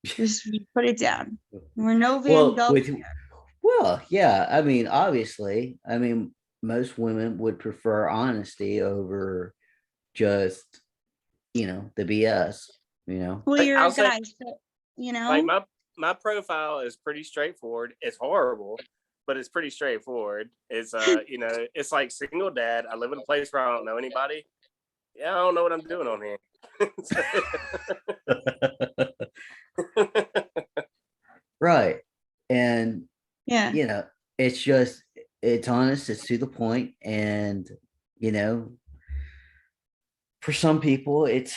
Just put it down. We're no Van well, Gogh. yeah, I mean, obviously, I mean, most women would prefer honesty over just, the BS, Well, Like, you're I'll a say, guy, so, you like know? my profile is pretty straightforward. It's horrible, but it's pretty straightforward. It's it's like single dad. I live in a place where I don't know anybody. Yeah, I don't know what I'm doing on here. Right. And, Yeah. it's just, it's honest, it's to the point, and, you know, for some people it's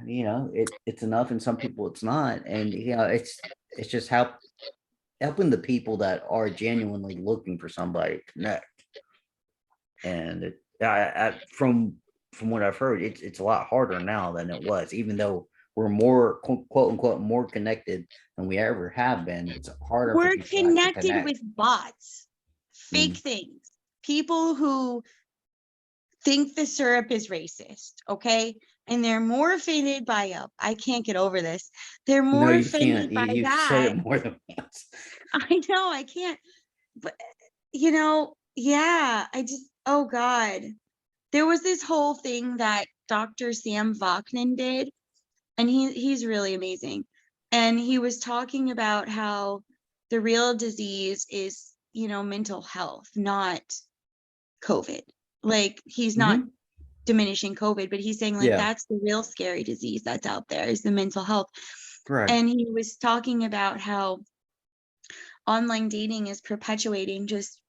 enough, and some people it's not. And, it's just helping the people that are genuinely looking for somebody to connect. And from what I've heard, it's a lot harder now than it was, even though we're more quote unquote more connected than we ever have been. It's harder for We're people to connected connect. with bots, fake Mm. things, people who think the syrup is racist, okay? And they're more offended by I can't get over this. They're No, more you can't. offended You, by you've said that. it more than once. I know I can't, but yeah, I just, oh God. There was this whole thing that Dr. Sam Vaknin did, and he's really amazing. And he was talking about how the real disease is, mental health, not COVID. Like he's not Mhm. diminishing COVID, but he's saying like Yeah, that's the real scary disease that's out there is the mental health. right. And he was talking about how online dating is perpetuating just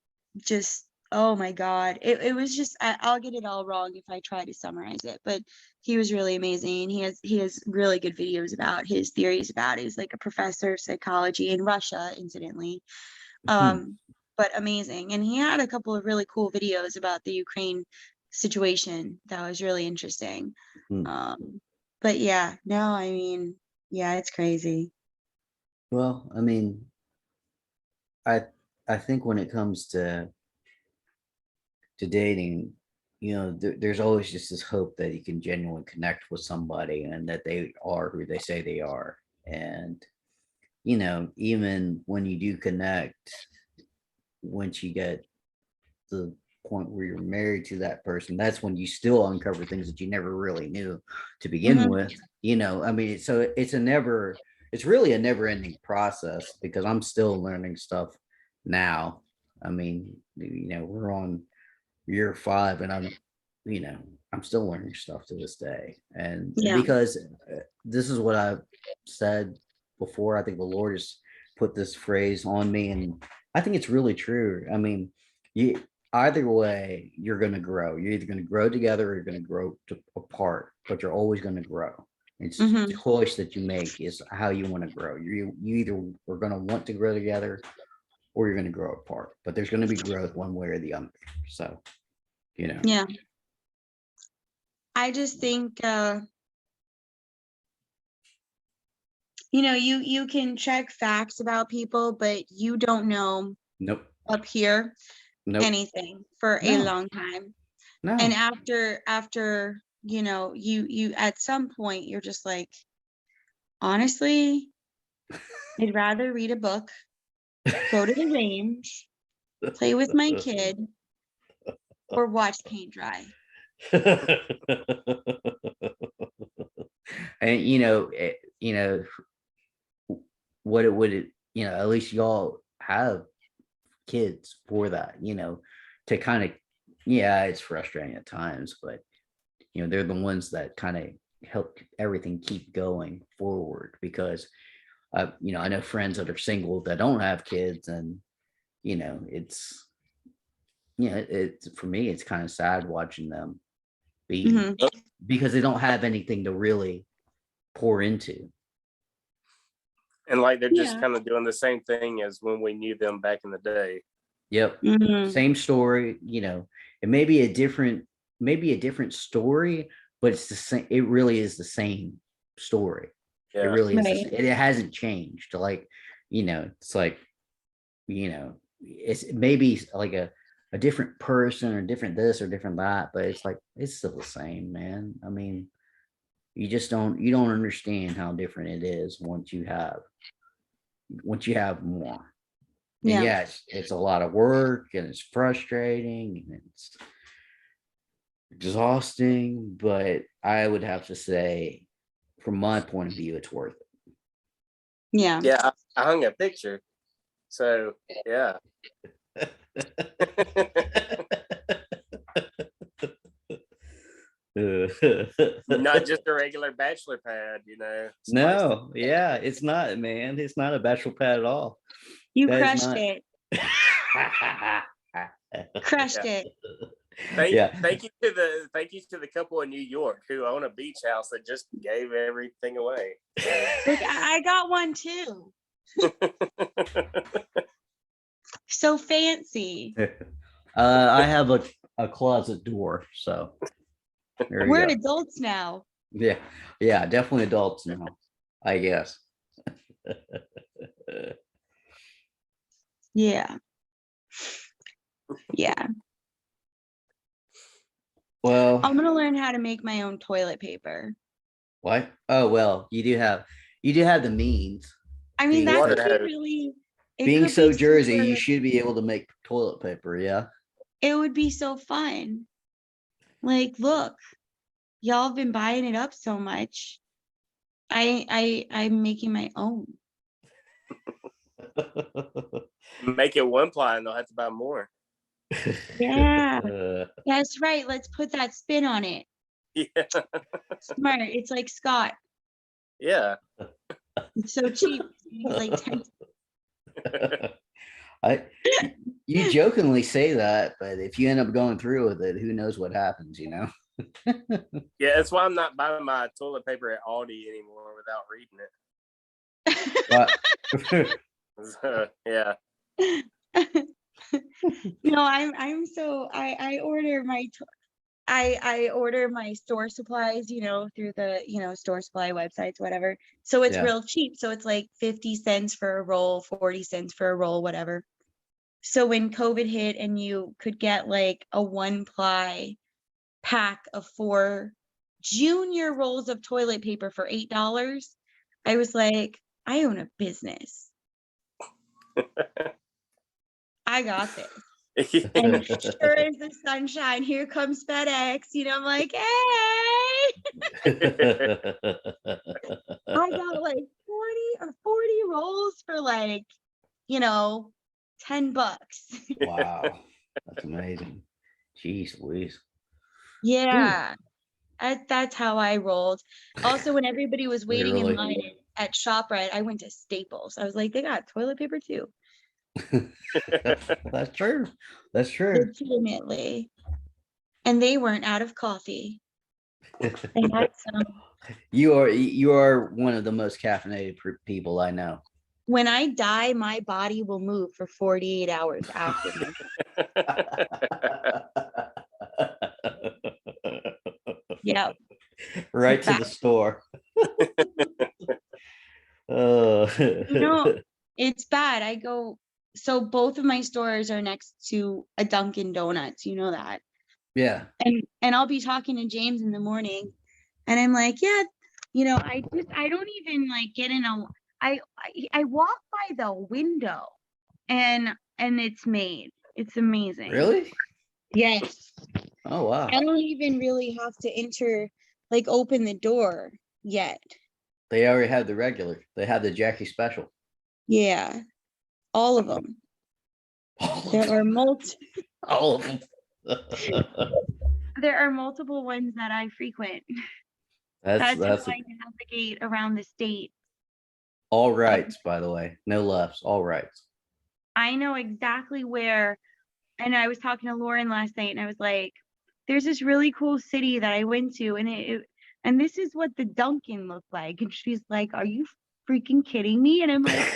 oh my God. It was just I'll get it all wrong if I try to summarize it, but he was really amazing. He has really good videos about his theories about it. He's like a professor of psychology in Russia, incidentally. Mhm. Um, but amazing. And he had a couple of really cool videos about the Ukraine situation that was really interesting. Mhm. But yeah, no, I mean, yeah, it's crazy. Well, I mean, I I think when it comes to dating, there's always just this hope that you can genuinely connect with somebody and that they are who they say they are. And, even when you do connect, once you get the point where you're married to that person, that's when you still uncover things that you never really knew to begin Mhm. with. You know, I mean, so it's really a never ending process because I'm still learning stuff now. I mean, you know, we're on year 5 and I'm still learning stuff to this day. And Yeah. because this is what I've said before, I think the Lord has put this phrase on me, and I think it's really true. I mean, you either way, you're going to grow. You're either going to grow together or you're going to grow apart, but you're always going to grow. It's the Mhm. choice that you make is how you want to grow. You either are going to want to grow together or you're going to grow apart, but there's going to be growth one way or the other. So, you know. Yeah. I just think, you know, you can check facts about people, but you don't know Nope. up here Nope. anything for a No. long time. No. And after, you know, you at some point you're just like, honestly, I'd rather read a book, go to the range, play with my kid, or watch paint dry. And what it would at least y'all have kids for that, to kind of, yeah, it's frustrating at times, but they're the ones that kind of help everything keep going forward because I know friends that are single that don't have kids, and it's it's for me it's kind of sad watching them be Mhm. because they don't have anything to really pour into. And like they're just Yeah. kind of doing the same thing as when we knew them back in the day. Yep. Mhm. Same story, it may be a different story, but it's the same. It really is the same story. It Yeah. really is. Right. It hasn't changed. Like, it's like, it's maybe like a different person or different this or different that, but it's like, it's still the same, man. I mean, you don't understand how different it is once you have more. And Yeah. yes, it's a lot of work and it's frustrating and it's exhausting, but I would have to say, from my point of view, it's worth Yeah. Yeah. I hung a picture. So yeah. it. Not just a regular bachelor pad, It's nice. No, yeah, it's not, man. It's not a bachelor pad at all. You That is crushed not. it. Crushed Yeah. it. Yeah. Thank you to the couple in New York who own a beach house that just gave everything away. Look, I got one too. So fancy. I have a closet door, so there you We're go. adults now. Yeah, definitely adults now, I guess. Yeah. Yeah. Well, I'm gonna learn how to make my own toilet paper. what? Oh well, you do have the means. I mean, Being that Water could be hose. really, it Being could so be Jersey, super, you should be able to make toilet paper. Yeah. it would be so fun. Like, look, y'all have been buying it up so much. I'm making my own. Make it one ply and they'll have to buy more. Yeah, that's right. Let's put that spin on it. Yeah. Smart. It's like Scott. Yeah. It's so cheap. It's like 10. You jokingly say that, but if you end up going through with it, who knows what happens, Yeah, that's why I'm not buying my toilet paper at Aldi anymore without reading it. But So, yeah. No, I'm so I order my I order my store supplies, through the, store supply websites, whatever. So it's Yeah. real cheap. So it's like 50 cents for a roll, 40 cents for a roll, whatever. So when COVID hit and you could get like a 1-ply pack of 4 junior rolls of toilet paper for $8, I was like, I own a business. I got this. And sure as the sunshine, here comes FedEx. I'm like, hey, I got like 40 rolls for like, $10. Wow, that's amazing. Jeez Louise. Yeah, that's how I rolled. Also, when everybody was waiting in Literally. line at ShopRite, I went to Staples. I was like, they got toilet paper too. That's true. That's true. Legitimately. And they weren't out of coffee. They had some. You are one of the most caffeinated people I know. When I die, my body will move for 48 hours after my Yeah. Right to the store. It's bad. So both of my stores are next to a Dunkin' Donuts, you know that. Yeah. And I'll be talking to James in the morning and I'm like, yeah, I don't even like get in I walk by the window and it's made. It's amazing. Really? Yes. Oh wow. I don't even really have to open the door yet. They already have the regular. They have the Jacqui special. Yeah. All of them. There are All of them. there are multiple ones that I frequent. That's how I navigate around the state. All rights, by the way. No lefts, all rights. I know exactly where, and I was talking to Lauren last night and I was like, there's this really cool city that I went to and this is what the Dunkin' looked like. And she's like, are you freaking kidding me? And I'm like,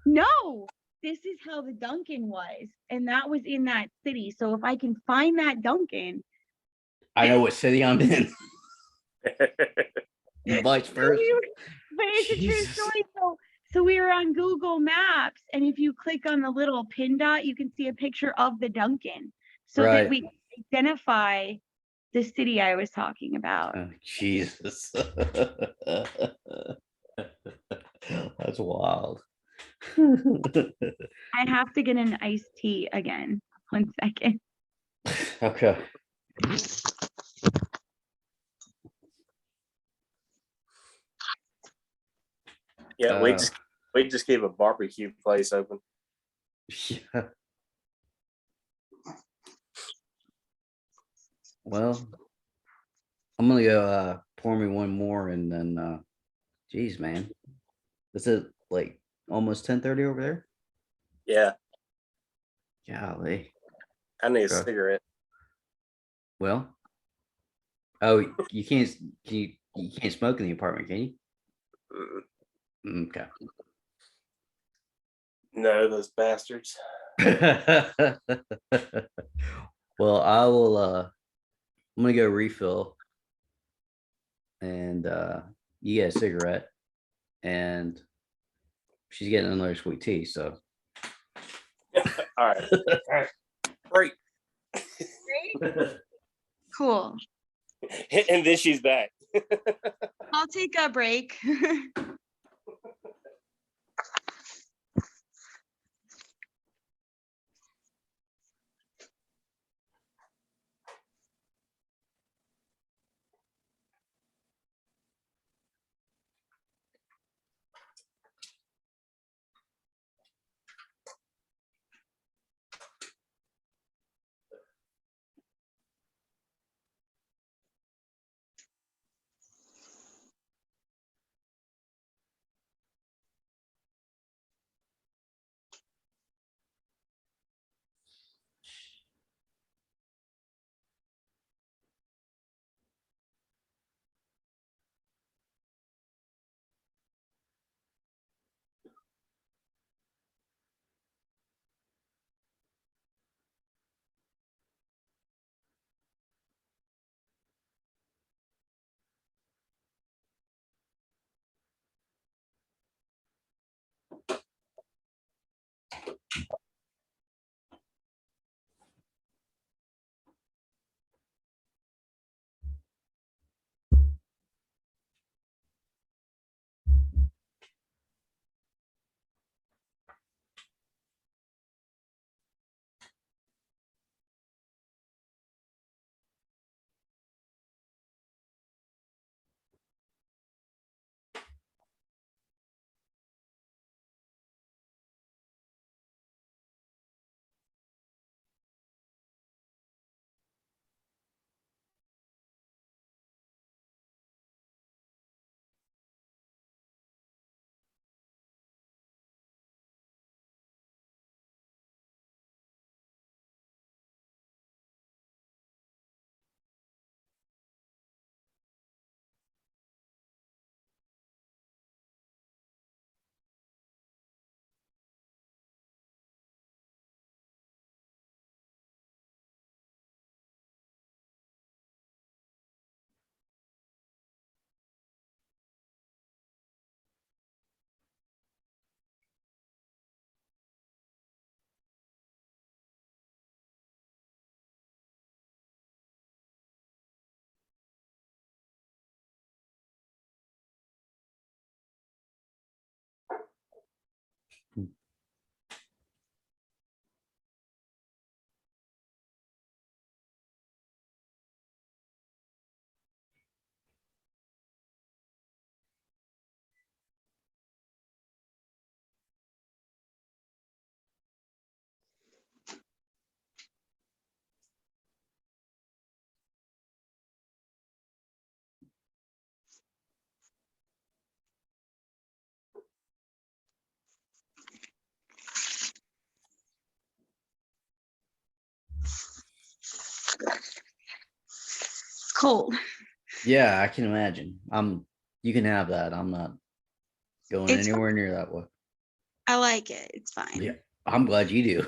no, this is how the Dunkin' was. And that was in that city. So if I can find that Dunkin'. I know what city I'm in. And vice versa. But it's a true story. So we were on Google Maps, and if you click on the little pin dot, you can see a picture of the Dunkin', so that we identify the city I was talking about. Oh, Jesus. That's wild. I have to get an iced tea again. 1 second. Okay. Yeah, we just gave a barbecue place open. Yeah. Well, I'm gonna go pour me one more and then geez, man. Is it like almost 10:30 over there? Yeah, Golly. I need a Okay. cigarette. Well, oh, you can't you can't smoke in the apartment, can you? Okay. No, those bastards. Well, I will I'm gonna go refill and you get a cigarette and she's getting another sweet tea, so All right. All right. Great. Cool. And then she's back. I'll take a break. It's cold. Yeah, I can imagine. You can have that. I'm not going It's anywhere near that way. I like it. It's fine. Yeah, I'm glad you do.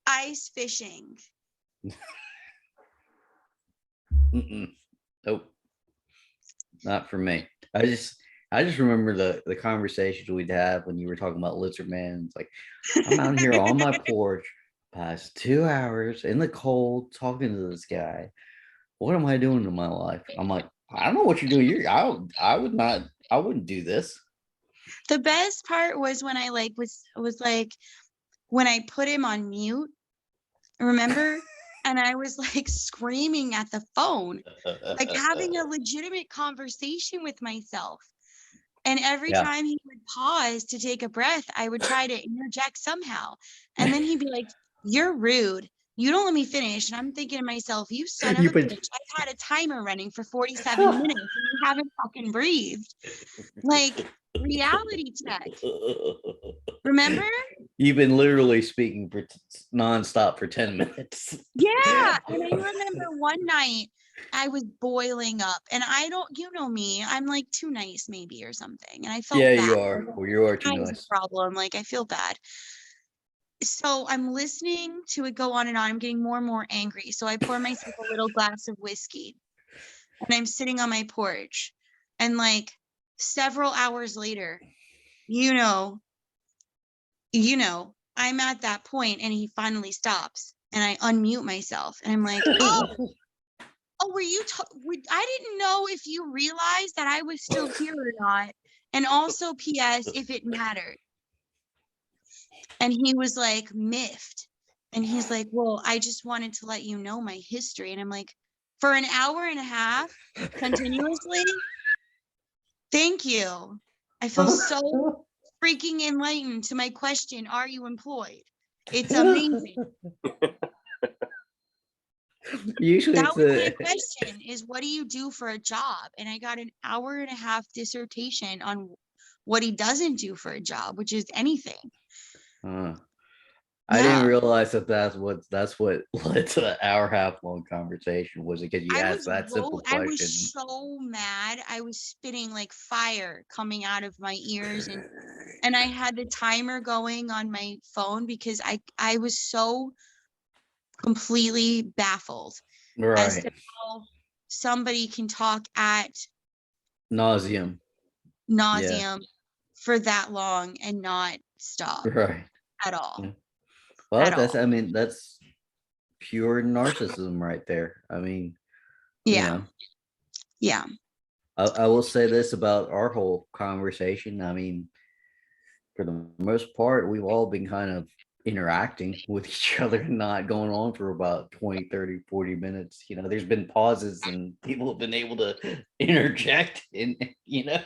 Ice fishing. Mm-mm. Nope, not for me. I just remember the conversations we'd have when you were talking about lizard man. It's like I'm out here on my porch past 2 hours in the cold talking to this guy. What am I doing in my life? I'm like, I don't know what you're doing. I wouldn't do this. The best part was when I like was like when I put him on mute, remember? And I was like screaming at the phone, like having a legitimate conversation with myself. And every Yeah. time he would pause to take a breath, I would try to interject somehow. And then he'd be like, "You're rude. You don't let me finish." And I'm thinking to myself, "You son of a You've been bitch. I've had a timer running for 47 minutes and you haven't fucking breathed." Like reality check. Remember? You've been literally speaking for nonstop for 10 minutes. Yeah. And I remember one night I was boiling up and I don't, you know me, I'm like too nice maybe or something. And I felt Yeah, bad. you are. Well, you are too I was nice. a problem. Like I feel bad. So I'm listening to it go on and on. I'm getting more and more angry. So I pour myself a little glass of whiskey and I'm sitting on my porch. And like several hours later, you know, I'm at that point and he finally stops and I unmute myself and I'm like, were you, I didn't know if you realized that I was still here or not. And also PS, if it mattered. And he was like miffed. And he's like, "Well, I just wanted to let you know my history." And I'm like, "For an hour and a half continuously? Thank you. I feel so freaking enlightened to my question, are you employed? It's amazing." Usually That it's was my question is, what do you do for a job? And I got an hour and a half dissertation on what he doesn't do for a job, which is anything. I didn't Yeah. realize that's what led to an hour and a half long conversation. Was it because you asked that simple I question? was so mad. I was spitting like fire coming out of my ears and I had the timer going on my phone because I was so completely baffled as to Right. how somebody can talk at Nauseum. nauseum for that long and not stop Right. at all. Yeah. Well, At all. that's pure narcissism right there. I mean, Yeah. Yeah. I will say this about our whole conversation. I mean, for the most part, we've all been kind of interacting with each other and not going on for about 20, 30, 40 minutes. There's been pauses and people have been able to interject and. It's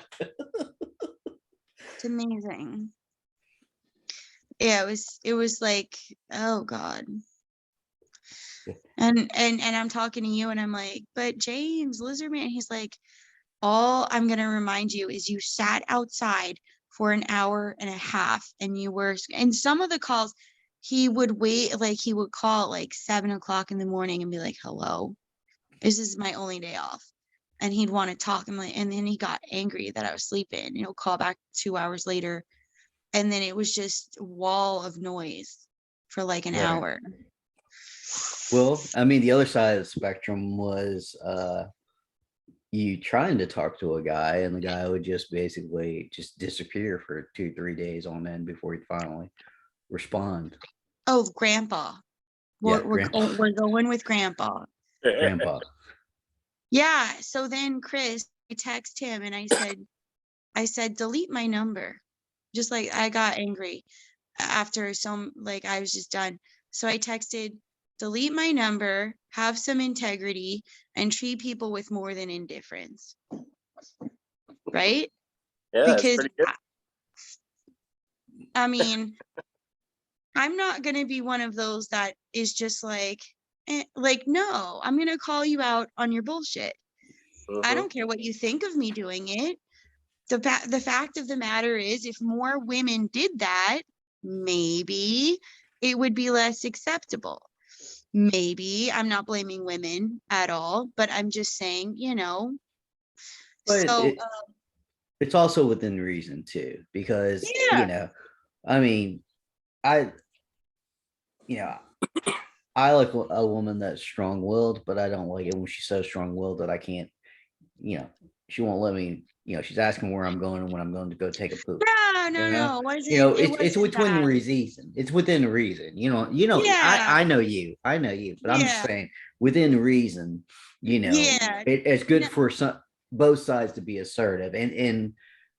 amazing. Yeah, it was like, oh God. And I'm talking to you and I'm like, "But James, Lizardman," he's like, "All I'm gonna remind you is you sat outside for an hour and a half and you were," and some of the calls he would wait, like he would call at like 7 o'clock in the morning and be like, "Hello, this is my only day off." And he'd want to talk and like, and then he got angry that I was sleeping and he'll call back 2 hours later. And then it was just a wall of noise for like an Right. hour. Well, I mean, the other side of the spectrum was you trying to talk to a guy and the guy would just basically just disappear for 2-3 days on end before he'd finally respond. Oh, Grandpa. Yeah, We're going with Grandpa. Grandpa. Yeah. So then Chris, I text him and I said, "Delete my number." Just like I got angry after some, like I was just done. So I texted, "Delete my number, have some integrity, and treat people with more than indifference." Right? Yeah, that's Because pretty good. I mean, I'm not going to be one of those that is just like, no, I'm going to call you out on your bullshit. I don't care what you think of me doing it. The fact of the matter is, if more women did that, maybe it would be less acceptable. Maybe. I'm not blaming women at all, but I'm just saying, But So, it's also within reason too, because yeah, I mean, I you know, I like a woman that's strong-willed, but I don't like it when she's so strong-willed that I can't, you know, she won't let me, she's asking where I'm going and when I'm going to go take a poop. no, You no, know, no, it it's wasn't within that. reason. It's within reason. Yeah, I know you, but I'm just yeah, saying within reason. yeah, It's good no, for both sides to be assertive, and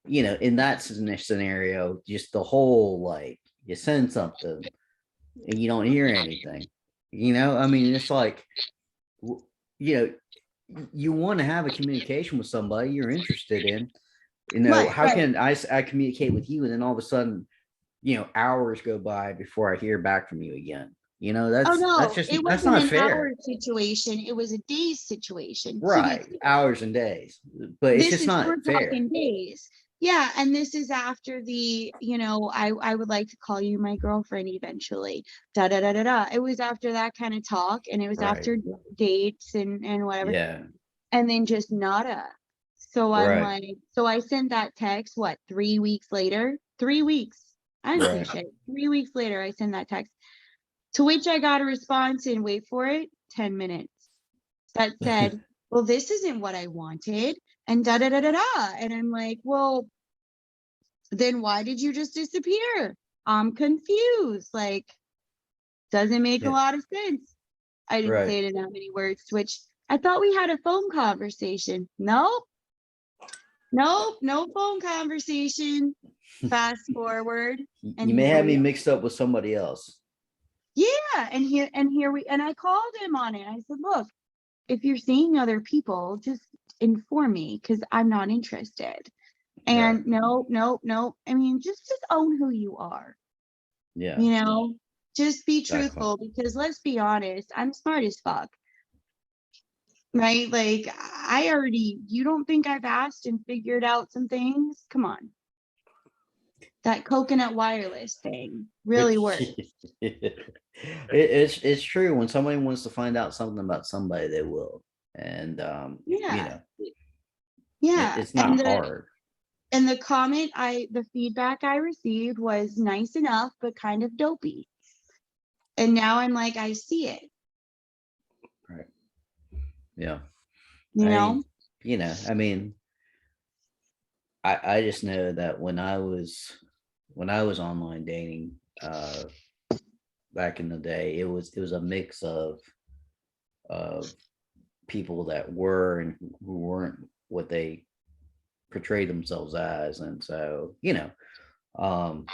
in that scenario, just the whole like you send something and you don't hear anything. I mean, it's like w- you know, you want to have a communication with somebody you're interested in. right, How right. can I communicate with you and then all of a sudden, hours go by before I hear back from you again? Oh That's no, just it that's wasn't not an hour fair. situation. It was a days situation, to be Right. clear. Hours and days. But it's This just is, not we're fair. talking days. Yeah, and this is after the, I would like to call you my girlfriend eventually. Da da da da da. It was after that kind of talk, and it was Right. after dates and whatever, Yeah. and then just nada. So I'm Right. like, so I sent that text, what, 3 weeks later? 3 weeks. I didn't say Right. shit. 3 weeks later, I sent that text, to which I got a response in, wait for it, 10 minutes, that said, well, this isn't what I wanted, and da da da da da. And I'm like, well, then why did you just disappear? I'm confused. Like, doesn't make a Yeah. lot of sense. I didn't Right. say it in that many words, which I thought we had a phone conversation. Nope, nope, no phone conversation. Fast forward, and You may here have me we mixed up with somebody else. yeah, and I called him on it. I said, look, if you're seeing other people, just inform me because I'm not interested. Right. And no, no, no. I mean, just own who you are, Yeah. you know, just be Exactly. truthful, because let's be honest, I'm smart as fuck. Right? Like, you don't think I've asked and figured out some things? Come on. That coconut wireless thing really works. It's true. When somebody wants to find out something about somebody, they will. And Yeah. Yeah. it's not hard. And the feedback I received was nice enough, but kind of dopey. And now I'm like, I see it, Right. Yeah. you know? I mean, I just know that when I was online dating, back in the day, it was a mix of people that were and who weren't what they portray themselves as. And so, um,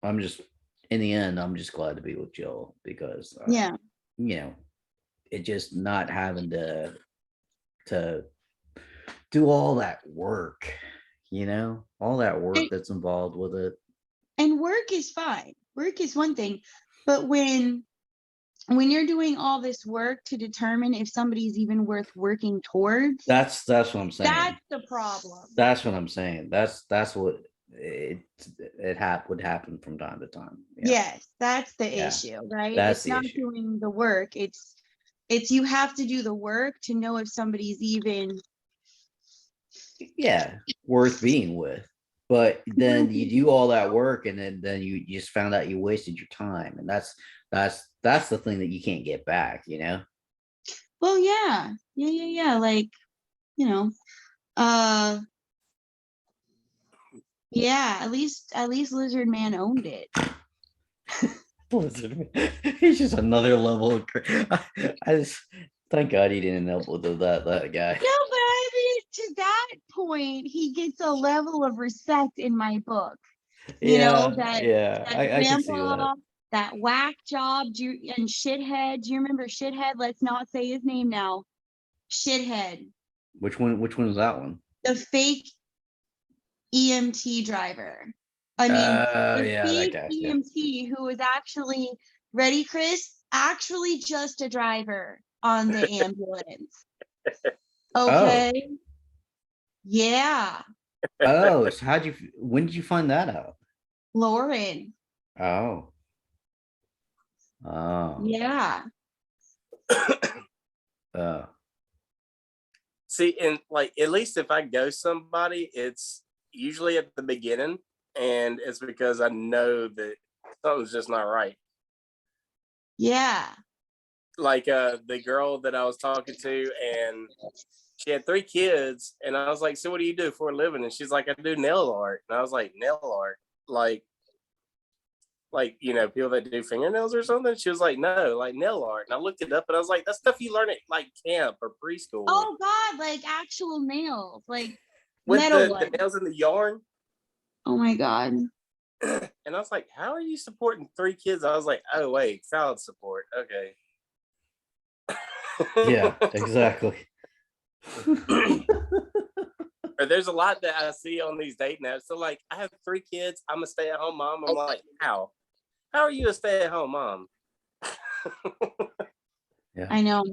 I'm just in the end, I'm just glad to be with Jill because, Yeah. you know, it just not having to do all that work, all that work And, that's involved with it. and work is fine. Work is one thing, but when you're doing all this work to determine if somebody's even worth working towards, That's what I'm saying. that's the problem. That's what I'm saying. That's what would happen from time to time. Yeah. Yes, that's the Yeah. issue, right? That's It's the not issue. doing the work. It's you have to do the work to know if somebody's even Yeah, worth being with. But then you do all that work and then you just found out you wasted your time. And that's the thing that you can't get back. well, yeah. Yeah, yeah, yeah. Like, you know, uh yeah, at least Lizard Man owned it. Listen, he's just another level of I just thank God he didn't end up with that guy. No, but I mean, to that point, he gets a level of respect in my book. Yeah, That yeah, I can see that. grandpa, that whack job, and shithead. Do you remember shithead? Let's not say his name now. Shithead, Which one was that one? the fake EMT driver. I mean, Oh the yeah, that fake guy. Yeah. EMT who was actually, ready, Chris? Actually, just a driver on the ambulance. Oh, Okay. Yeah, so when did you find that out? Lauren. Oh. Oh. Yeah. See, and like at least if I ghost somebody, it's usually at the beginning, and it's because I know that something's just not right. Yeah. Like the girl that I was talking to, and she had 3 kids, and I was like, "So what do you do for a living?" And she's like, "I do nail art." And I was like, "Nail art? Like people that do fingernails or something?" She was like, "No, like nail art." And I looked it up, and I was like, "That's stuff you learn at like camp or preschool." Oh God, like actual nails, like With metal the ones. nails in the yarn. Oh my God. And I was like, "How are you supporting 3 kids?" I was like, "Oh wait, child support. Okay." Yeah, exactly. Or there's a lot that I see on these dating apps. So like, I have 3 kids. I'm a stay-at-home mom. I'm like, how? How are you a stay-at-home mom? Yeah. I know.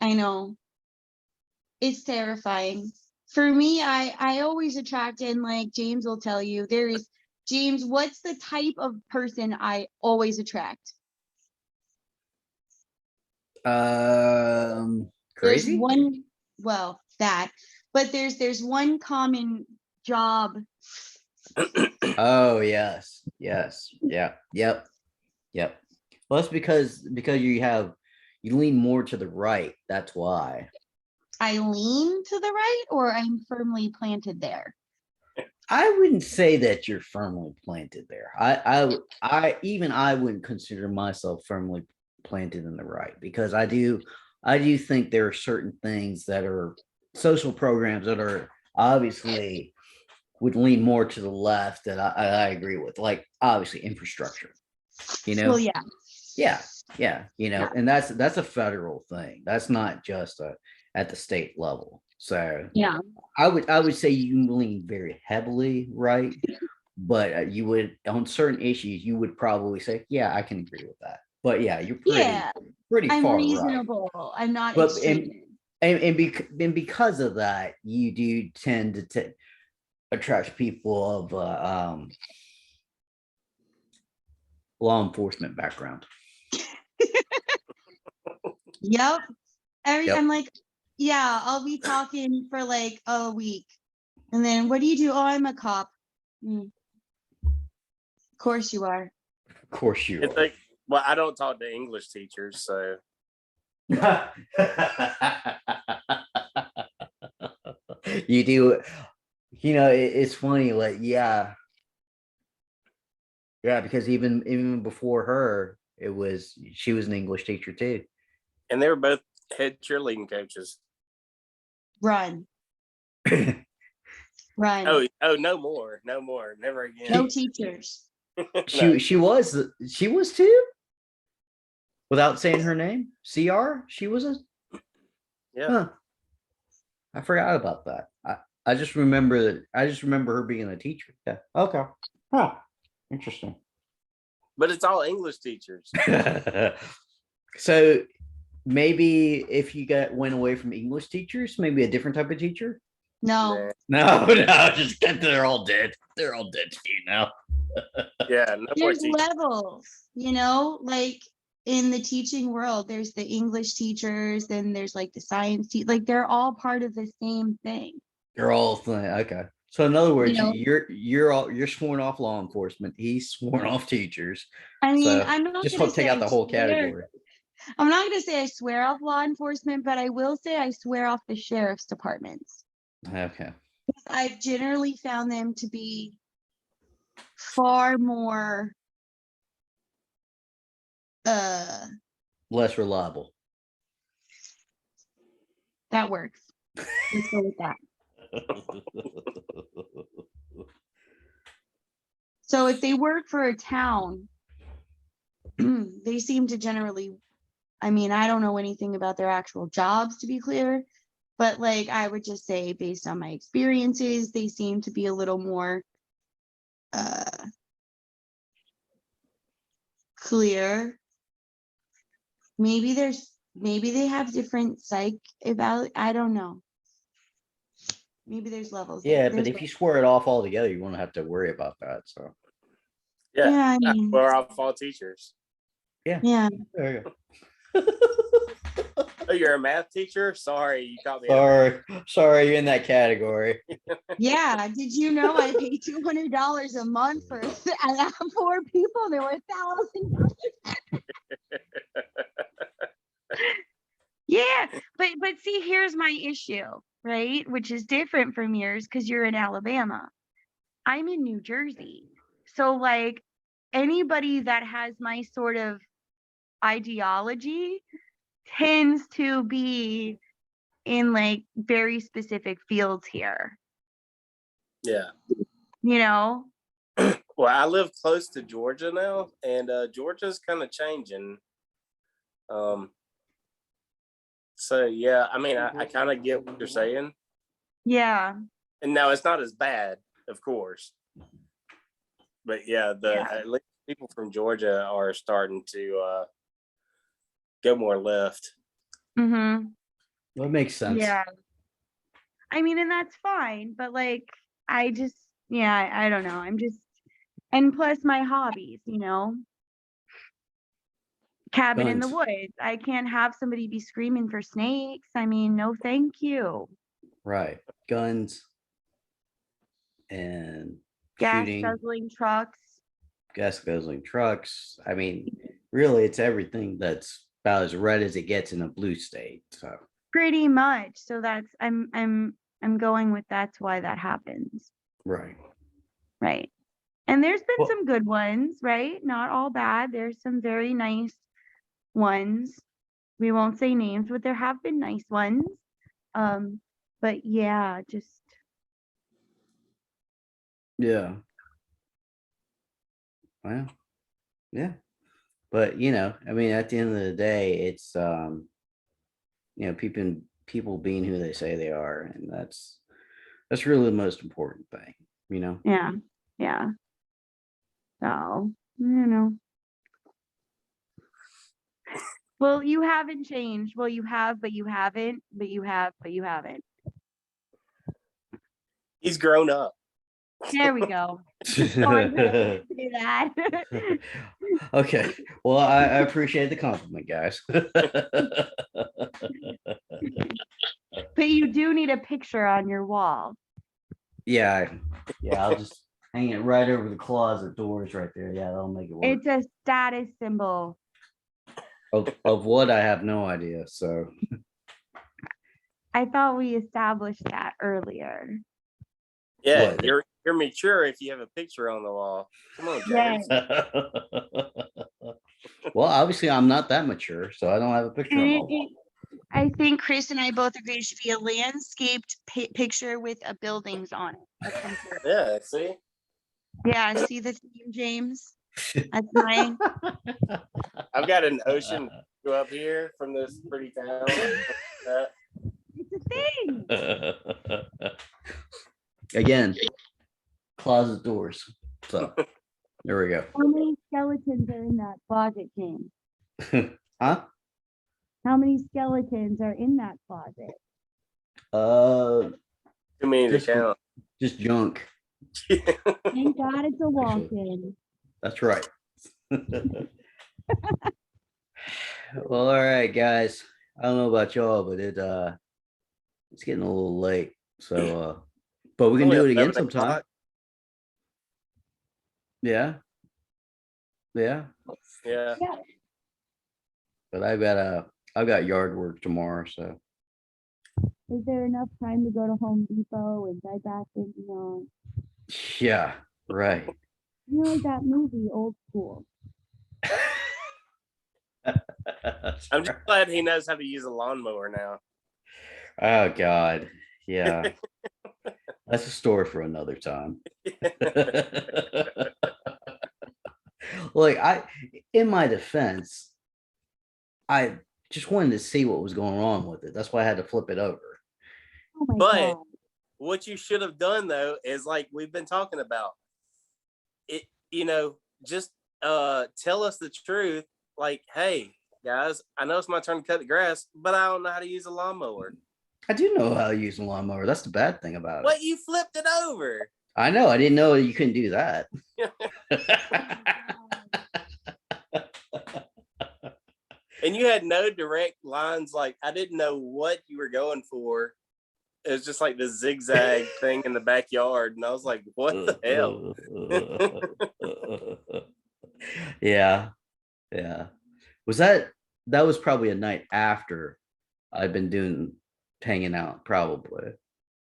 I know. It's terrifying. For me, I always attract, and like James will tell you, James, what's the type of person I always attract? There's Crazy. one, well, that, but there's one common job. Oh yes, yes, yeah, yep, yep. Well, that's because you lean more to the right. That's why. I lean to the right, or I'm firmly planted there. I wouldn't say that you're firmly planted there. I wouldn't consider myself firmly planted in the right, because I do think there are certain things that are social programs that are obviously would lean more to the left that I agree with, like obviously infrastructure, Well, yeah. yeah, Yeah. and that's a federal thing. That's not just at the state level. So Yeah. I would say you lean very heavily right, but you would on certain issues you would probably say, yeah, I can agree with that. But yeah, you're Yeah. pretty I'm far right. reasonable. I'm not But extreme. and because of that, you do tend to attract people of law enforcement background. Yep. Yep. I'm like, yeah, I'll be talking for like a week. And then what do you do? Oh, I'm a cop. Of course you are. Of course you It's are. like, well, I don't talk to English teachers, so You do, it's funny, like, yeah, because even before her, she was an English teacher too. and they were both head cheerleading coaches. Run. Run. Oh, no more, never again. No teachers. she was too, without saying her name. CR, she was a Yeah. huh. I forgot about that. I just remember her being a teacher. Yeah. Okay. Huh. Interesting. But it's all English teachers. So maybe if you went away from English teachers, maybe a different type of teacher. No. No, just they're all dead. They're all dead to you now. Yeah, no more There's teachers. levels, like in the teaching world, there's the English teachers, then there's like the science like they're all part of the same thing. You're all okay. So in other words, You know? you're sworn off law enforcement. He's sworn off teachers. I mean, So I'm not just gonna take say out the whole swear. category. I'm not gonna say I swear off law enforcement, but I will say I swear off the sheriff's departments. Okay. I've generally found them to be far more Less reliable. that works. Let's go with that. So if they work for a town, they seem to generally, I mean, I don't know anything about their actual jobs, to be clear, but like I would just say based on my experiences, they seem to be a little more clear. Maybe they have different psych I don't know. Maybe there's levels. Yeah, but if you swear it off altogether, you won't have to worry about that. So Yeah, I mean, we're all fall teachers. yeah. yeah. There you go. Oh, you're a math teacher? Sorry, you caught me. Sorry, you're in that category. Yeah, did you know I pay $200 a month for I have 4 people? There were 1,000. Yeah, but see, here's my issue, right? Which is different from yours because you're in Alabama. I'm in New Jersey. So like anybody that has my sort of ideology tends to be in like very specific fields here, Yeah. you know? Well, I live close to Georgia now, and Georgia's kind of changing. So yeah, I mean, I kind of get what you're saying, Yeah. and now it's not as bad, of course. But yeah, Yeah. at least people from Georgia are starting to go more left. Mm-hmm. That makes sense. Yeah. I mean, and that's fine, but like I just I don't know. I'm just and plus my hobbies, you know, cabin in the Guns. woods. I can't have somebody be screaming for snakes. I mean, no thank you. Right. Guns and Gas shooting, guzzling trucks. gas guzzling trucks. I mean, really, it's everything that's about as red as it gets in a blue state. So Pretty much. So that's I'm going with that's why that happens. right. Right. And there's been Well, some good ones, right? Not all bad. There's some very nice ones. We won't say names, but there have been nice ones. But yeah, just yeah. Well, yeah. But I mean, at the end of the day, it's people being who they say they are, and that's really the most important thing. yeah. Yeah. So, you know. Well, you haven't changed. Well, you have, but you haven't, but you have, but you haven't. He's grown up. There we go. Oh, I didn't say that. Okay. Well, I appreciate the compliment, guys. But you do need a picture on your wall. Yeah. I'll just hang it right over the closet doors right there. Yeah, that'll make it work. It's a status symbol. Of what, I have no idea. So I thought we established that earlier. Yeah, What? you're mature if you have a picture on the wall. Come on, James. Well, obviously I'm not that mature, so I don't have a picture on my wall. I think Chris and I both agree it should be a landscaped picture with a buildings on it. of some sort. Yeah, see? Yeah, see the theme, James? That's my I've got an ocean view up here from this pretty town. it's a thing. Again, closet doors. So there we go. How many skeletons are in that closet, James? Huh? How many skeletons are in that closet? Too many to Just- count. Just junk. Thank God it's a walk-in. That's right. Well, all right, guys. I don't know about y'all, but it's getting a little late. So but we can Only do it again 11 sometime. o'clock. Yeah. Yeah. Yeah. But I've got yard work tomorrow, so Is there enough time to go to Home Depot and Bed Bath and Beyond? yeah, right. You know, like that movie, Old School. I'm just glad he knows how to use a lawnmower now. Oh God. Yeah. That's a story for another time. Like in my defense, I just wanted to see what was going on with it. That's why I had to flip it over. Oh my But God. what you should have done though is like we've been talking about it, just tell us the truth. Like, hey guys, I know it's my turn to cut the grass, but I don't know how to use a lawnmower. I do know how to use a lawnmower. That's the bad thing about What, it. you flipped it over? I know. I didn't know you couldn't do that. And you had no direct lines. Like, I didn't know what you were going for. It was just like this zigzag thing in the backyard. And I was like, what the hell? Yeah. Yeah. That was probably a night after I've been hanging out, probably.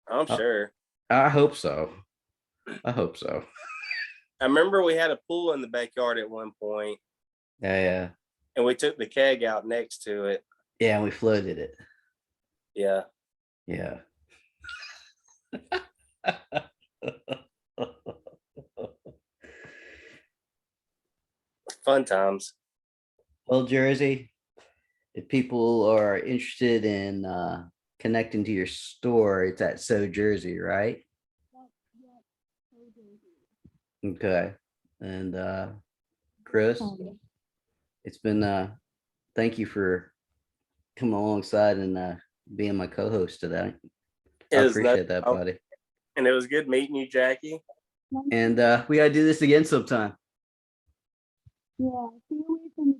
I'm sure. I hope so. I hope so. I remember we had a pool in the backyard at one point, Yeah. and we took the keg out next to it. Yeah, and we floated it. Yeah. Yeah. Fun times. Well, Jersey, if people are interested in connecting to your store, it's at So Jersey, right? Okay. And Chris, it's been thank you for coming alongside and being my co-host today. I appreciate that, buddy. And it was good meeting you, Jackie. And we gotta do this again sometime. Yeah, stay away from the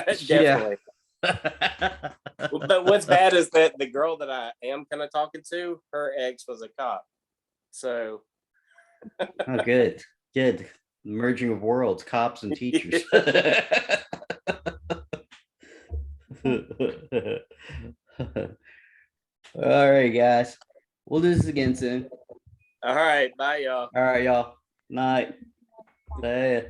teachers. Definitely. But what's bad is that the girl that I am kind of talking to, her ex was a cop. So. Oh, good. Merging of worlds, cops and teachers. All right, guys. We'll do this again soon. All right. Bye, y'all. All right, y'all. Night. Bye.